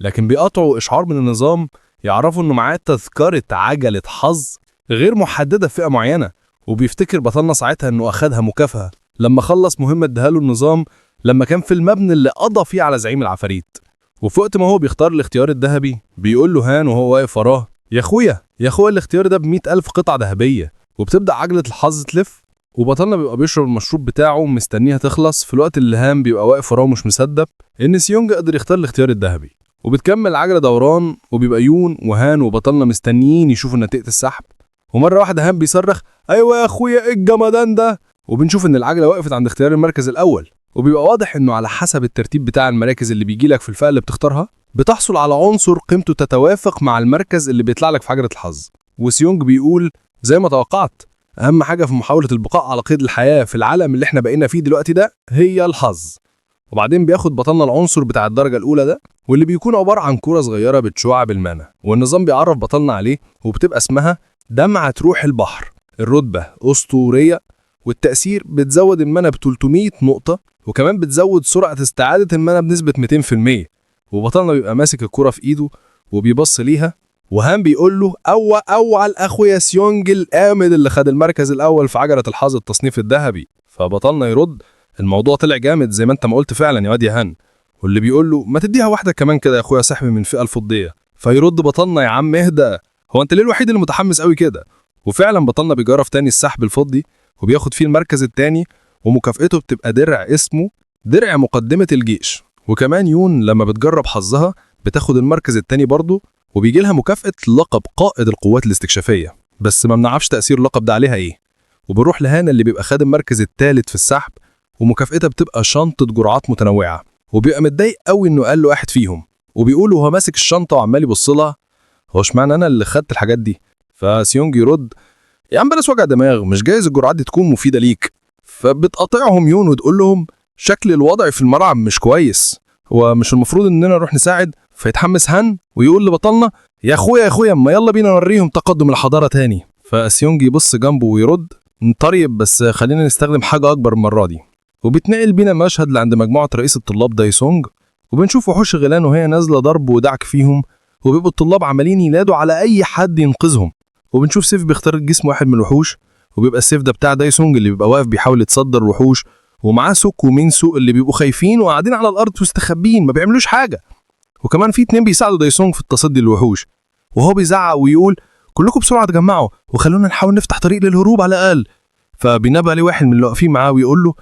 S5: لكن بيقطعوا اشعار من النظام يعرفوا انه معاه تذكرة عجلة حظ غير محددة في فئة معينة. وبيفتكر بطلنا ساعتها انه اخدها مكافأة لما خلص مهمة ادهاله النظام
S2: لما كان في المبنى اللي قضى فيه على زعيم العفاريت. وفي وقت ما هو بيختار الاختيار الذهبي بيقول له هان وهو واقف وراه: يا اخويا الاختيار ده ب100,000 قطعة ذهبية. وبتبدأ عجلة الحظ تلف، وبطلنا بيبقى بيشرب المشروب بتاعه ومستنيها تخلص في الوقت اللي هان بيبقى واقف وراه مش مصدق ان سيونج قدر يختار الاختيار الذهبي. وبتكمل العجلة دوران، وبيبقى يون وهان وبطلنا مستنيين يشوفوا نتيجة السحب. ومرة واحدة هان بيصرخ: ايوه يا اخويا ايه الجمدان ده؟ وبنشوف ان العجلة وقفت عند اختيار المركز الاول. وبيبقى واضح انه على حسب الترتيب بتاع المراكز اللي بيجيلك في الفئة اللي بتختارها بتحصل على عنصر قيمته تتوافق مع المركز اللي بيطلع لك في عجلة الحظ. وسيونج بيقول زي ما توقعت، اهم حاجة في محاولة البقاء على قيد الحياة في العالم اللي احنا بقينا فيه دلوقتي ده هي الحظ. وبعدين بياخد بطلنا العنصر بتاع الدرجة الأولى ده، واللي بيكون عبارة عن كرة صغيرة بتشع بالمانا، والنظام بيعرف بطلنا عليه وبتبقى اسمها دمعة روح البحر. الرتبة أسطورية، والتأثير بتزود المانا ب300 نقطة، وكمان بتزود سرعة استعادة المانا بنسبة 200%. وبطلنا بيبقى ماسك الكرة في إيده وبيبص ليها، وهان بيقول له: أوعى الأخويا سيونج الآمد اللي خد المركز الأول في عجلة الحظ التصنيف الذهبي. فبطلنا يرد: الموضوع طلع جامد زي ما انت ما قلت فعلا يا واد يا هان. واللي بيقول له: ما تديها واحدة كمان كده يا أخويا صاحبي من الفئة الفضية. فيرد بطلنا: يا عم اهدى، هو انت ليه الوحيد اللي متحمس قوي كده؟ وفعلا بطلنا بيجرب تاني السحب الفضي وبياخد فيه المركز التاني، ومكافئته بتبقى درع اسمه درع مقدمة الجيش. وكمان يون لما بتجرب حظها بتاخد المركز التاني برضه، وبيجي لها مكافأة لقب قائد القوات الاستكشافية، بس ما بنعرفش تأثير اللقب ده عليها ايه. وبنروح لهانا اللي بيبقى خد المركز الثالث في السحب، ومكافئتها بتبقى شنطة جرعات متنوعة، وبيبقى متضايق قوي انه قال له واحد فيهم، وبيقول وهو ماسك الشنطة وعمال يبص لها: هو اشمعنى انا اللي خدت الحاجات دي؟ فسيونج يرد: يا عم بلاش وجع دماغ، مش جايز الجرعات دي تكون مفيدة ليك. فبتقاطعهم يون وتقول لهم: شكل الوضع في الملعب مش كويس، هو مش المفروض اننا نروح نساعد؟ فيتحمس هان ويقول لبطلنا: يا اخويا اما يلا بينا نوريهم تقدم الحضارة تاني. فسيونج يبص جنبه ويرد: طيب بس خلينا نستخدم حاجة اكبر المرة دي. وبتنقل بينا مشهد لعند مجموعة رئيس الطلاب دايسونج، وبنشوف وحوش غيلان وهي نازلة ضرب ودعك فيهم، وبيبقوا الطلاب عمالين ينادوا على اي حد ينقذهم. وبنشوف سيف بيختار جسم واحد من الوحوش، وبيبقى السيف ده بتاع دايسونج اللي بيبقى واقف بيحاول يتصدر الوحوش، ومعاه سوك ومينسو اللي بيبقوا خايفين وقاعدين على الارض مستخبيين ما بيعملوش حاجة. وكمان في 2 بيساعدوا دايسونج في التصدي للوحوش، وهو بيزعق ويقول: كلكم بسرعة تجمعوا وخلونا نحاول نفتح طريق للهروب على الأقل. فبينبه عليه واحد من اللي واقفين معاه ويقول له: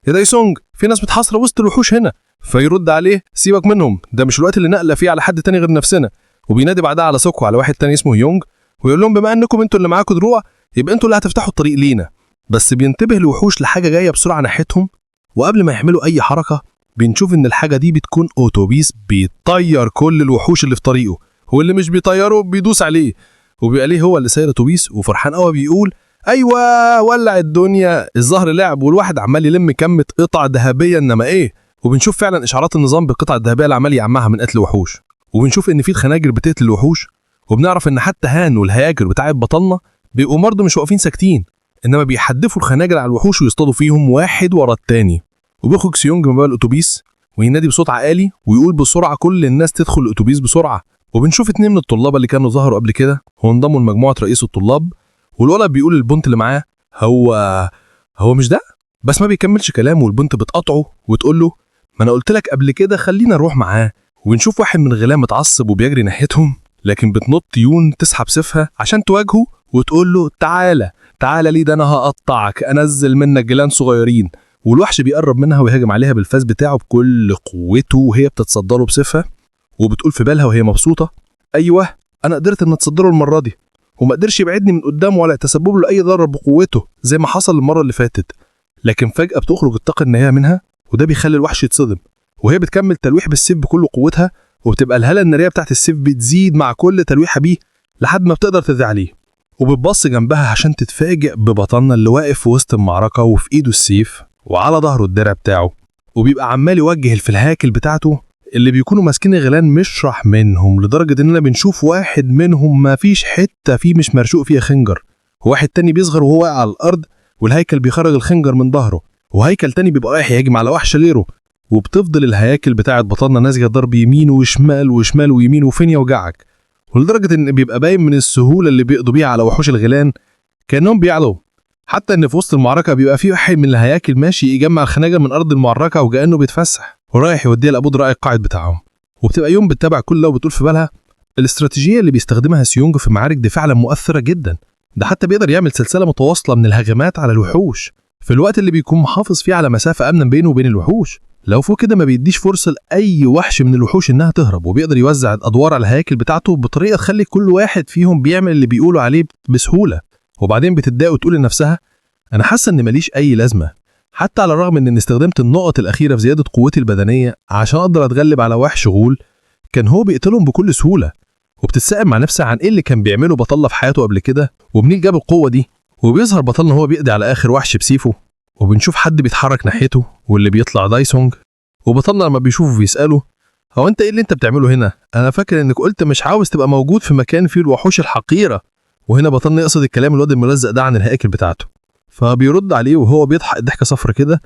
S2: يا دايسونج في ناس متحاصرة وسط الوحوش هنا. فيرد عليه: سيبك منهم، ده مش الوقت اللي نقلة فيه على حد تاني غير نفسنا. وبينادي بعدها على سوكو على واحد تاني اسمه يونج، ويقول لهم: بما انكم انتوا اللي معاكم دروع يبقى انتوا اللي هتفتحوا الطريق لينا. بس بينتبه الوحوش لحاجة جاية بسرعة ناحيتهم، وقبل ما يعملوا أي حركة بنشوف إن الحاجة دي بتكون أوتوبيس بيطير كل الوحوش اللي في طريقه، واللي مش بيطيره بيدوس عليه. وبيبقى ليه هو اللي ساير أوتوبيس وفرحان قوي بيقول: أيوة ولع الدنيا، الظهر لعب والواحد عمال يلم كمة قطع ذهبية إنما إيه. وبنشوف فعلا إشعارات النظام بالقطع الذهبية اللي عمال يعمها من قتل وحوش، وبنشوف إن في الخناجر بتقتل الوحوش، وبنعرف إن حتى هان والهياجر بتاعت بطلنا بيبقوا برضه مش واقفين ساكتين، إنما بيحدفوا الخناجر على الوحوش ويصطادوا فيهم واحد ورا التاني. وبيخرج سيونج من باب الأتوبيس وينادي بصوت عالي ويقول بسرعة كل الناس تدخل الأتوبيس بسرعة. وبنشوف 2 من الطلاب اللي كانوا ظهروا قبل كده وانضموا لمجموعة رئيس الطلاب، والولد بيقول للبنت اللي معاه: هو مش ده؟ بس ما بيكملش كلامه، والبنت بتقاطعه وتقول له: ما أنا قلت لك قبل كده خلينا نروح معاه. وبنشوف واحد من الغلام متعصب وبيجري ناحيتهم، لكن بتنط يون تسحب سيفها عشان تواجهه وتقول له: تعالى لي ده أنا هقطعك، أنزل منك جيلان صغيرين. والوحش بيقرب منها ويهاجم عليها بالفاس بتاعه بكل قوته، وهي بتتصدره بسيفها، وبتقول في بالها وهي مبسوطة: أيوه أنا قدرت إن أتصدره المرة دي، وما قدرش يبعدني من قدامه ولا يتسبب له أي ضرر بقوته زي ما حصل المرة اللي فاتت. لكن فجأة بتخرج الطاقة النهائية منها، وده بيخلي الوحش يتصدم، وهي بتكمل تلويح بالسيف بكل قوتها، وبتبقى الهالة النارية بتاعت السيف بتزيد مع كل تلويحة بيه لحد ما بتقدر تذي عليه. وبتبص جنبها عشان تتفاجئ ببطلنا اللي واقف في وسط المعركة وفي إيده السيف وعلى ظهره الدرع بتاعه، وبيبقى عمال يوجه في الهاكل بتاعته اللي بيكونوا ماسكين الغيلان مشرح منهم، لدرجة إننا بنشوف واحد منهم ما فيش حتة فيه مش مرشوق فيها خنجر، وواحد تاني بيصغر وهو واقع على الأرض والهيكل بيخرج الخنجر من ظهره، وهيكل تاني بيبقى رايح يهاجم على وحش غيره. وبتفضل الهياكل بتاعت بطلنا نازجة ضرب يمين وشمال وشمال ويمين وفين يوجعك، ولدرجة إن بيبقى باين من السهولة اللي بيقضوا بيها على وحوش الغيلان كأنهم بيعلوا.
S8: حتى ان في وسط المعركه بيبقى في واحد من الهياكل ماشي يجمع الخناجر من ارض المعركه وكانه بيتفسح ورايح يوديها لابو دراء القائد بتاعهم. وبتبقى يوم بتتابع كل ده وبتقول في بالها الاستراتيجيه اللي بيستخدمها سيونج في المعارك دي فعلا مؤثره جدا. ده حتى بيقدر يعمل سلسله متواصله من الهجمات على الوحوش في الوقت اللي بيكون محافظ فيه على مسافه امنه بينه وبين الوحوش. لو فوق كده ما بيديش فرصه لاي وحش من الوحوش انها تهرب، وبيقدر يوزع الادوار على الهياكل بتاعته بطريقه تخلي كل واحد فيهم بيعمل اللي بيقولوا عليه بسهوله. وبعدين بتتضايق وتقول لنفسها انا حاسه ان ماليش اي لازمه، حتى على الرغم ان استخدمت النقط الاخيره في زياده قوتي البدنيه عشان اقدر اتغلب على وحش غول كان هو بيقتلهم بكل سهوله. وبتتساءل مع نفسها عن ايه اللي كان بيعمله بطلة في حياته قبل كده ومنين جاب القوه دي. وبيظهر بطلنا هو بيقضي على اخر وحش بسيفه، وبنشوف حد بيتحرك ناحيته واللي بيطلع دايسونج. وبطلنا لما بيشوفه بيساله هو انت ايه اللي انت بتعمله هنا؟ انا فاكر انك قلت مش عاوز تبقى موجود في مكان فيه الوحوش الحقيره. وهنا بطلنا يقصد الكلام الواد الملزق ده عن الهياكل بتاعته. فبيرد عليه وهو بيضحك ضحكه صفرة كده،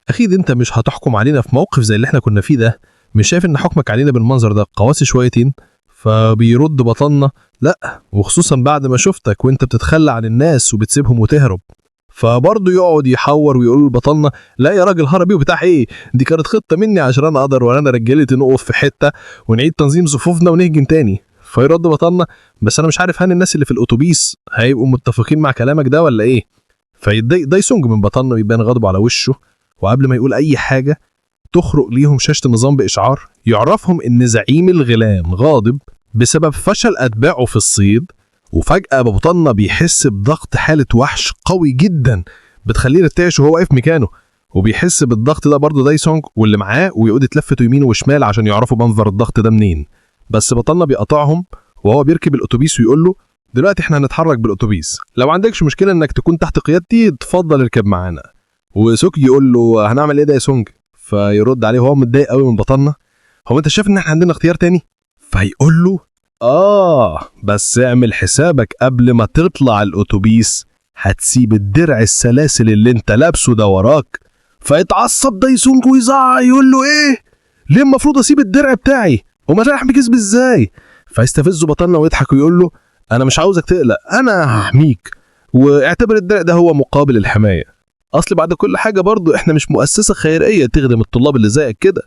S8: اكيد انت مش هتحكم علينا في موقف زي اللي احنا كنا فيه ده، مش شايف ان حكمك علينا بالمنظر ده قاسي شويتين؟ فبيرد بطلنا لا، وخصوصا بعد ما شفتك وانت بتتخلى عن الناس وبتسيبهم وتهرب. فبرضه يقعد يحور ويقول لبطلنا لا يا راجل هربي وبتاع ايه، دي كانت خطه مني عشان انا اقدر وانا رجالتي نقف في حته ونعيد تنظيم صفوفنا ونهجم تاني. فيرد بطلنا بس انا مش عارف هل الناس اللي في الاتوبيس هيبقوا متفقين مع كلامك ده ولا ايه. فيتضايق دايسونج من بطلنا ويبان غضبه على وشه، وقبل ما يقول اي حاجه تخرق ليهم شاشه النظام باشعار يعرفهم ان زعيم الغلام غاضب بسبب فشل اتباعه في الصيد. وفجأة بطلنا بيحس بضغط حالة وحش قوي جدا بتخليه يرتعش وهو واقف مكانه، وبيحس بالضغط ده برضه دايسونج واللي معاه ويقعد يتلفتوا يمين وشمال عشان يعرفوا منظر الضغط ده منين. بس بطلنا بيقطعهم وهو بيركب الاتوبيس ويقول له دلوقتي احنا هنتحرك بالاتوبيس، لو عندكش مشكلة انك تكون تحت قيادتي اتفضل اركب معانا. وسوكي يقول له هنعمل ايه دايسونج؟ فيرد عليه وهو متضايق قوي من بطلنا هو انت شايف ان احنا عندنا اختيار تاني؟ فيقول له بس اعمل حسابك قبل ما تطلع الاتوبيس هتسيب الدرع السلاسل اللي انت لابسه ده وراك. فيتعصب دايسونج ويزعق يقول له ايه ليه المفروض اسيب الدرع بتاعي وما رايح بكسب ازاي؟ فيستفزه بطلنا ويضحك ويقول له انا مش عاوزك تقلق، انا هحميك واعتبر الدرع ده هو مقابل الحمايه. اصل بعد كل حاجه برضو احنا مش مؤسسه خيريه تخدم الطلاب اللي زيك كده.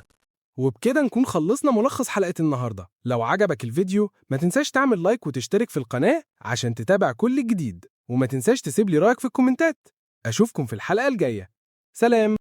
S2: وبكده نكون خلصنا ملخص حلقة النهاردة. لو عجبك الفيديو ما تنساش تعمل لايك وتشترك في القناة عشان تتابع كل جديد، وما تنساش تسيب لي رأيك في الكومنتات. أشوفكم في الحلقة الجاية. سلام.